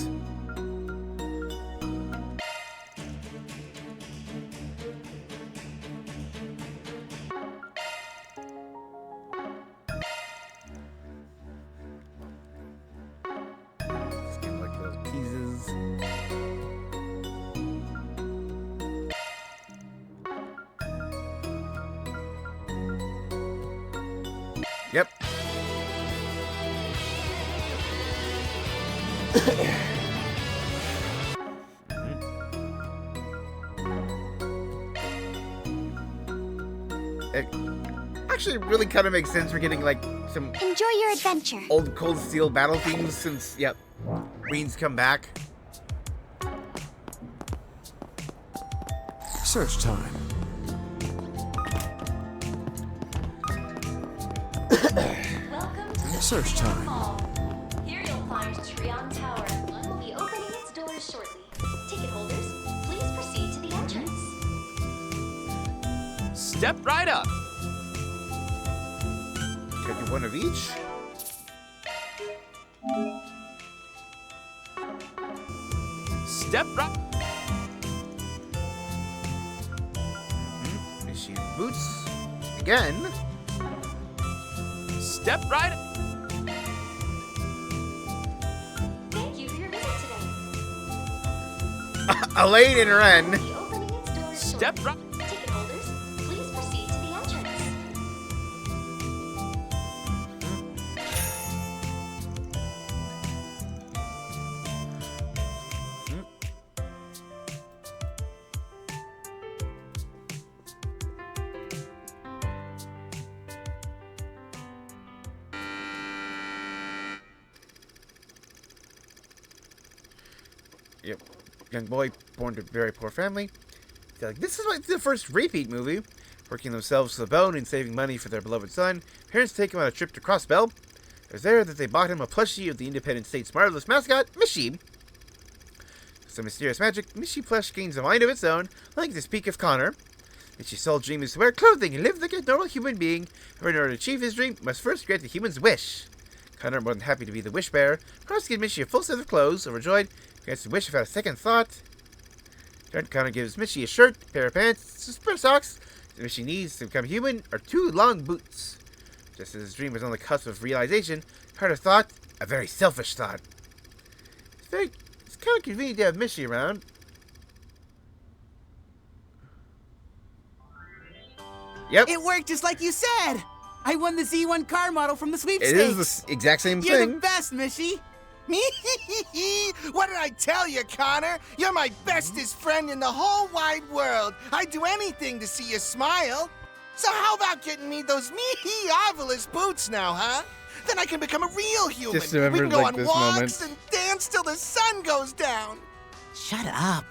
Just get like those pieces. Yep. It actually really kind of makes sense. We're getting like some Enjoy your adventure. old Cold Steel battle themes since, yep, Queen's come back. Search time. Welcome to the Search time. Mall. Here you'll find Trion Tower. We'll be opening its doors shortly. Ticket holders, please proceed to the entrance. Step right up. Can I do one of each? Step right. Mishy boots again. Step right. Thank you for your visit today. Elaine and Ren. We'll be opening its doors Step shortly. right. Ticket holders, please proceed to the entrance. Yep. Young boy born to a very poor family. They're like, this is like the first repeat movie. Working themselves to the bone and saving money for their beloved son, parents take him on a trip to Crossbell. It was there that they bought him a plushie of the Independent State's marvelous mascot, Mishy. Some mysterious magic, Mishy plush gains a mind of its own, like the Peak of Connor. Mishy's sole dream is to wear clothing and live like a normal human being, and in order to achieve his dream, must first grant the human's wish. Connor, more than happy to be the wish bearer, promised to give Mishy a full set of clothes. Overjoyed, grants the wish without a second thought. Connor gives Mishy a shirt, a pair of pants, some spare socks. The Mishy needs to become human are 2 long boots. Just as his dream was on the cusp of realization, Carter thought, a very selfish thought. It's kind of convenient to have Mishy around. Yep. It worked just like you said. I won the Z1 car model from the sweepstakes. It is the exact same You're thing. the best, Mishy. What did I tell you, Connor? You're my bestest friend in the whole wide world. I'd do anything to see you smile. So how about getting me those meovelous boots now, huh? Then I can become a real human. Just remembered, we can go like, on this walks moment. and dance till the sun goes down. Shut up.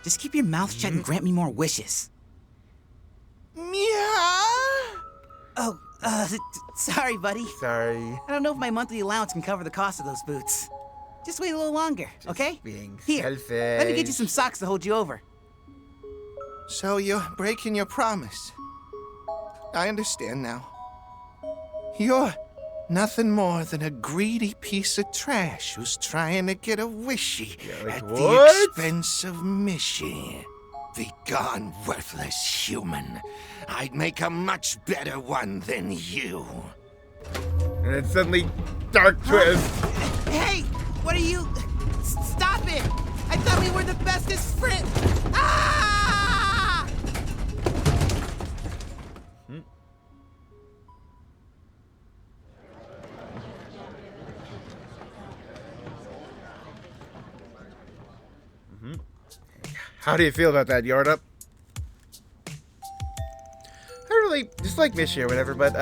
Just keep your mouth shut and grant me more wishes. Meow. Oh, sorry, buddy. Sorry. I don't know if my monthly allowance can cover the cost of those boots. Just wait a little longer, okay? Being Here, selfish. let me get you some socks to hold you over. So you're breaking your promise. I understand now. You're nothing more than a greedy piece of trash who's trying to get a wishy at the what? expense of Mishy. Begone, worthless human. I'd make a much better one than you. And then suddenly, dark twist. Hey, what are you? Stop it! I thought we were the bestest friends. Ah! How do you feel about that, Yorda? I really dislike Mishy or whatever, but,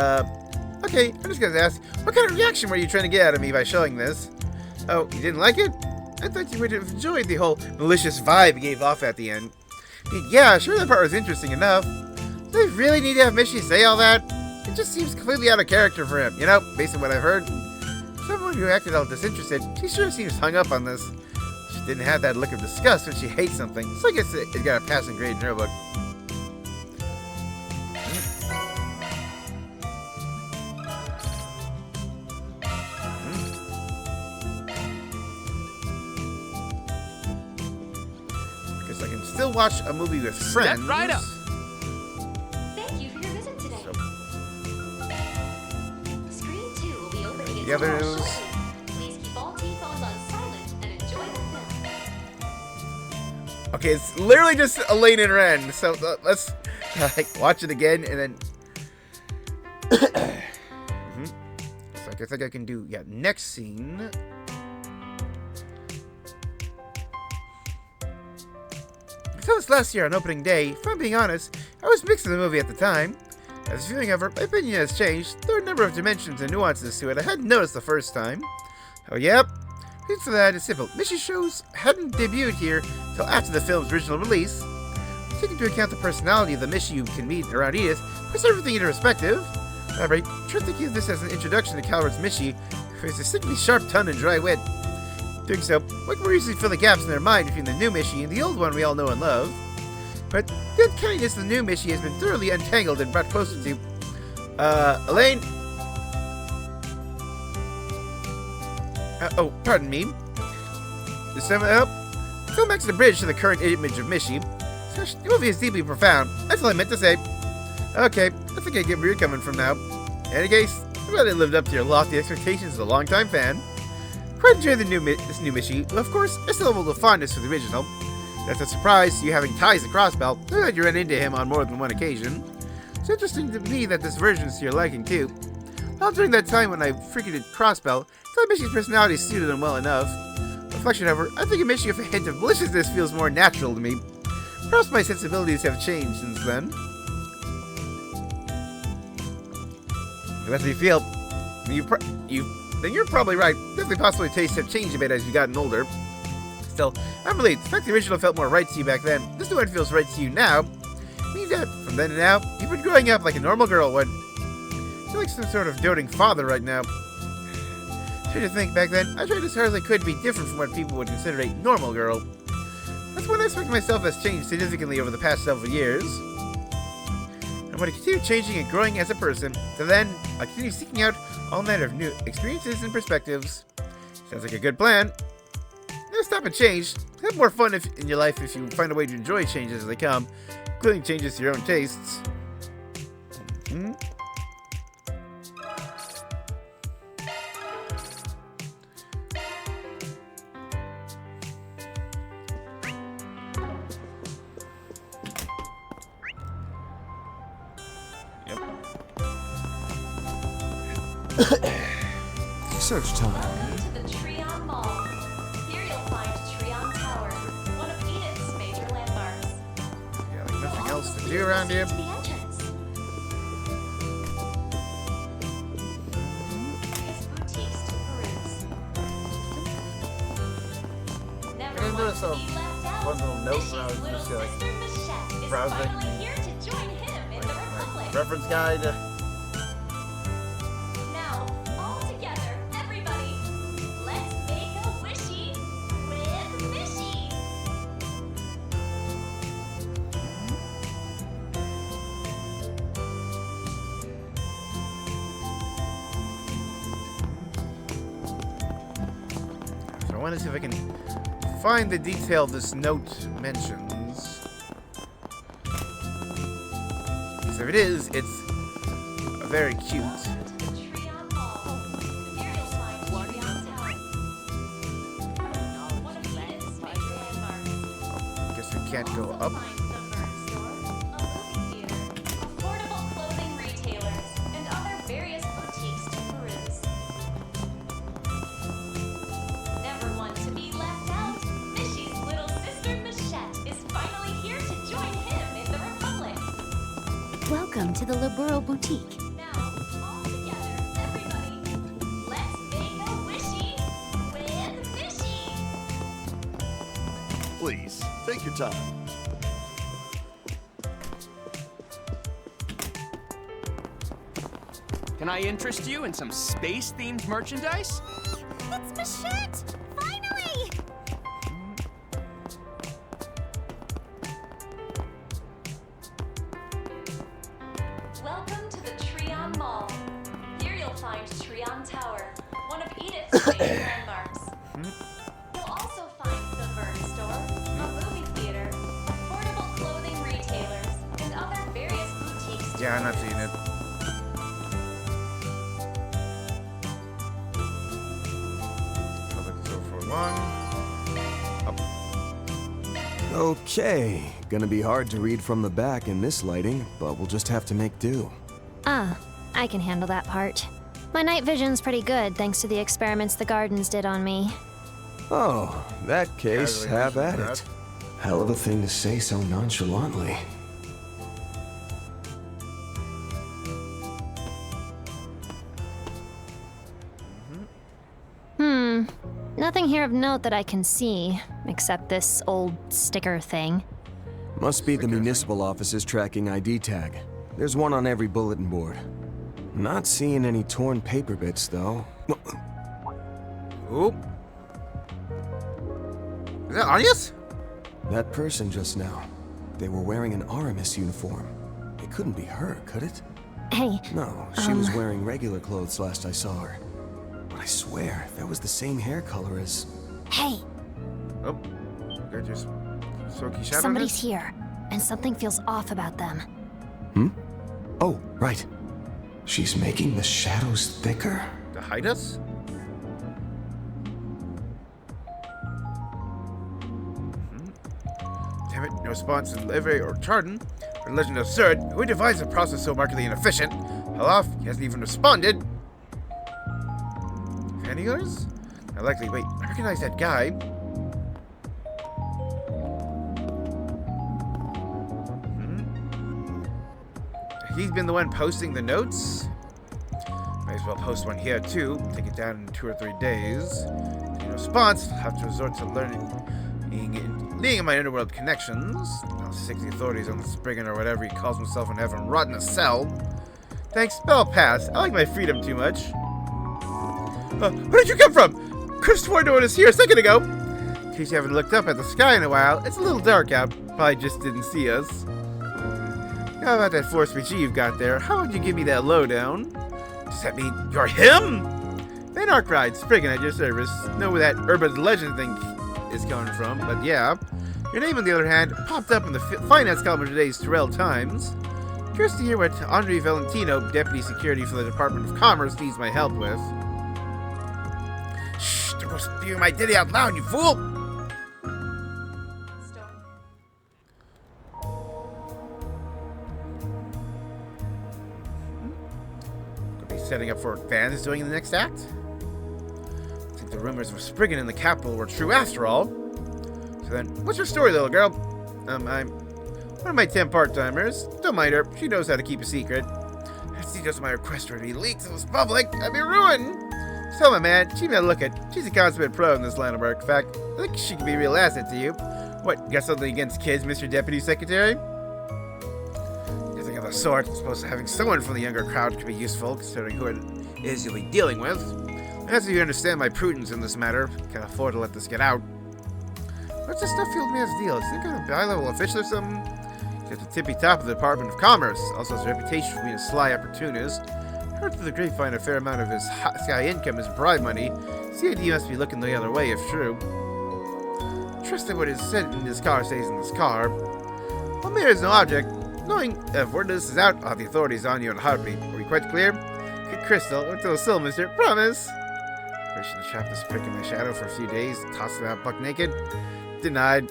okay, I'm just gonna ask, what kind of reaction were you trying to get out of me by showing this? Oh, you didn't like it? I thought you would have enjoyed the whole malicious vibe he gave off at the end. I mean, yeah, sure, that part was interesting enough. Do we really need to have Mishy say all that? It just seems completely out of character for him, you know, based on what I've heard. Someone who acted all disinterested, she sure seems hung up on this. She didn't have that look of disgust when she hates something, so I guess it got a passing grade in her book. theaters. I can still watch a movie with friends. Step right up. Thank you for your visit today. Screen 2 will be opening its Yeah, there doors is. shortly. Please keep all T-phones on silent and enjoy the film. Okay, it's literally just Elaine and Ren. So let's watch it again and then. So I think I can do next scene. So this last year on opening day, if I'm being honest, I was mixed in the movie at the time. As viewing of it, my opinion has changed. There are a number of dimensions and nuances to it I hadn't noticed the first time. Oh yep. Reason for that is simple. Mishy shows hadn't debuted here till after the film's original release. Taking into account the personality of the Mishy you can meet around Edith, puts everything into perspective. However, try thinking of this as an introduction to Calvard's Mishy, who has a distinctly sharp tongue and dry wit. Doing so, one can more easily fill the gaps in their mind between the new Mishy and the old one we all know and love. But the uncanniness of the new Mishy has been thoroughly untangled and brought closer to... Elaine? Oh, pardon me. This time, film acts as a bridge to the current image of Mishy. The movie is deeply profound. That's all I meant to say. Okay, I think I get where you're coming from now. In any case, I'm glad it lived up to your lofty expectations as a longtime fan. Quite enjoy this new Mishy. Well, of course, I still have a little fondness for the original. That's a surprise, you having ties to Crossbell. I'm glad you ran into him on more than one occasion. It's interesting to me that this version's to your liking, too. Well, during that time when I frequented Crossbell, I thought Mishy's personality suited him well enough. Reflection, however, I think a Mishy with a hint of maliciousness feels more natural to me. Perhaps my sensibilities have changed since then. That's how you feel. Then you're probably right. Definitely possibly tastes have changed a bit as you've gotten older. Still, I'm relieved. The fact the original felt more right to you back then, this new one feels right to you now. Means that, from then to now, you've been growing up like a normal girl would. I feel like some sort of doting father right now. Try to think, back then, I tried as hard as I could to be different from what people would consider a normal girl. That's one aspect of myself has changed significantly over the past several years. I'm going to continue changing and growing as a person. Till then, I'll continue seeking out all manner of new experiences and perspectives. Sounds like a good plan. Never stop and change. Have more fun in your life if you find a way to enjoy changes as they come, including changes to your own tastes. Search time. Welcome to the Treon Mall. Here you'll find Treon Tower, one of Edith's major landmarks. Yeah, like nothing else to do around here. To the entrance. These boutiques to peruse. Never I noticed want to be left out. one little note when I was Mishy's just little sister Michette is browsing finally here to join him in the Republic. reference guide. Now, all together, everybody, let's make a wishy with Mishy. So I want to see if I can find the detail this note mentions. Because if it is, it's very cute. Treon Mall. Here you'll find Treon Tower, one of Edith's major landmarks. Guess we can't go up. Find the Vern Store, a movie theater, affordable clothing retailers, and other various boutiques to peruse. Never one to be left out, Mishy's little sister Michette is finally here to join him in the Republic. Welcome to the Laburo Boutique. Now, all together, everybody, let's make a wishy with Mishy. Please, take your time. Can I interest you in some space-themed merchandise? It's Michette! Finally! Welcome to the Treon Mall. Here you'll find Treon Tower, one of Edith's major landmarks. You'll also find the Vern Store, a movie theater, Yeah, I'm not seeing it. I'll let this over for long. Okay, gonna be hard to read from the back in this lighting, but we'll just have to make do. Ah, I can handle that part. My night vision's pretty good thanks to the experiments the Gardens did on me. Oh, that case, have at it. Hell of a thing to say so nonchalantly. Nothing here of note that I can see, except this old sticker thing. Must be the municipal office's tracking ID tag. There's one on every bulletin board. Not seeing any torn paper bits, though. Oop. Is that Anya's? That person just now. They were wearing an Aramis uniform. It couldn't be her, could it? Hey. No, she was wearing regular clothes last I saw her. But I swear, that was the same hair color as... Hey! Oh, they're just Soaky Shadow. Somebody's here, and something feels off about them. Hmm? Oh, right. She's making the shadows thicker? To hide us? Damn it, no response in Livery or Chardon. For Legend Absurd, who devised a process so markedly inefficient? Hell off, he hasn't even responded. Fanny-goers? Now likely, wait, I recognize that guy. He's been the one posting the notes. Might as well post one here too. Take it down in 2 or 3 days. In response, I'll have to resort to learning in my underworld connections. I'll seek the authorities on the Spriggan or whatever he calls himself and have him rot in a cell. Thanks, spell pass. I like my freedom too much. Where did you come from? Chris swore no one was here a second ago. In case you haven't looked up at the sky in a while, it's a little dark out. Probably just didn't see us. How about that force PG you've got there? How would you give me that lowdown? Does that mean you're him? Van Arkwright, Spriggan at your service. Know where that urban legend thing is coming from, but yeah. Your name, on the other hand, popped up in the finance column of today's Terrell Times. Curious to hear what Andre Valentino, Deputy Security for the Department of Commerce, needs my help with. Shh, don't go spewing my ditty out loud, you fool! Setting up for what Van is doing in the next act? I think the rumors of Spriggan in the capital were true after all. So then, what's your story, little girl? I'm one of my 10 part-timers. Don't mind her. She knows how to keep a secret. If she does my request for to be leaked to the public, I'd be ruined. Tell my man, she may look it. She's a consummate pro in this line of work. In fact, I think she could be a real asset to you. What, got something against kids, Mr. Deputy Secretary? Of the sort, I suppose having someone from the younger crowd could be useful, considering who it is you'll be dealing with. As you understand my prudence in this matter, can't afford to let this get out. What's this Duffield man's deal? Is he kind of a high-level official or something? He's at the tippy top of the Department of Commerce. Also has a reputation for being a sly opportunist. Heard through the grapevine a fair amount of his sky income is bribe money. CID must be looking the other way if true. Trust that what is said in this car stays in this car. Well, there is no object. Knowing if word this is out, I'll have the authorities on you in a heartbeat. Are we quite clear? Good Crystal, went to the still, mister. Promise! Permission to trap this prick in my shadow for a few days, toss him out buck naked. Denied.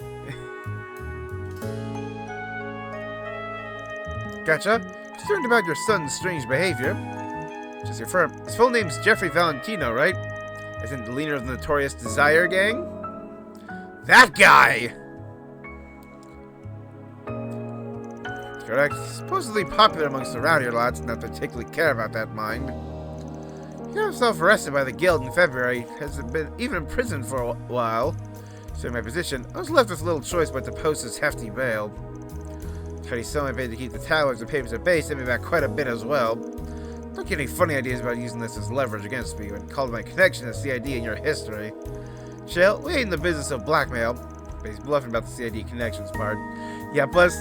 Gotcha. Concerned about your son's strange behavior. Just confirm. His full name's Jeffrey Valentino, right? Isn't the leader of the notorious Desire Gang? That guy! Correct. Supposedly popular amongst the rowdier lots, not particularly care about that mind. He got himself arrested by the guild in February, hasn't been even imprisoned for a while. So in my position, I was left with little choice but to post his hefty bail. Tried to sell my bid to keep the towers and papers at bay, sent me back quite a bit as well. Don't get any funny ideas about using this as leverage against me when called my connection to CID in your history. Shell, we ain't in the business of blackmail, but he's bluffing about the CID connections part. Yeah, plus,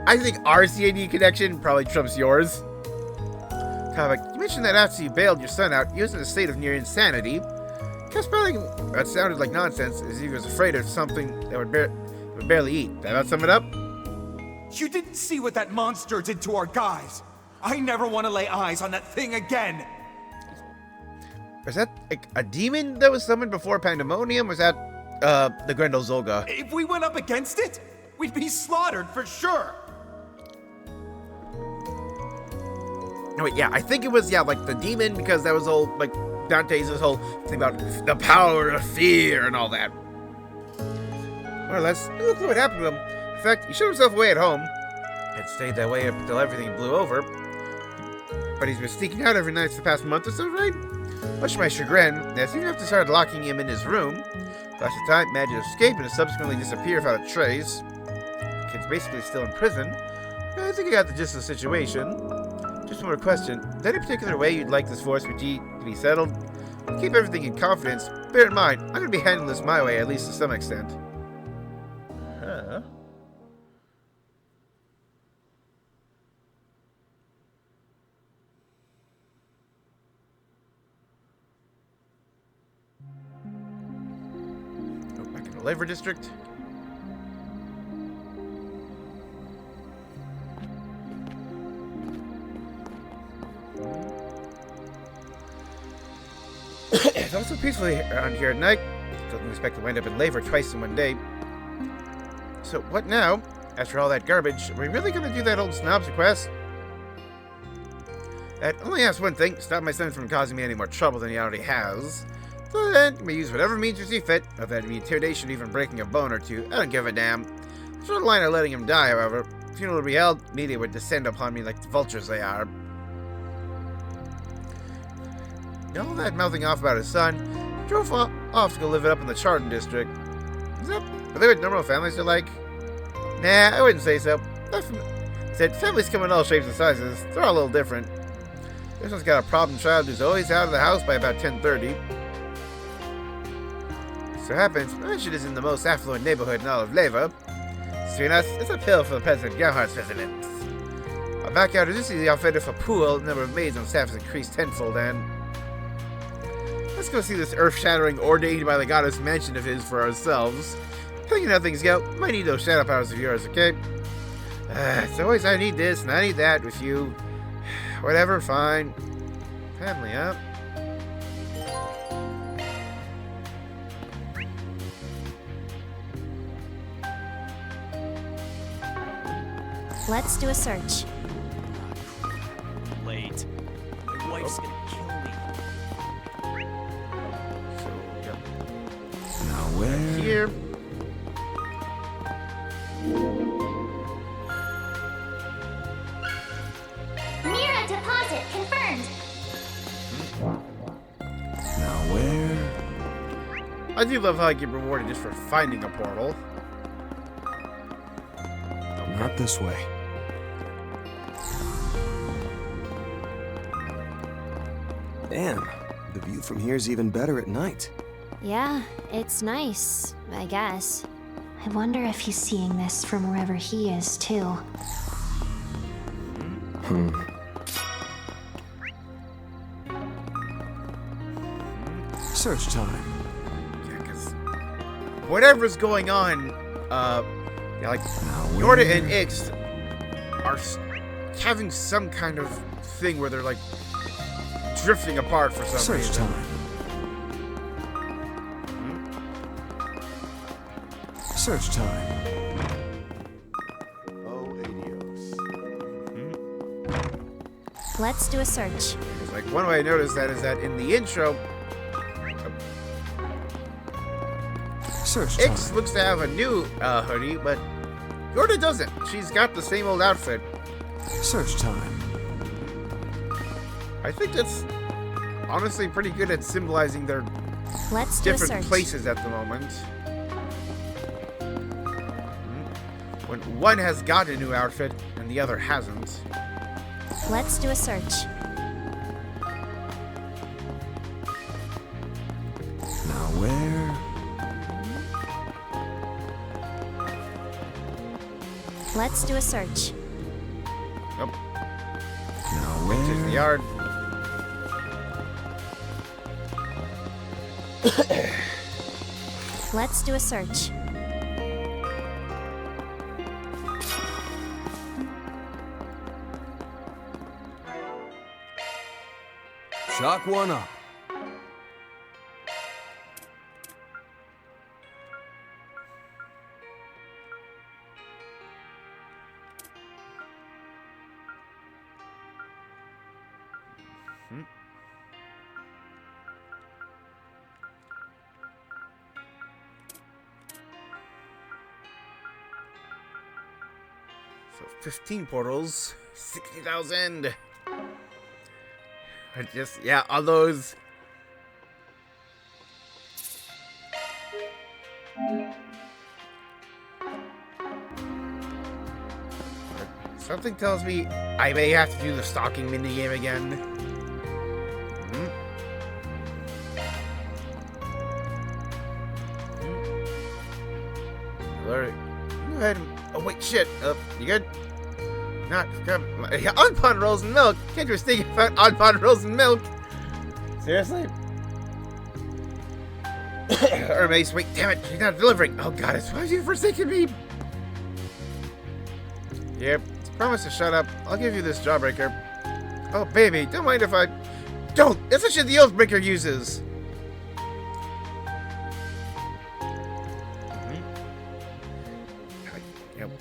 I think our CID connection probably trumps yours. Comic, you mentioned that after you bailed your son out, he was in a state of near insanity. That sounded like nonsense, as if he was afraid of something that would barely eat. That about sum it up? You didn't see what that monster did to our guys. I never want to lay eyes on that thing again. Was that like a demon that was summoned before Pandemonium? Was that the Grendel Zolga? If we went up against it, we'd be slaughtered for sure. No, wait, yeah, I think it was, like the demon, because that was all, like, Dante's this whole thing about the power of fear and all that. More or less, no clue what happened to him. In fact, he shut himself away at home. Had stayed that way up until everything blew over. But he's been sneaking out every night for the past month or so, right? Much to my chagrin, I seem to have to start locking him in his room. Last time, managed to escape and to subsequently disappear without a trace. The kid's basically still in prison. I think I got the gist of the situation. Just one more question. Is there any particular way you'd like this force to be settled? Keep everything in confidence. Bear in mind, I'm going to be handling this my way, at least to some extent. Huh? Go back in the Labor District. It's also peaceful around here at night. Doesn't expect to wind up in labor twice in one day. So what now? After all that garbage, are we really gonna do that old snob's request? That only asks one thing: stop my son from causing me any more trouble than he already has. So then, you may use whatever means you see fit. If that'd be intimidation or even breaking a bone or two, I don't give a damn. Short line of letting him die, however. If funeral would be held, media would descend upon me like the vultures they are. All that mouthing off about his son, drove off to go live it up in the Chardon district. Are they what normal families are like? Nah, I wouldn't say so. Said families come in all shapes and sizes. They're all a little different. This one's got a problem child who's always out of the house by about 10:30. So happens, Mansion is in the most affluent neighborhood in all of Leva. Between us, it's a pill for the President Gerhardt's residence. Our backyard is usually outfitted for pool. The number of maids on staff has increased tenfold, and let's go see this earth-shattering, ordained by the goddess mansion of his for ourselves. Thinking how things go, might need those shadow powers of yours, okay? It's always I need this and I need that with you. Whatever, fine. Family, huh? Let's do a search. Late. My wife's gonna kill me. Now where? Here. Mira deposit confirmed. Now where? I do love how I get rewarded just for finding a portal. Not this way. Damn, the view from here is even better at night. Yeah, it's nice, I guess. I wonder if he's seeing this from wherever he is, too. Search time. Yeah, because whatever's going on, like Yorda and Ix are having some kind of thing where they're like drifting apart for some Search reason. time. Search time. Let's do a search. Like one way I noticed that is that in the intro, Search time. Ix looks to have a new hoodie, but Yorda doesn't. She's got the same old outfit. Search time. I think that's honestly pretty good at symbolizing their Let's do a different search. places at the moment. When one has got a new outfit and the other hasn't. Let's do a search. Now where? Let's do a search. Nope. Now Which is the yard. Let's do a search. Chalk one up. So 15 portals, 60,000. Just, yeah, all those. Something tells me I may have to do the stalking minigame again. Alright. Go ahead. Oh, wait, shit. You good? Not on-pond rolls and milk. Can't you mistake about on-pond rolls and milk? Seriously? Hermes, wait, damn it, she's not delivering. Oh, goddess, why have you forsaken me? Yep, promise to shut up. I'll give you this jawbreaker. Oh, baby, don't mind if I... Don't! That's the shit the Oathbreaker uses!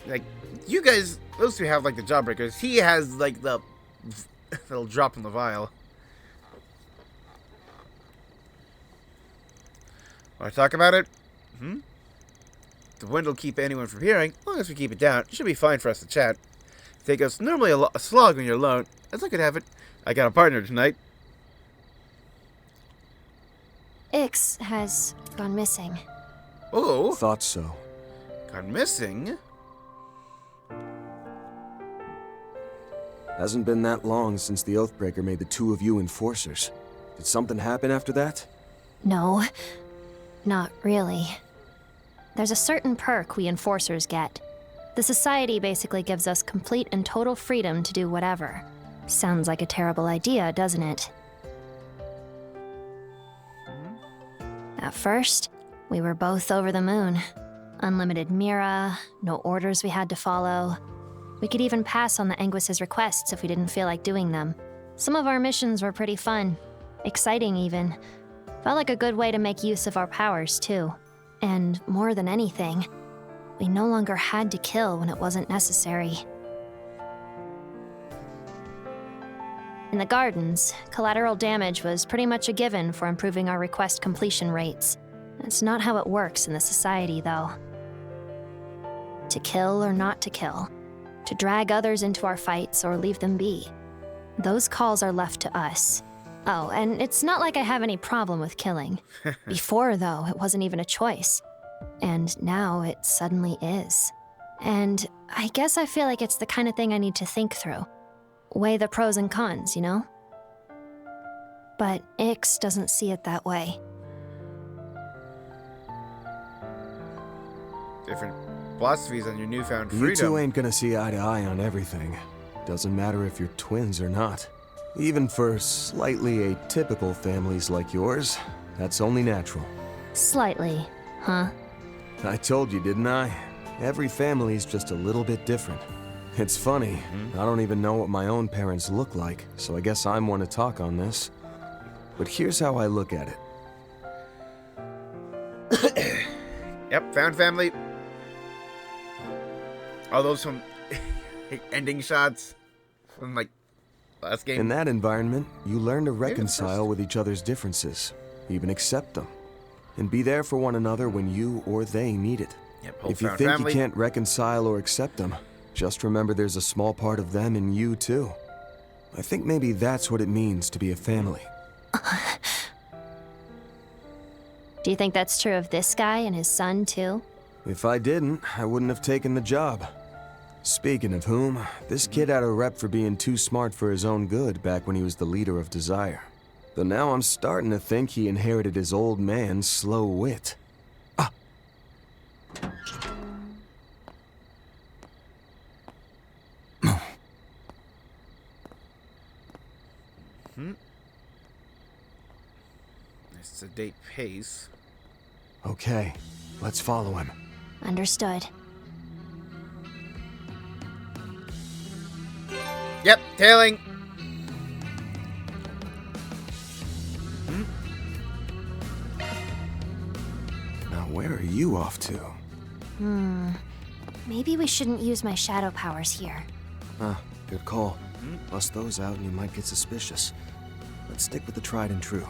Like, you guys, those two have, like, the jawbreakers. He has, like, the little drop in the vial. Want to talk about it? The wind will keep anyone from hearing, as long as we keep it down. It should be fine for us to chat. Take us normally a slog when you're alone. As I could have it. I got a partner tonight. Ix has gone missing. Oh. Thought so. Gone missing? Hasn't been that long since the Oathbreaker made the two of you enforcers. Did something happen after that? No, not really. There's a certain perk we enforcers get. The society basically gives us complete and total freedom to do whatever. Sounds like a terrible idea, doesn't it? At first, we were both over the moon. Unlimited Mira, no orders we had to follow. We could even pass on the Anguis's requests if we didn't feel like doing them. Some of our missions were pretty fun. Exciting, even. Felt like a good way to make use of our powers, too. And more than anything, we no longer had to kill when it wasn't necessary. In the gardens, collateral damage was pretty much a given for improving our request completion rates. That's not how it works in the society, though. To kill or not to kill. To drag others into our fights or leave them be. Those calls are left to us. Oh, and it's not like I have any problem with killing. Before, though, it wasn't even a choice. And now it suddenly is. And I guess I feel like it's the kind of thing I need to think through. Weigh the pros and cons, you know? But Ix doesn't see it that way. Different philosophies on your newfound freedom. You two ain't gonna see eye to eye on everything. Doesn't matter if you're twins or not. Even for slightly atypical families like yours, that's only natural. Slightly, huh? I told you, didn't I? Every family's just a little bit different. It's funny, I don't even know what my own parents look like, so I guess I'm one to talk on this. But here's how I look at it. Yep, found family. All those from ending shots from, like, last game. In that environment, you learn to reconcile with each other's differences, even accept them, and be there for one another when you or they need it. Yep, if you think you can't reconcile or accept them, just remember there's a small part of them in you, too. I think maybe that's what it means to be a family. Do you think that's true of this guy and his son, too? If I didn't, I wouldn't have taken the job. Speaking of whom, this kid had a rep for being too smart for his own good back when he was the leader of Desire. Though now I'm starting to think he inherited his old man's slow wit. Ah! Nice sedate pace. Okay, let's follow him. Understood. Yep, tailing. where are you off to? Maybe we shouldn't use my shadow powers here. Good call. Bust those out and you might get suspicious. Let's stick with the tried and true.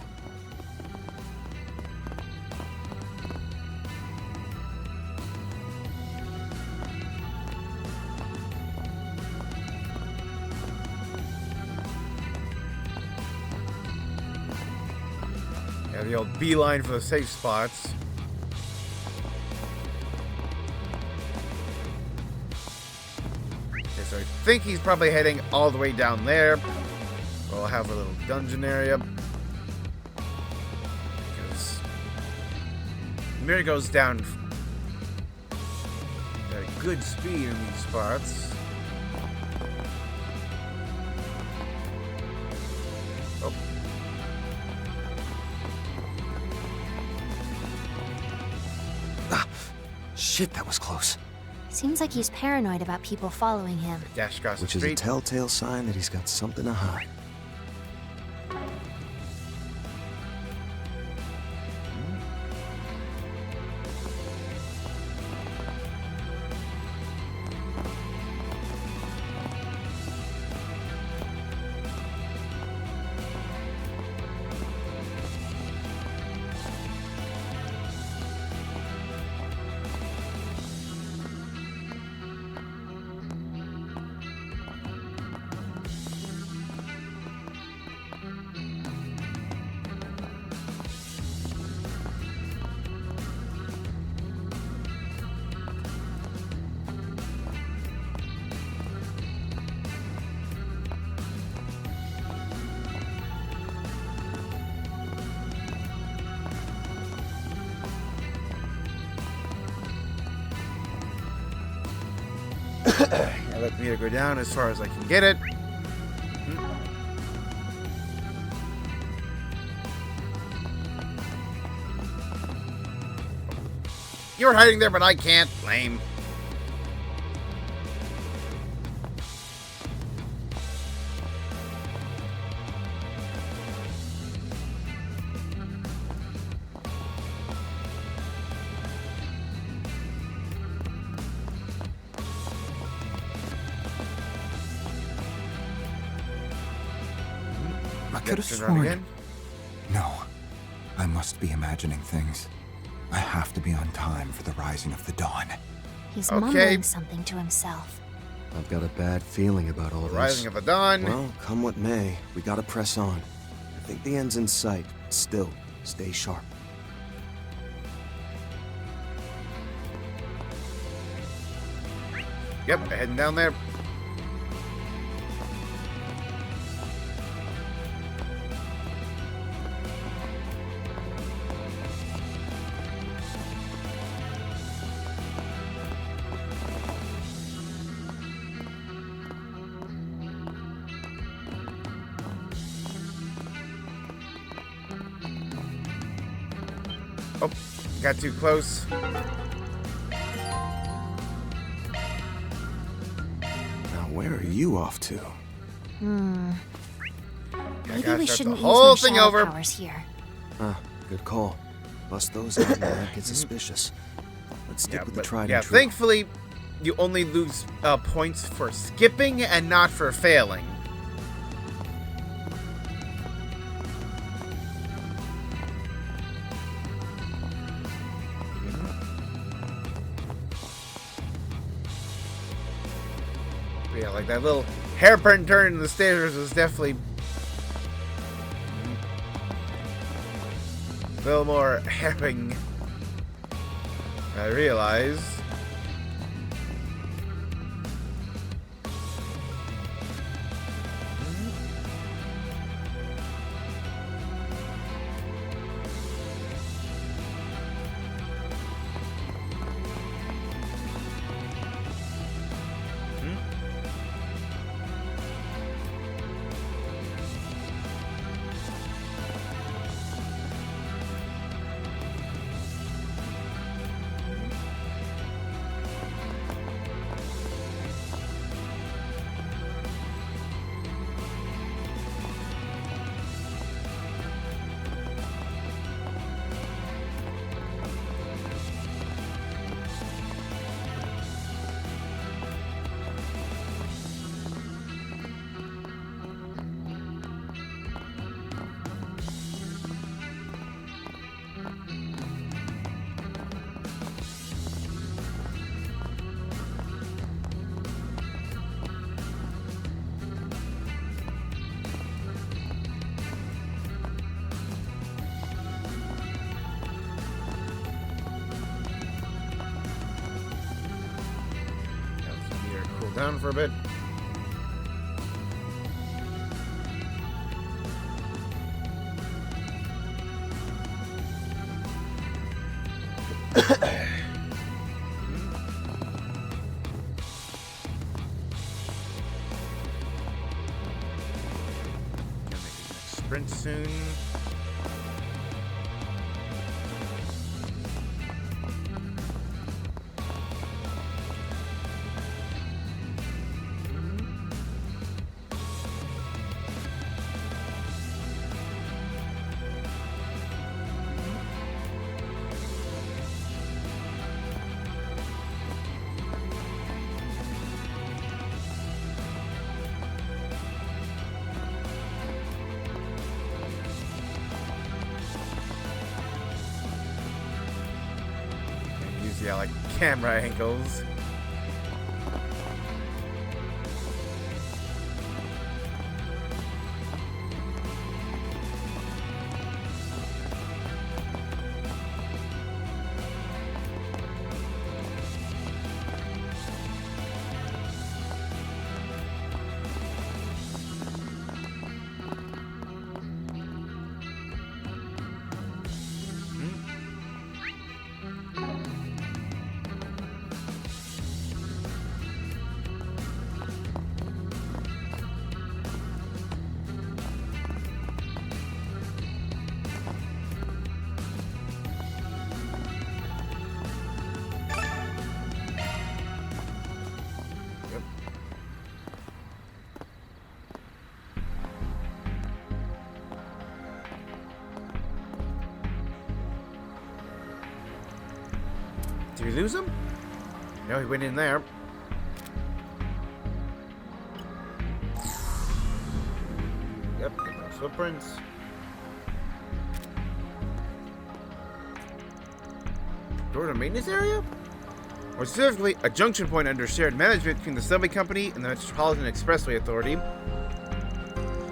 Yeah, the old beeline for the safe spots. Okay, so I think he's probably heading all the way down there. We'll have a little dungeon area. Because Zemuria goes down at a good speed in these spots. Oh. Shit, that was close. Seems like he's paranoid about people following him. Dash across the Which is a street. telltale sign that he's got something to hide. I let the meter go down as far as I can get it. You're hiding there, but I can't. Lame. I could have Turn around sworn. again. No, I must be imagining things. I have to be on time for the rising of the dawn. He's Okay. mumbling something to himself. I've got a bad feeling about all this. Rising of the dawn. Well, come what may, we gotta press on. I think the end's in sight. Still, stay sharp. Yep, heading down there. Oh, got too close. Now, where are you off to? Maybe gotta we start shouldn't the use whole my thing shadow over. powers here. Good call. Bust those out and you might get suspicious. Let's stick with the tried and true. Thankfully, you only lose points for skipping and not for failing. But yeah, like that little hairpin turn in the stairs was definitely a little more hairpin. I realized. down for a bit. Sprint soon. Yeah, like camera angles. Did we lose him? No, he went in there. Yep, no footprints. Door to maintenance area? Or specifically, a junction point under shared management between the subway company and the Metropolitan Expressway Authority.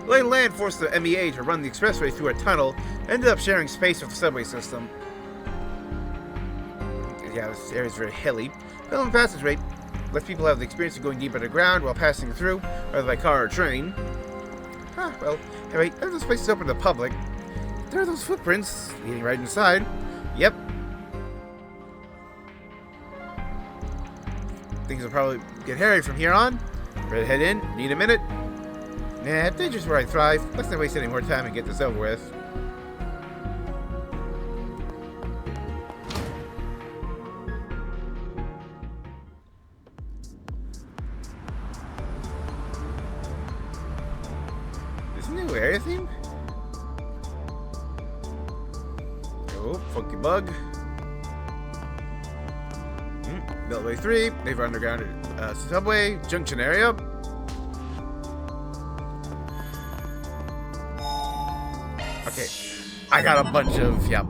Laying land forced the MEA to run the expressway through a tunnel, and ended up sharing space with the subway system. Yeah, this area is very hilly. Filling passageway lets people have the experience of going deep underground while passing through, whether by car or train. Huh, well, anyway, as this place is open to the public, there are those footprints leading right inside. Yep. Things will probably get hairy from here on. Ready to head in? Need a minute? Nah, danger's where I thrive. Let's not waste any more time and get this over with. New area theme? Oh, funky bug. Beltway 3, they've underground subway, junction area. Okay, I got a bunch of, yep,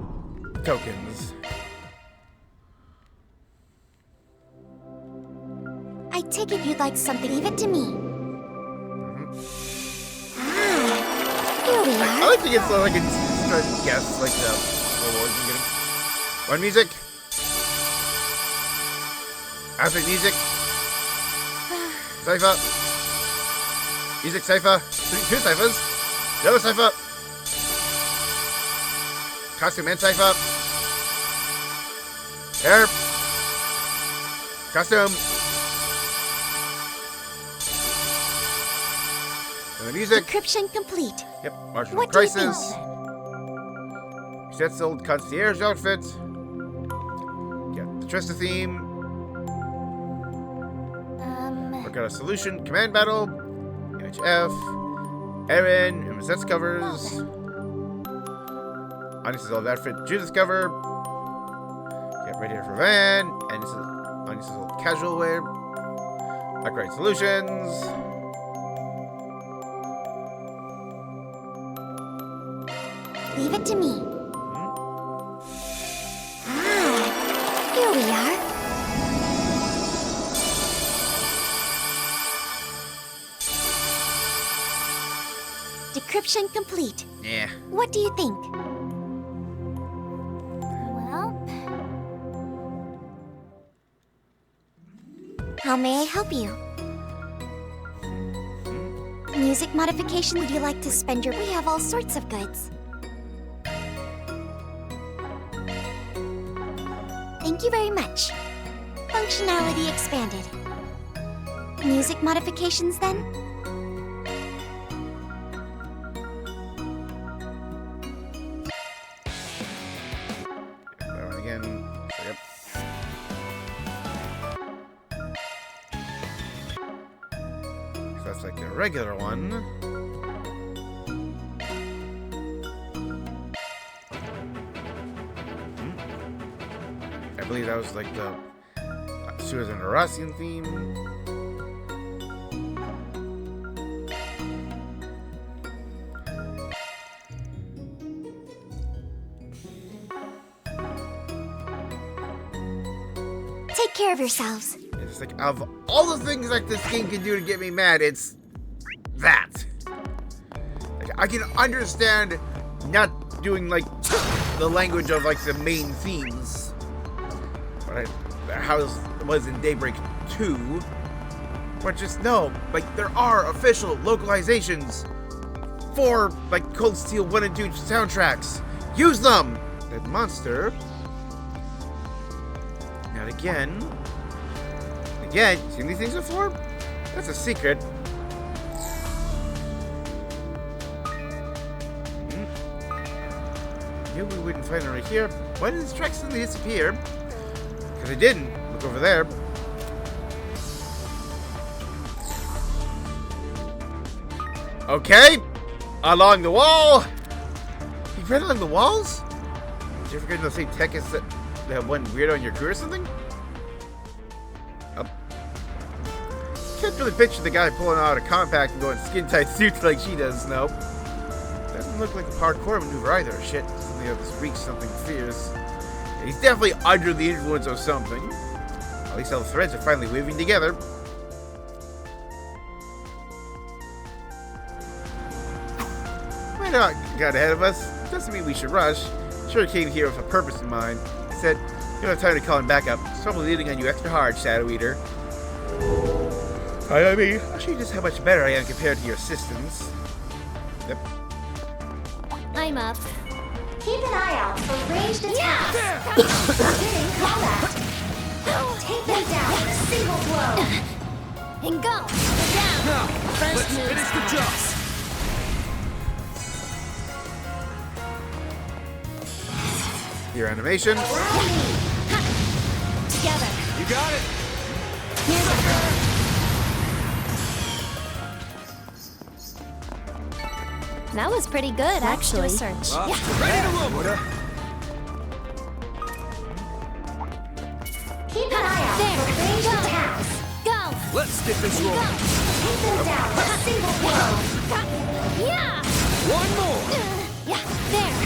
tokens. I take it you'd like something. Leave it to me. I like to get so I can try to guess like the rewards I'm getting. One music. Outfit music. Cypher. Music cypher. Two ciphers. Yellow cypher. Costume and cypher. Hair. Costume. And the music. Decryption complete. Yep, marginal What crisis. do you think? Sets old concierge outfit. Yeah, the Trista theme. Work out a solution. Command battle. NHF. Aaron. And sets covers. Anisa's old outfit. Judith's cover. Get ready for van. And this is Anisa's old casual wear. Upgrade solutions. Leave it to me. Here we are. Decryption complete. Yeah. What do you think? Well, how may I help you? Music modification, would you like to spend your... We have all sorts of goods. Thank you very much. Functionality expanded. Music modifications, then? That one again. Yep. So that's like the regular one. I believe that was like the Susan Rossian theme. Take care of yourselves. It's like, of all the things like this game can do to get me mad, it's that. Like, I can understand not doing like the language of like the main themes, but how it was in Daybreak 2. But just no, like there are official localizations for like Cold Steel 1 and 2 soundtracks. Use them. That monster. Not again. Again, seen these things before? That's a secret. Knew we wouldn't find it right here. Why did this track suddenly disappear? Because it didn't. Look over there. Okay. Along the wall. You read along the walls? Did you ever get in the same tech as that one weirdo on your crew or something? Can't really picture the guy pulling out a compact and going skin-tight suits like she does, nope. Doesn't look like a hardcore maneuver either. Shit, something of this reach, something fierce. Yeah, he's definitely under the influence of something. At least all the threads are finally weaving together. Might not got ahead of us. Doesn't mean we should rush. Sure came here with a purpose in mind. He said, you don't have time to call him back up. So probably leaning on you extra hard, Shadow Eater. I mean, I'll show you just how much better I am compared to your assistants. Yep. I'm up. Keep an eye out for ranged attacks. Beginning combat. Take them down with a single blow. And go. Down. Now, First let's move. finish the job. Your animation. Together. You got it. Here's a That was pretty good, actually. Search. Ready to roll. Keep an eye out for ranged attacks. Go. Let's get this rolling. Take them down with a single blow. Yeah. One more. Yeah. There.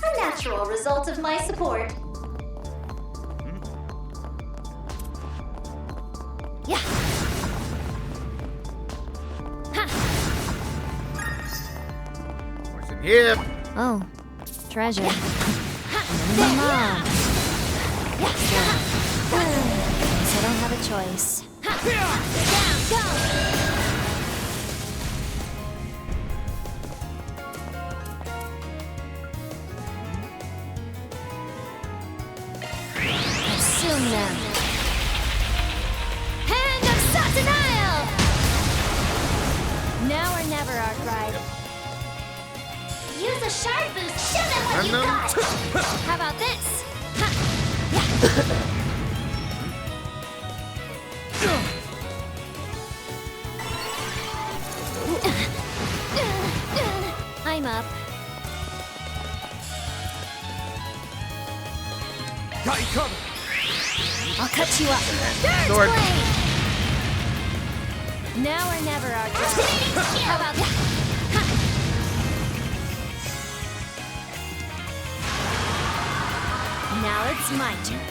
A natural result of my support. Yeah. What's in here? Oh, treasure. Mom. Guess I don't have a choice. Down, go. Assume them. Hand of Satanael! Now or never, Arkwright. Use a shard boost. Show them what you got. How about this? I'm up. Got you covered. I'll cut you up. Third Sword. blade! Now or never, Arkwright. How about that? Now it's my turn.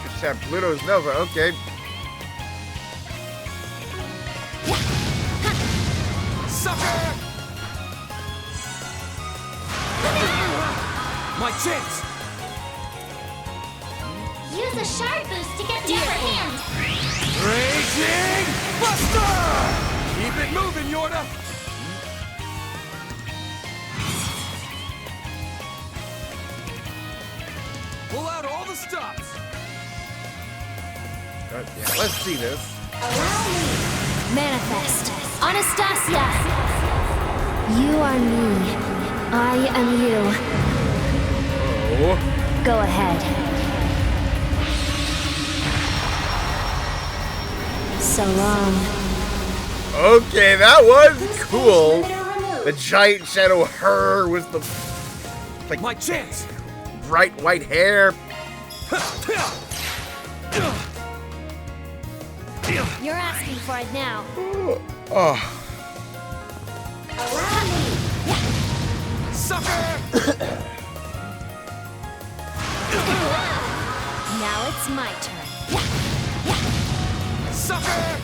Just have Pluto's Nova, okay. Sucker! My chance! Use Use a shard boost to get the upper hand. Raging Buster! Keep it moving, Yorda! Pull out all the stops! Yeah, let's see this. Manifest. Anastasia! You are me. I am you. Oh. Go ahead. So long. Okay, that was cool. The giant shadow her with the like my chance. Bright white hair. You're asking for it now. Oh. Sucker! Now it's my turn. Sucker!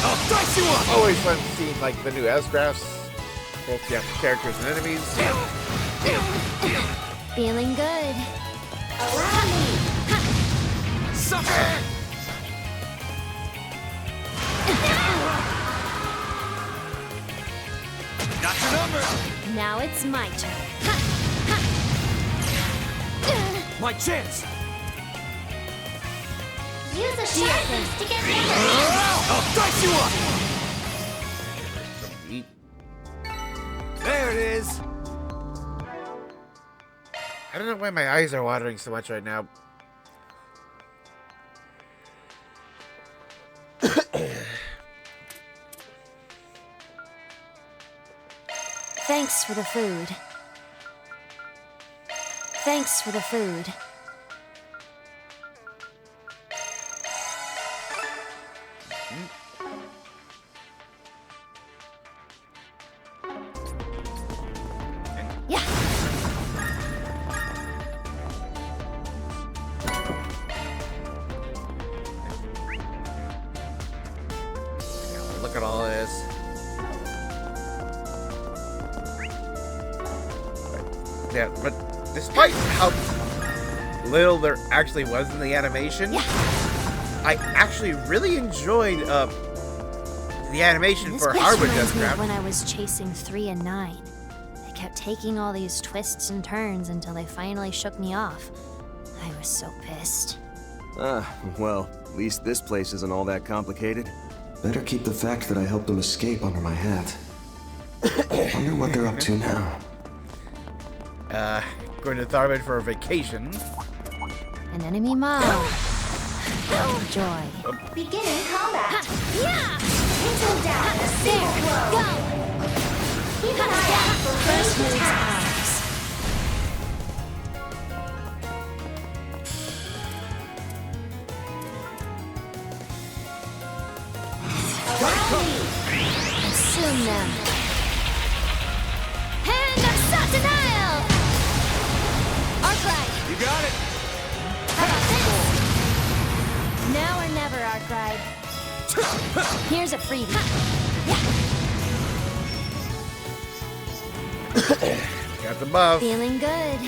I'll dice you up! Always fun seeing like the new S-graphs, both characters and enemies. Feeling good. Sucker! Got your number! Now it's my turn. My chance! Use a shard boost to get the upper hand. I'll dice you up! There it is! I don't know why my eyes are watering so much right now. Thanks for the food. Thanks for the food. Look at all this. Yeah, but despite how little there actually was in the animation, I actually really enjoyed the animation This for place Hardwood reminds Death me of Trap. when I was chasing 3 and 9. They kept taking all these twists and turns until they finally shook me off. I was so pissed. Well, at least this place isn't all that complicated. Better keep the fact that I helped them escape under my hat. Wonder what they're up to now. Going to Tharbad for a vacation. An enemy mob. Oh, joy. Beginning combat. Yeah! Hit him down in a single blow. Go! Keep an eye out for First ranged move's attacks. Consume them. Hand of Satanile! Arclight! You got it! How about this? Now or never, Arclight. Here's a freebie. Got the buff. Feeling good.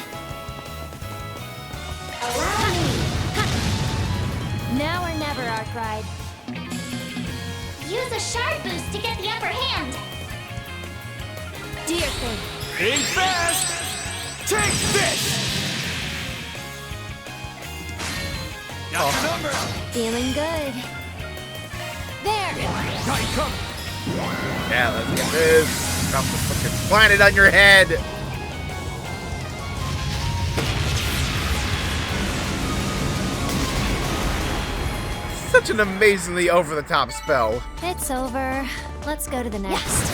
Now or never, Arclight. Use a shard boost to get the upper hand. Do your thing. Being fast! Take this! Got your number! Feeling good. There! Got you covered! Yeah, let's get this. Drop the fucking planet on your head. Such an amazingly over-the-top spell. It's over. Let's go to the next.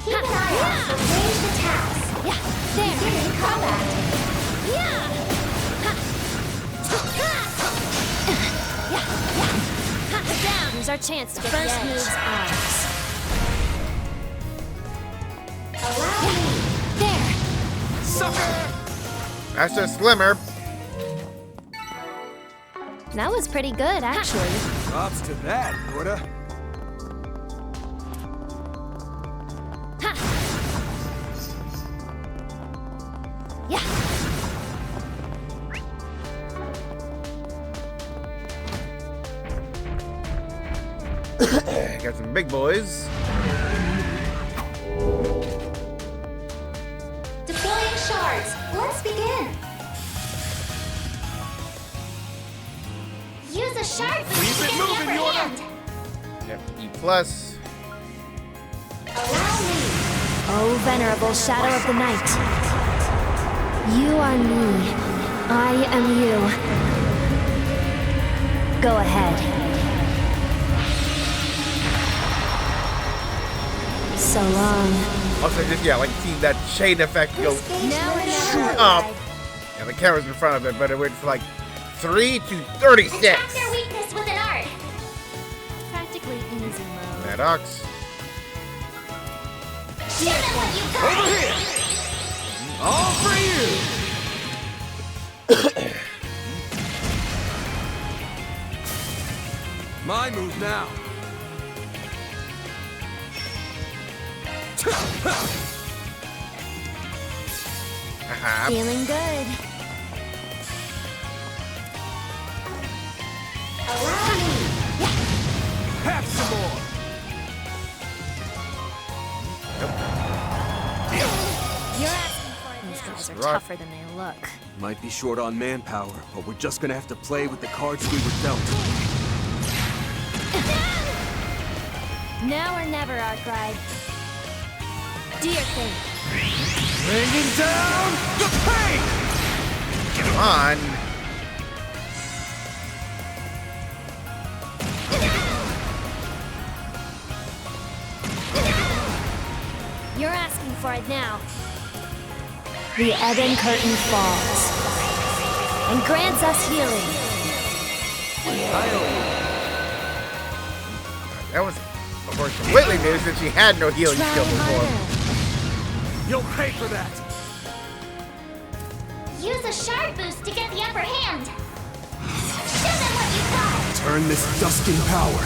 Keep an eye out for ranged attacks. There! Beginning combat. Down! Here's our chance to get First the edge. move's ours. Allow me. There! That's a slimmer. That was pretty good, actually. Props to that, Norda. Yeah. Got some big boys. Deploying shards. Let's begin. Use a shard boost Keep to it get moving, the upper Yorda. hand. Yep, E plus. Allow me. Oh, venerable shadow of the night. You are me. I am you. Go ahead. So long. Also, just like seeing that chain effect go shoot up. Yeah, the camera's in front of it, but it went from like 3 to 36. Attack their weakness with an art. Practically easy mode. Maddox. Show them what you got. Over here! All for you! My move now. Feeling good. Allow me. Have some more. You're asking for it. These guys are tougher than they look. Might be short on manpower, but we're just gonna have to play with the cards we were dealt. Now or never, Arkwright. Do your thing. Bringing down the pain! Come on. You're asking for it now. The ebon curtain falls and grants us healing. That was, of course, completely new since she had no healing skill before. You'll pay for that! Use a shard boost to get the upper hand. Show them what you got. Turn this dusting power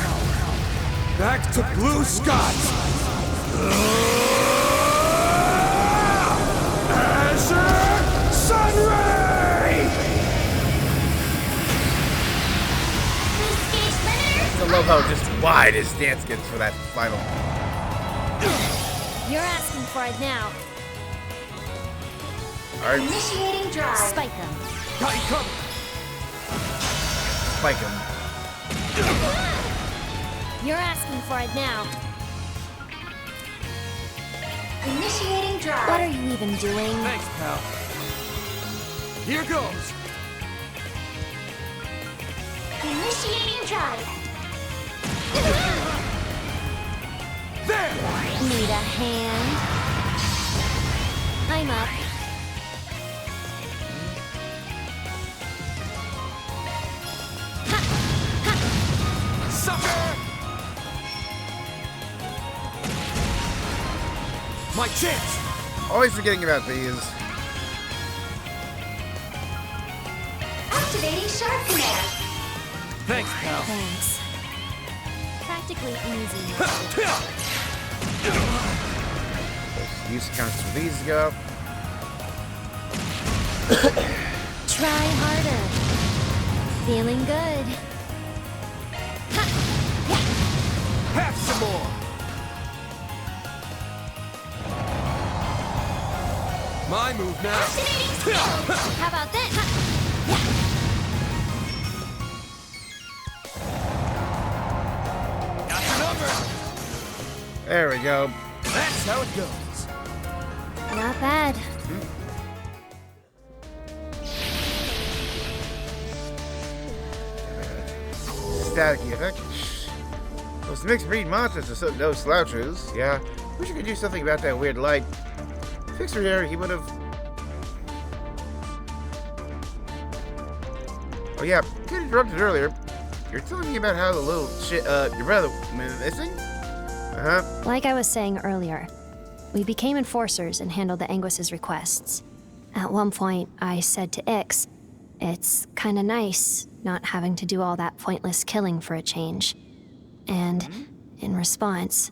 back to blue skies! Azure Sunray! Boost gauge limiter. I love how just wide his stance gets for that final. You're asking for it now. Alright, Initiating drive. Spike them. Got you covered! spike him. You're asking for it now. Initiating drive. What are you even doing? Thanks, pal. Here goes! Initiating drive. There! Need a hand? I'm up. Sucker! My chance! Always forgetting about these. Activating sharp command. Thanks, pal. Thanks. Practically easy. Use counts for these to go. Try harder. Feeling good. Have some more! My move now! How about this? Got your number! There we go. That's how it goes. Not bad. Staticky effect. Those mixed breed monsters are no slouches. Yeah, wish I could do something about that weird light. Fixer here, he would have. Oh yeah, you interrupted earlier. You're telling me about how the little shit, your brother went missing? Like I was saying earlier, we became enforcers and handled the Anguis's requests. At one point, I said to Ix, it's kinda nice not having to do all that pointless killing for a change. And in response,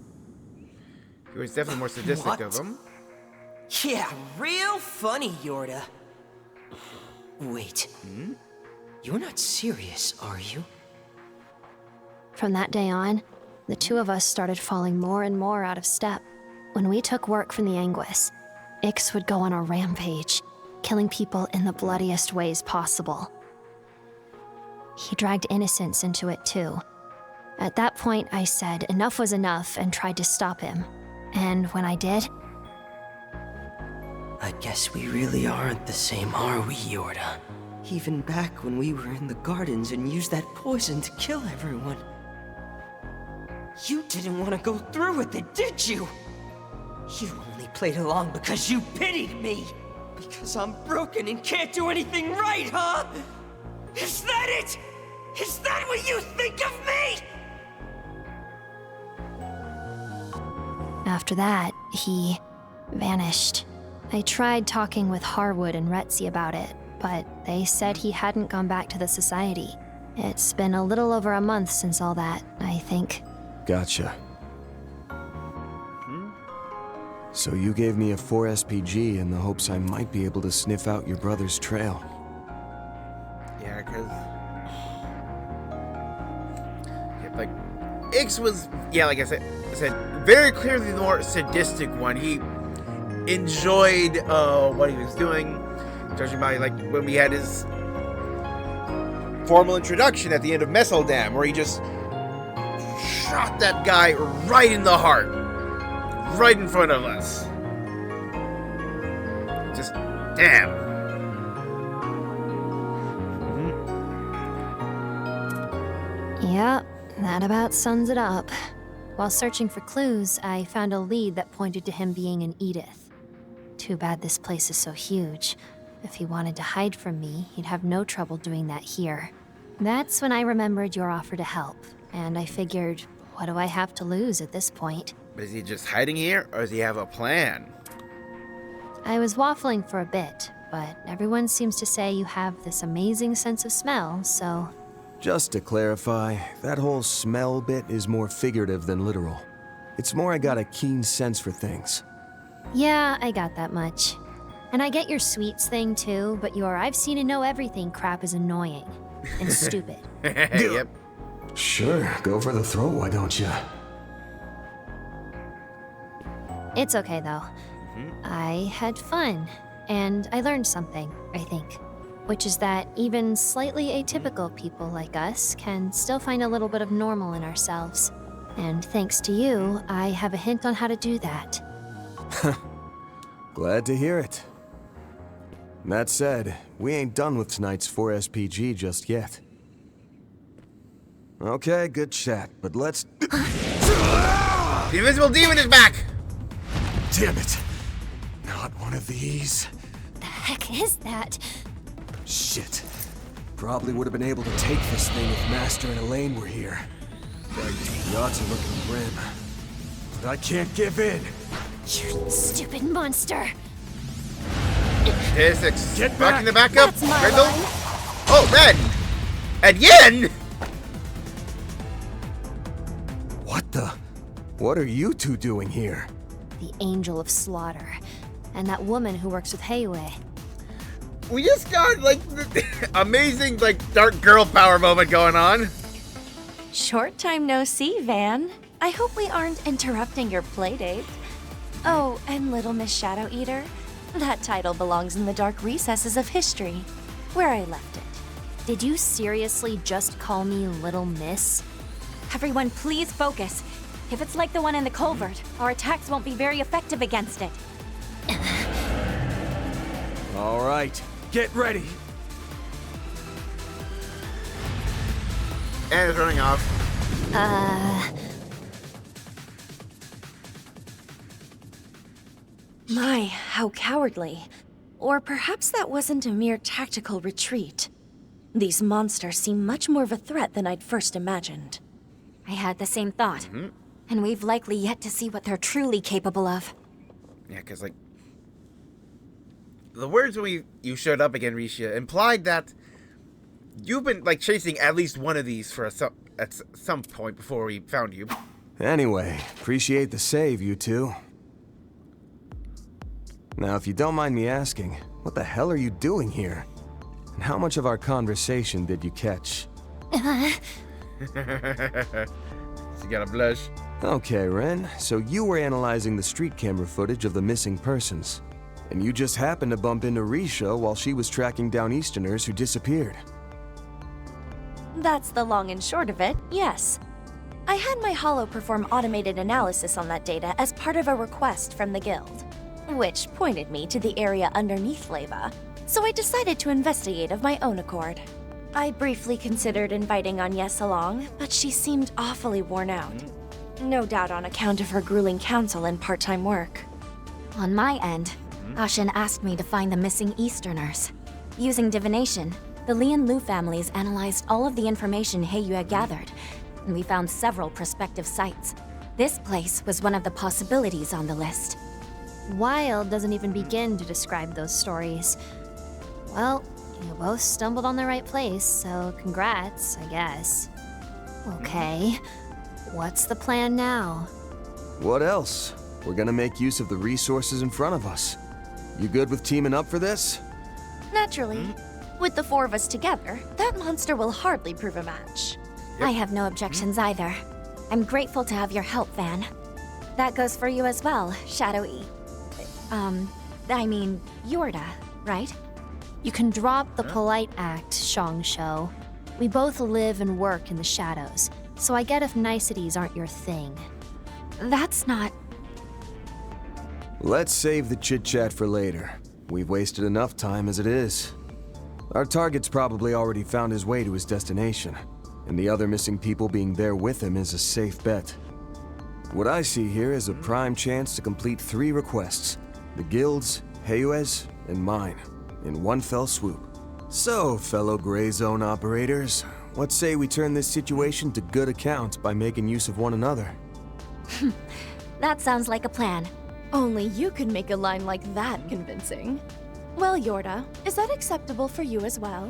He was definitely more sadistic What? of them. Yeah, real funny, Yorda. Wait. You're not serious, are you? from that day on, the two of us started falling more and more out of step. When we took work from the Anguis, Ix would go on a rampage, killing people in the bloodiest ways possible. He dragged innocents into it too. At that point, I said enough was enough and tried to stop him. And when I did, I guess we really aren't the same, are we, Yorda? Even back when we were in the gardens and used that poison to kill everyone. You didn't want to go through with it, did you? You only played along because you pitied me. Because I'm broken and can't do anything right, huh? Is that it? Is that what you think of me? after that, he vanished. I tried talking with Harwood and Retzi about it, but they said he hadn't gone back to the Society. It's been a little over a month since all that, I think. Gotcha. So you gave me a 4 SPG in the hopes I might be able to sniff out your brother's trail. Yeah, because... yeah, like, Ix was, yeah, like I said, very clearly the more sadistic one. He enjoyed what he was doing, judging by, like, when we had his formal introduction at the end of Messeldam, where he just shot that guy right in the heart. Right in front of us. Just, damn. Yep, that about sums it up. While searching for clues, I found a lead that pointed to him being in Edith. Too bad this place is so huge. If he wanted to hide from me, he'd have no trouble doing that here. That's when I remembered your offer to help, and I figured, what do I have to lose at this point? Is he just hiding here, or does he have a plan? I was waffling for a bit, but everyone seems to say you have this amazing sense of smell, so... Just to clarify, that whole smell bit is more figurative than literal. It's more I got a keen sense for things. Yeah, I got that much. And I get your sweets thing too, but your I've seen and know everything crap is annoying. And stupid. Yep. Sure, go for the throat, why don't you? It's okay though. I had fun, and I learned something, I think. Which is that even slightly atypical people like us can still find a little bit of normal in ourselves. And thanks to you, I have a hint on how to do that. Glad to hear it. That said, we ain't done with tonight's 4 SPG just yet. Okay, good chat, but let's... The Invisible Demon is back! Damn it! Not one of these. The heck is that? Shit. Probably would have been able to take this thing if Master and Elaine were here. The odds are looking grim. But I can't give in. You stupid monster! T6. Get Rocking the back up. That's my Randall. line. Oh, Ren! And Yen! What the? What are you two doing here? The Angel of Slaughter. And that woman who works with Heiwei. We just got, like, the amazing, like, dark girl power moment going on. Short time no see, Van. I hope we aren't interrupting your playdate. Oh, and Little Miss Shadow Eater. That title belongs in the dark recesses of history, where I left it. Did you seriously just call me Little Miss? Everyone, please focus. If it's like the one in the culvert, our attacks won't be very effective against it. All right, get ready. And it's running off. My, how cowardly. Or perhaps that wasn't a mere tactical retreat. These monsters seem much more of a threat than I'd first imagined. I had the same thought. And we've likely yet to see what they're truly capable of. Yeah, because, like... the words when you showed up again, Risha, implied that you've been like chasing at least one of these for at some point before we found you. Anyway, appreciate the save, you two. Now, if you don't mind me asking, what the hell are you doing here? And how much of our conversation did you catch? She got a blush. Okay, Ren, so you were analyzing the street camera footage of the missing persons. And you just happened to bump into Risha while she was tracking down Easterners who disappeared. That's the long and short of it, yes. I had my Hollow perform automated analysis on that data as part of a request from the guild, which pointed me to the area underneath Leva, so I decided to investigate of my own accord. I briefly considered inviting Agnes along, but she seemed awfully worn out. No doubt on account of her grueling counsel and part-time work. On my end, Ashen asked me to find the missing Easterners. Using divination, the Li and Lu families analyzed all of the information Heyu had gathered, and we found several prospective sites. This place was one of the possibilities on the list. Wild doesn't even begin to describe those stories. Well, you both stumbled on the right place, so congrats, I guess. Okay, what's the plan now? What else? We're gonna make use of the resources in front of us. You good with teaming up for this? Naturally. With the four of us together, that monster will hardly prove a match. I have no objections either. I'm grateful to have your help, Van. That goes for you as well, Shadowy. I mean, Yorda, right? You can drop the polite act, Shongsho. We both live and work in the shadows, so I get if niceties aren't your thing. That's not... Let's save the chit-chat for later. We've wasted enough time as it is. Our target's probably already found his way to his destination, and the other missing people being there with him is a safe bet. What I see here is a prime chance to complete 3 requests. The guild's, Heyue's, and mine, in one fell swoop. So, fellow Gray Zone operators, what say we turn this situation to good account by making use of one another? That sounds like a plan. Only you could make a line like that convincing. Well, Yorda, is that acceptable for you as well?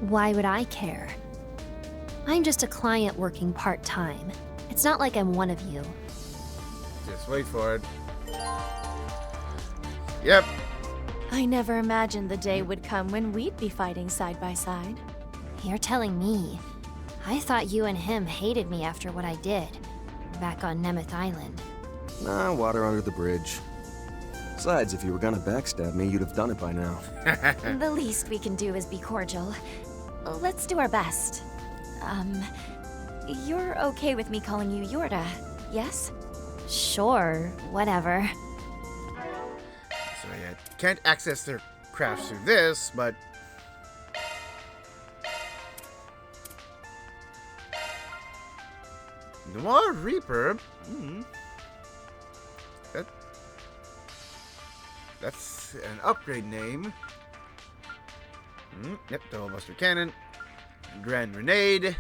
Why would I care? I'm just a client working part-time. It's not like I'm one of you. Just wait for it. Yep. I never imagined the day would come when we'd be fighting side by side. You're telling me. I thought you and him hated me after what I did, back on Nemeth Island. Nah, water under the bridge. Besides, if you were gonna backstab me, you'd have done it by now. The least we can do is be cordial. Let's do our best. You're okay with me calling you Yorda, yes? Sure, whatever. So yeah, can't access their crafts through this, but... Noir Reaper? That's an upgrade name. Yep, Double Buster Cannon. Grand Grenade.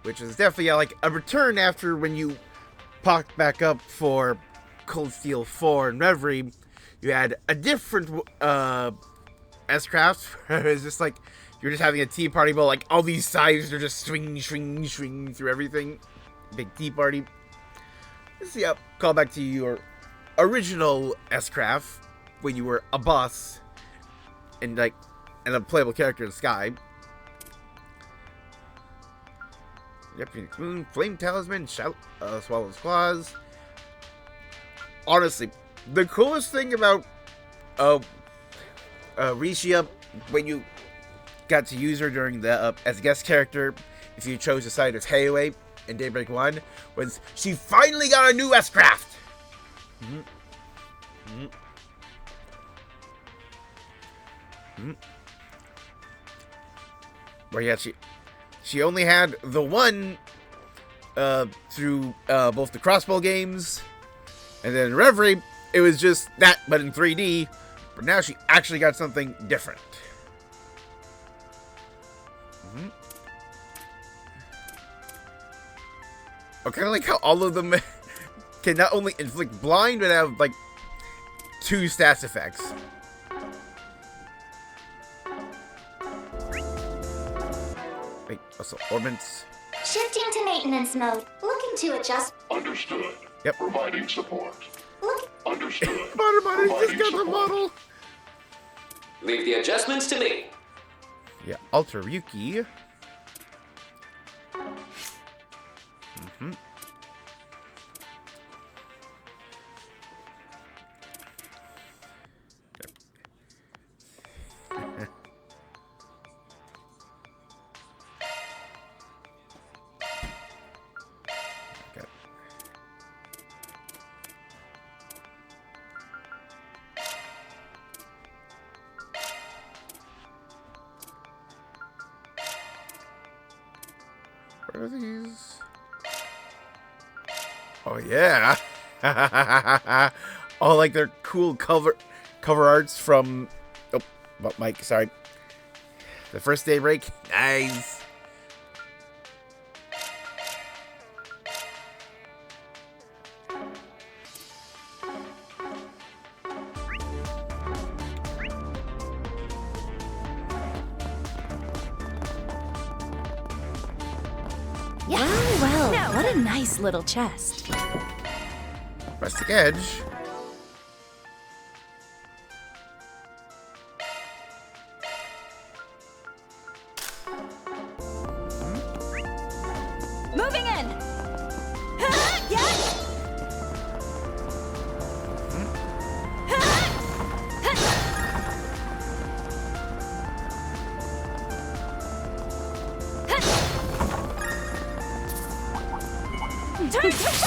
Which is definitely like a return after when you popped back up for Cold Steel 4 and Reverie. You had a different S-Craft. It's just like you're just having a tea party, but like all these sides are just swinging through everything. Big tea party. This is call back to your original S-Craft when you were a boss and like a playable character in Sky. Yep, Phoenix Moon, Flame Talisman, Swallow's Claws. Honestly, the coolest thing about Risha when you got to use her during the as a guest character, if you chose the side as Heywei in Daybreak 1, was she finally got a new S-Craft! Where yeah, she only had the one through both the crossbow games, and then in Reverie, it was just that, but in 3D. But now she actually got something different. I kind of like how all of them can not only inflict blind, but have like 2 stats effects. Wait, also ordnance. Shifting to maintenance mode. Looking to adjust. Understood. Yep. Providing support. Understood. Butter just got the model. Leave the adjustments to me. Yeah, Alter Ryuki. Okay. What are these? Oh yeah. Oh, like they're cool cover arts from Mike, sorry. The first day break. Nice. Well, what a nice little chest. Rustic Edge. Moving in.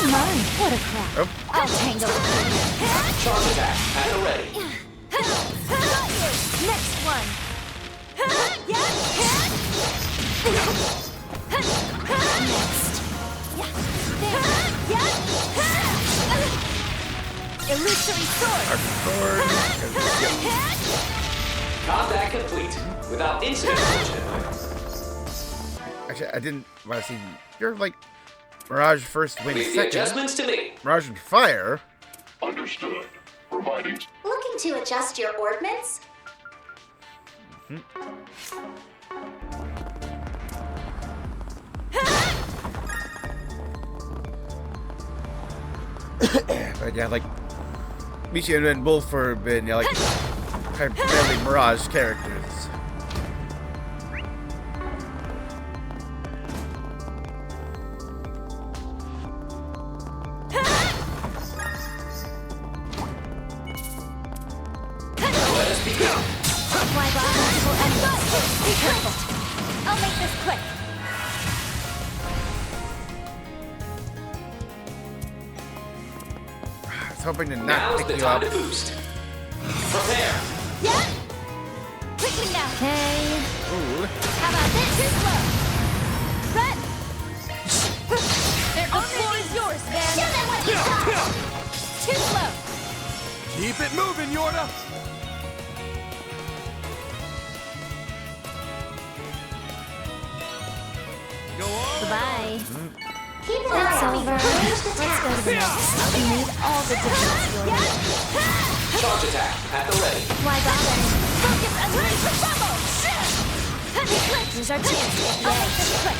Mine, what a crap. Oh. I'll tangle with you. Charge attack at the ready. Next one. Illusory sword. Combat complete. Without incident, fortunately. Actually, I didn't want to see. You're like Mirage first, win Leave the second. adjustments to me. Mirage and Fire. Understood. Providing. Looking to adjust your ordnance? But yeah, like Misha and Wolf have been like primarily Mirage characters. Let us begin. Why bother multiple enemies? Be careful. I'll make this quick. I was hoping to not Now's pick the you time up. to boost. Prepare. Yeah? Quickly now. Okay. Ooh. How about this? Too slow. Run! The floor is yours, man. Show them what you got! Too slow. Keep it moving, Yorda! Go on! Goodbye. Keep an That's eye on me. over. Let's go to the next. We need all the digits, Yorda. Charge attack at the ready. Why bother? Focus and ready for trouble! Here's our chance. I'll make this quick.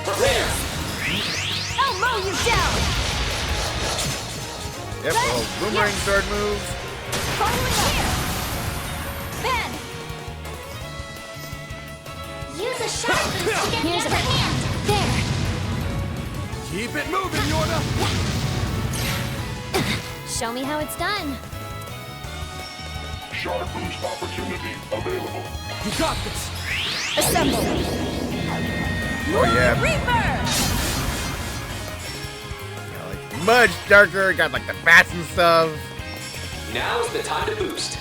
Prepare. I'll mow you down! Yep, well, boomerang sword move. Following here! Ben! Use a shot boost to get the upper hand. There! Keep it moving, Yorda! Show me how it's done. Sharp boost opportunity available. You got this! Assemble! Oh yeah. Reaper! Yeah, like much darker. Got like the bats and stuff. Now's the time to boost.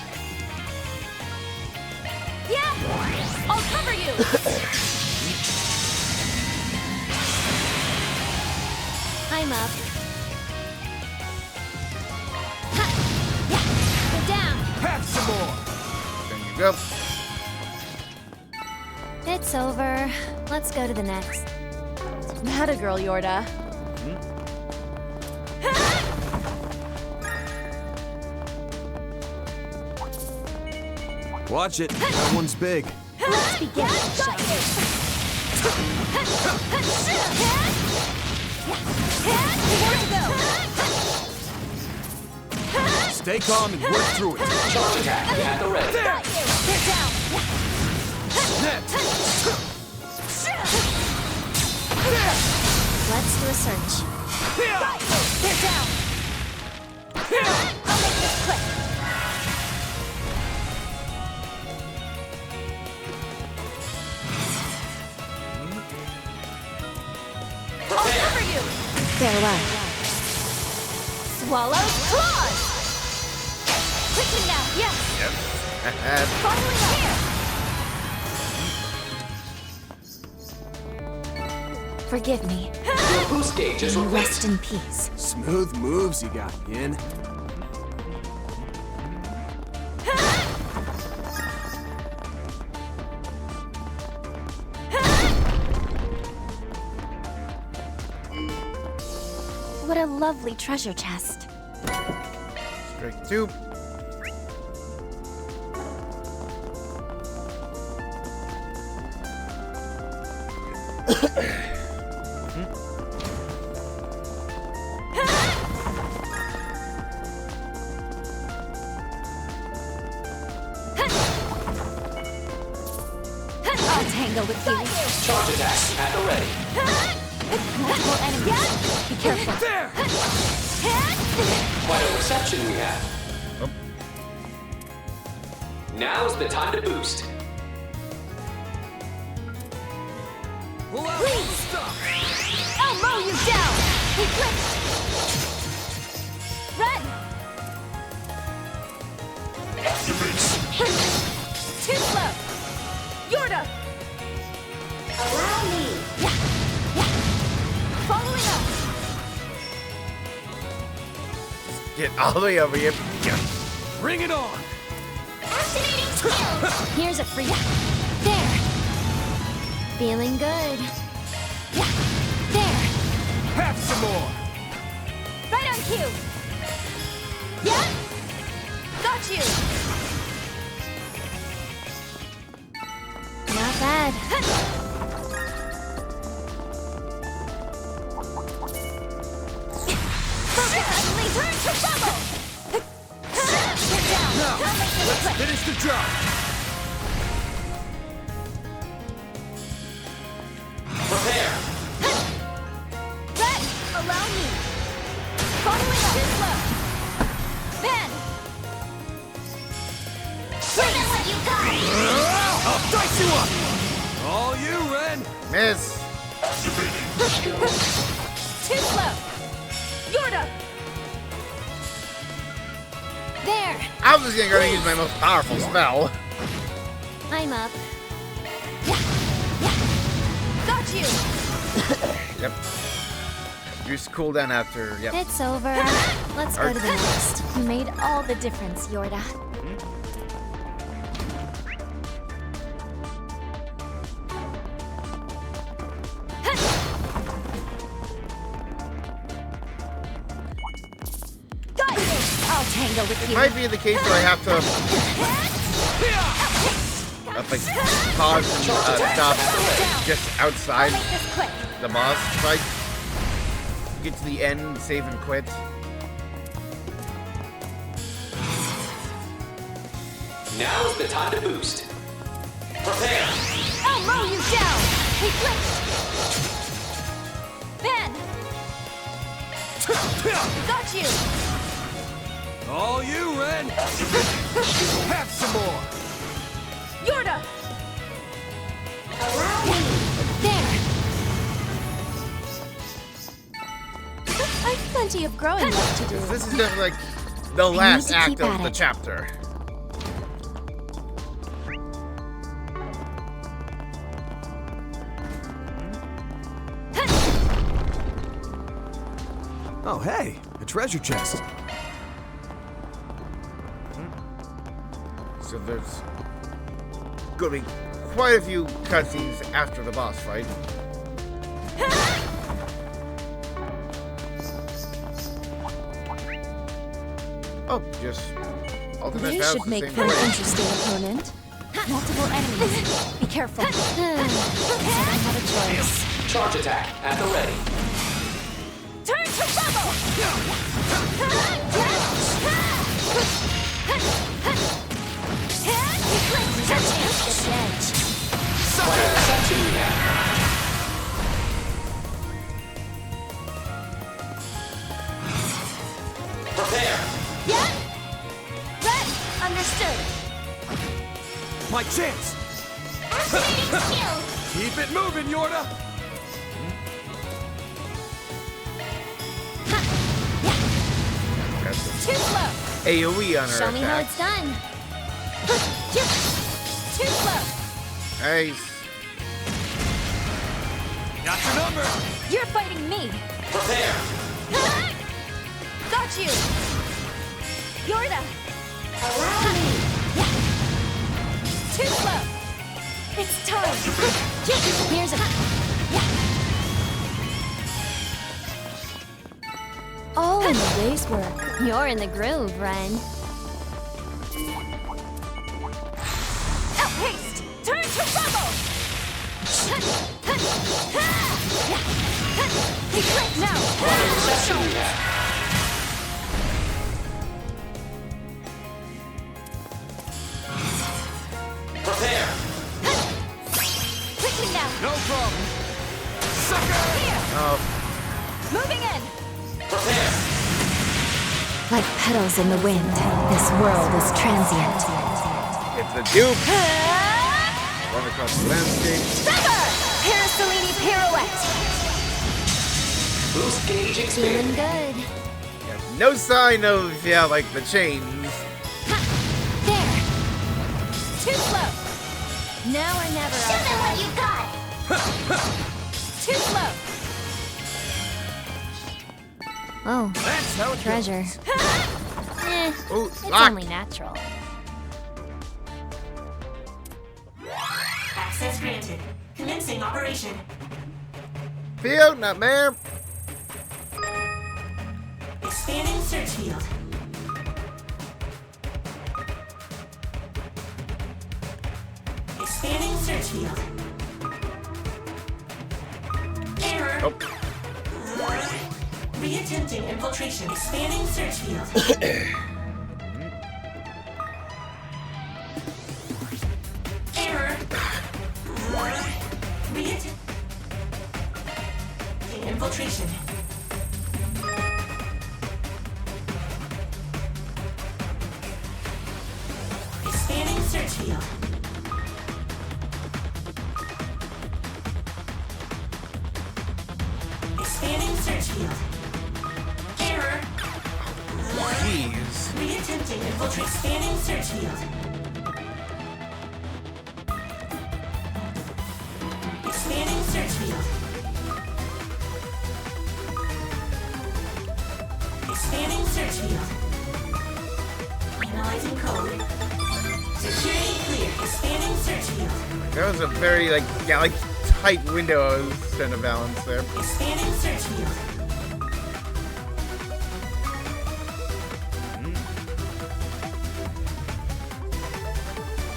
Yeah! I'll cover you! I'm up. Ha! Yeah! Go down! Have some more! There you go. It's over. Let's go to the next. Not a girl, Yorda. Watch it. That one's big. Let's begin. Stay calm and work through it. Charge attack at the ready. Get down. Let's do a search. Get down. I'll make this quick. I'll cover you. Farewell. Swallow's claws. Quickly now. Yes. Yep. Following here. Forgive me. Your boost gauge is You replaced. rest in peace. Smooth moves you got, Yin. What a lovely treasure chest. Strike 2. I'll tangle with you. Charge attack at the ready. Multiple enemies. Be careful. Quite a reception we have. Now's the time to boost. Please. I'll mow you down. Eclipse. Run. Too slow. Yorda. Allow me. Following up. Get all the way over here. Yeah. Bring it on! Activating skills. Here's a free. There. Feeling good. There. Have some more! Right on cue. Yeah. Got you. Not bad. Suddenly turn to bubble. Get down. Now, I'll make this let's quick. finish the job! Prepare. Red, allow me. Following up. Too slow. Ben. Bring out what you got. I'll dice you up! All you, Ren! Miss. Too slow. Yorda. There. I was just gonna use my most powerful spell. I'm up. Got you. Yep. Use cooldown after. Yep. It's over. Let's go to the next. You made all the difference, Yorda. Got you. I'll tangle with It you. might be the case where I have to like pause and stop just outside Make this quick. the boss fight. Get to the end, save and quit. Now's the time to boost. Prepare. I'll mow you down. Eclipse. Ben. Got you. All you, Ren! Have some more! Yorda. Allow me. There. I've plenty of growing left to do. This is just like the last to act keep of at the it. chapter. Oh, hey, a treasure chest. So there's gonna be quite a few cutscenes after the boss fight. Oh, just alternate They paths should the make same for an way. interesting opponent. Multiple enemies. Be careful. I don't have a choice. Charge attack at the ready. Turn to rubble! What interception we have? Prepare. Yeah? Ready. Understood. My chance! Activating skill. Keep it moving, Yorda! Too slow. AoE on her Show me how attack. it's done. Too slow. Nice. Got your number! You're fighting me. Prepare. Got you. Yorda. Allow me. Too slow. It's time. Here's a... All in the day's work. You're in the groove, Ren. Outpaced. Turn to rubble. Eclipse now. What interception we have? Prepare. Quickly now. No problem! Sucker! Here. Oh, Moving in. Prepare. Like petals in the wind, this world is transient. it's a dupe. Run across the landscape. Feather. Parasolini pirouette. Boost gauge Feeling expanded. good. Yes, no sign of, yeah, like the chains. There. Too slow. Now or never. Show them what you got. Too slow. Oh, That's how it treasure. Oh, It's lock. only natural. Access granted. Commencing operation. Field, not ma'am. Expanding search field. Expanding search field. Error. Oh. Reattempting infiltration. Expanding search field. Error. Reattempting infiltration. Expanding search field. Expanding search field. Error. Jeez. Reattempting infiltrate. Expanding search field. Expanding search field. Expanding search field. Analyzing code. Security clear. Expanding search field. That was a very, like, yeah, like, tight window I was trying to balance there. Expanding search field.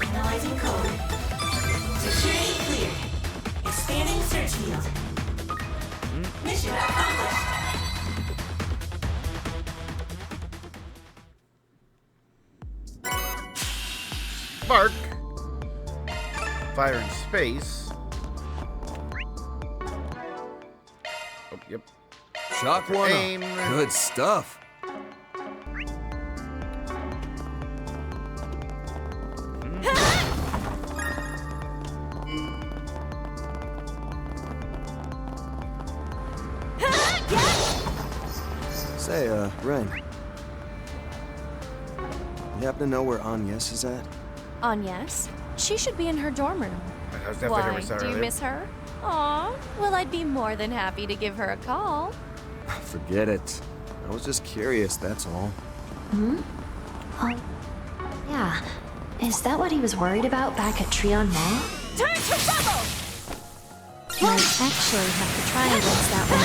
Analyzing code. Security clear. Expanding search field. Mission accomplished. Spark. Fire in space. Oh, yep. Shock one. Aim. Good stuff. Say, Ren. You happen to know where Agnes is at? Agnes? She should be in her dorm room. That was definitely her Why, we saw do you earlier. miss her? Aw, well, I'd be more than happy to give her a call. Forget it. I was just curious, that's all. Hmm? Oh, yeah. Is that what he was worried about back at Trion Mall? Turn to rubble! Might actually have to try against that one.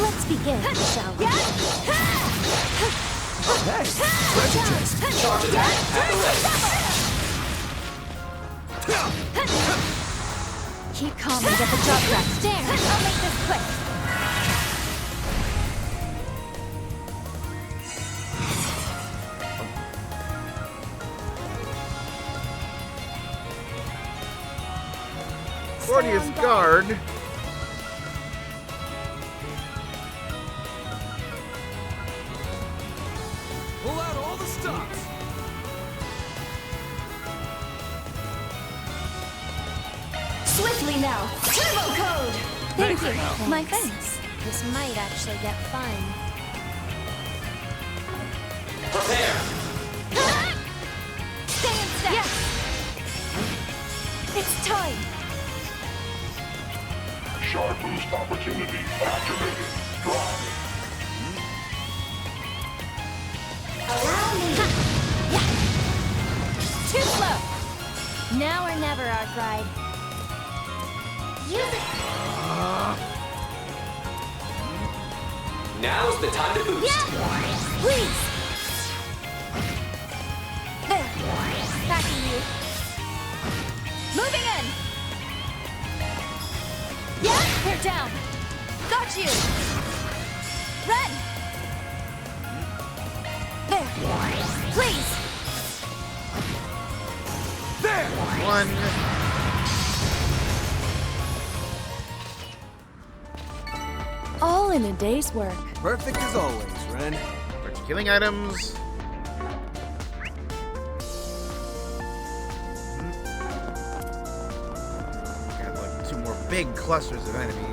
Let's begin, shall we? Hey, treasure chest. Charge attack at the ready. Keep calm and get the job done. There, I'll make this quick. Gordius Guard. Pull out all the stops. Swiftly now. Turbo code. Thank you. My thanks. This might actually get fun. Prepare. Stay in step. Yes. It's time. Sharp boost opportunity activated. Drive. Allow me. Too slow. Now or never, Arkride. Use it. Now's the time to boost. Yeah. Please. There. Backing you. Moving in. Yeah. They're down. Got you. Run. There. Please. There! One. All in a day's work. Perfect as always, Ren. Start killing items. Got like 2 more big clusters of enemies.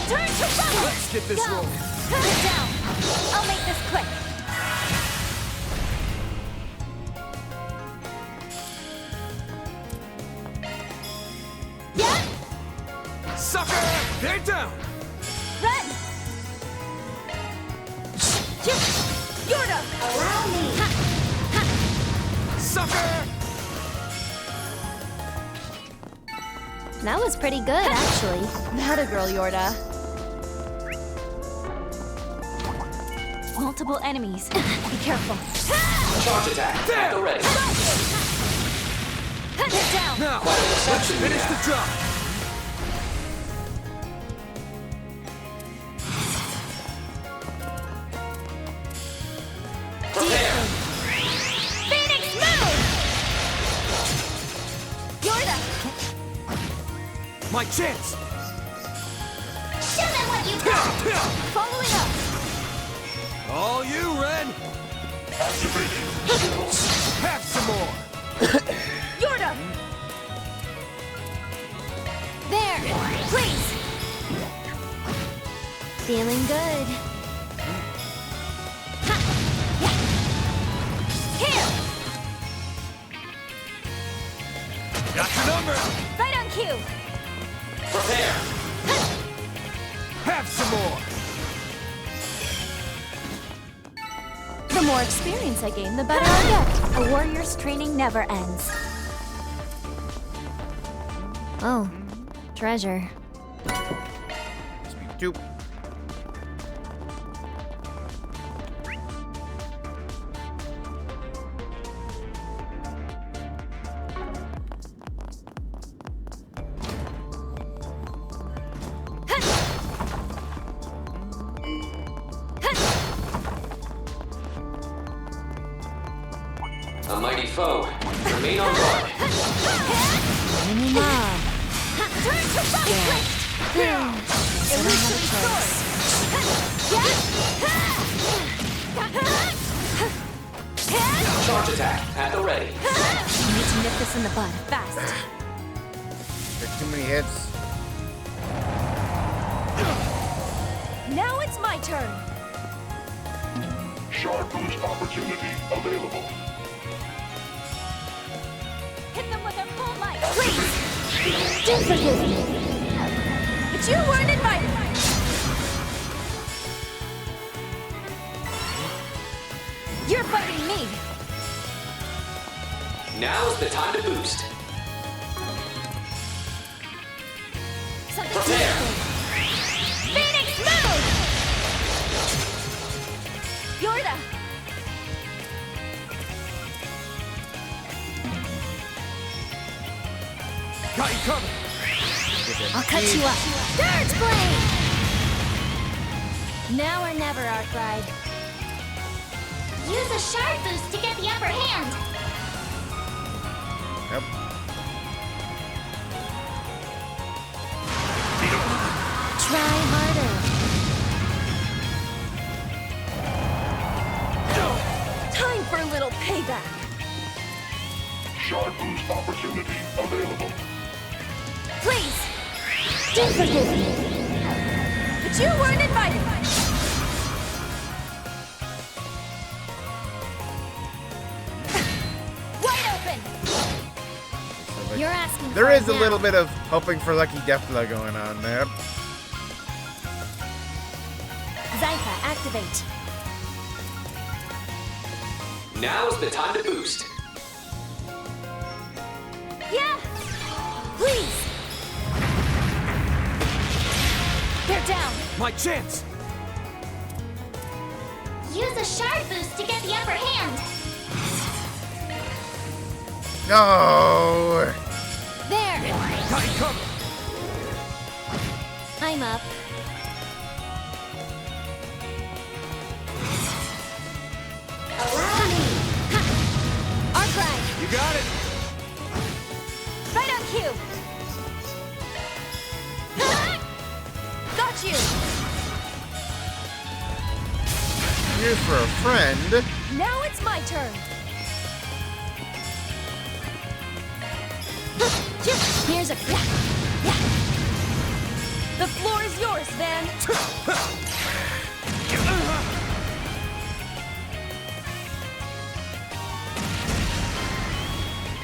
Turn to rubble. Let's get this Go. rolling. Get down. I'll make this quick. Yeah. Sucker! They're down! Run. Yorda. Allow me. Sucker! That was pretty good, actually. Not a girl, Yorda. Multiple enemies. Be careful. Charge attack at the ready. Get down. Now, Quite a let's reception finish here. the job. Prepare. Phoenix, move! Yorda. My chance! Show them what you got. Following up. All you, Ren! Have some more! Yorda. There. Please. Feeling good. Here. Got your number! Right on cue. Prepare. Have some more! The more experience I gain, the better I get. A warrior's training never ends. Oh, treasure. Speed 2. A mighty foe. Remain on guard. Enemy mob. Turn to rubble. Illusory sword. Charge attack at the ready. You need to nip this in the bud, fast. There's too many hits. Now it's my turn. Sharp boost opportunity available. Hit them with a full light. Please. Do forgive me. But you weren't invited. You're fighting me! Now's the time to boost. Something there! Phoenix move! Yorda! Got you covered. I'll cut you up. Surge Blade! Now or never, Arkride. Use a shard boost to get the upper hand. Yep. Try harder. Time for a little payback. Shard boost opportunity available. Please, do forgive me. But you weren't invited. Wide open. You're asking There for is it a now. little bit of hoping for Lucky Deathblow going on there. Zypha, activate. Now's the time to boost. Yeah! Please! They're down! My chance! Use a shard boost to get the upper hand. No! There! Got you covered. I'm up. Allow me. Arkride! You got it. Right on cue! Got you! Here for a friend. Now it's my turn! Here's a... The floor is yours, Van!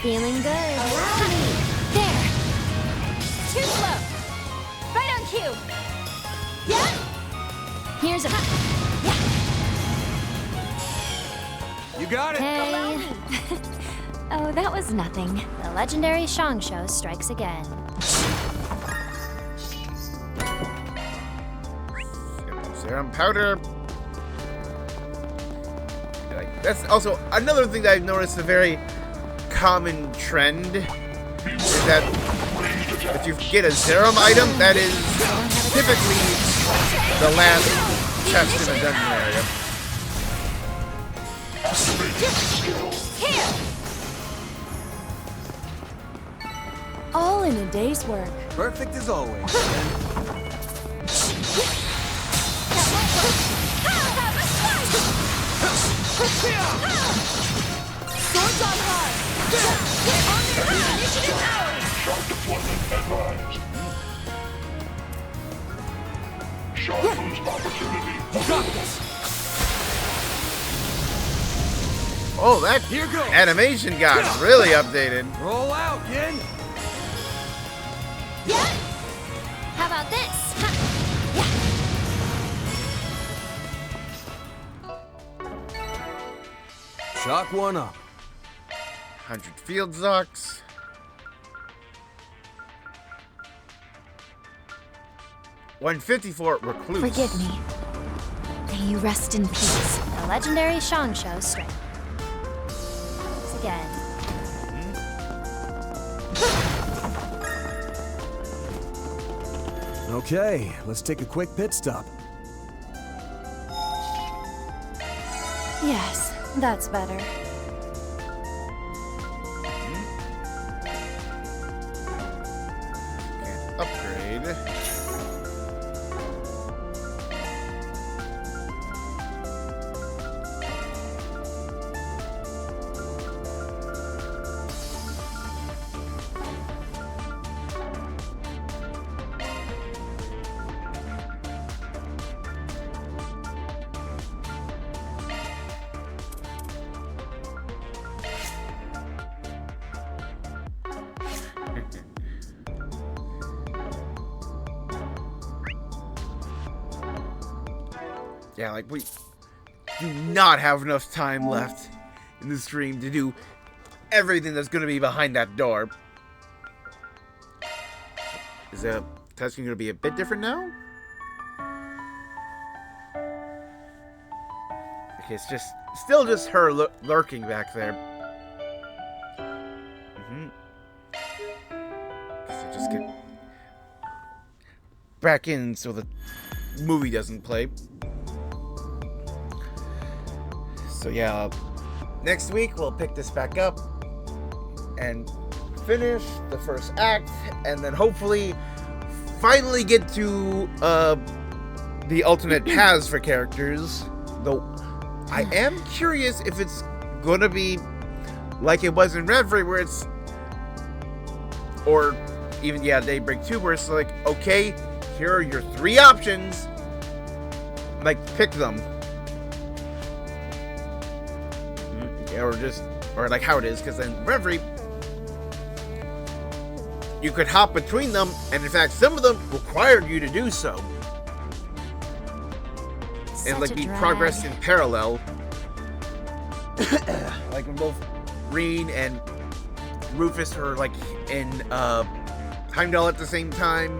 Feeling good. Allow me. There! Too slow! Right on cue! Yeah? Here's a... You got it. Hey. Oh, that was nothing. The legendary Shang Show strikes again. Serum powder. That's also another thing that I've noticed, a very common trend, is that if you get a serum item, that is typically the last chest in the dungeon area. Here! All in a day's work. Perfect as always. Swords on high! On your feet! Initiative ours! Sharp deployment advised. Sharp boost opportunity. You got this. Oh, that Here goes. animation got really updated. Roll out, Yin. Yeah? How about this? Shock one up. 100 field Zocs. $154 Recluse. Forgive me. May you rest in peace. The legendary Shang Show strikes again. Okay, let's take a quick pit stop. Yes, that's better. And upgrade. Yeah, like do not have enough time left in the stream to do everything that's going to be behind that door. Is the testing going to be a bit different now? Okay, it's just still just her lurking back there. So just get back in so the movie doesn't play. So yeah, next week we'll pick this back up and finish the first act, and then hopefully finally get to the alternate paths for characters. Though I am curious if it's gonna be like it was in Reverie, where it's, or even Daybreak 2, where it's like, okay, here are your 3 options, like pick them. Or like how it is, because in Reverie you could hop between them, and in fact some of them required you to do so. And like be progressed in parallel. Like when both Reen and Rufus are like in Heimdall at the same time.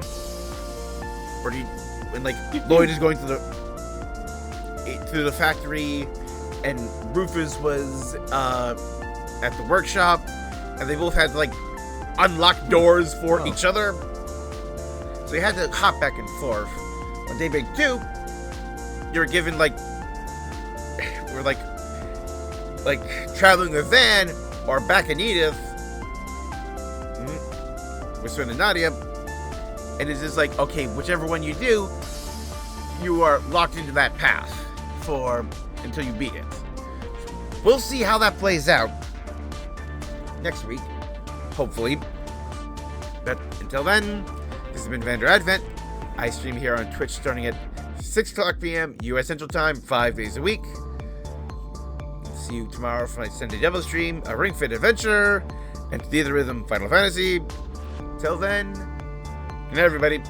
Or when like Lloyd is going to the factory and Rufus was at the workshop, and they both had to like unlock doors for each other. So you had to hop back and forth. On Daybreak 2, you were given like traveling with Van or back in Edith with Sven and Nadia, and it's just like, okay, whichever one you do, you are locked into that path until you beat it. We'll see how that plays out next week, hopefully. But until then, this has been Vander Advent. I stream here on Twitch starting at 6 o'clock p.m. U.S. Central Time, 5 days a week. See you tomorrow for my Sunday double stream, a Ring Fit Adventure, and To the Rhythm Final Fantasy. Till then, good night, everybody.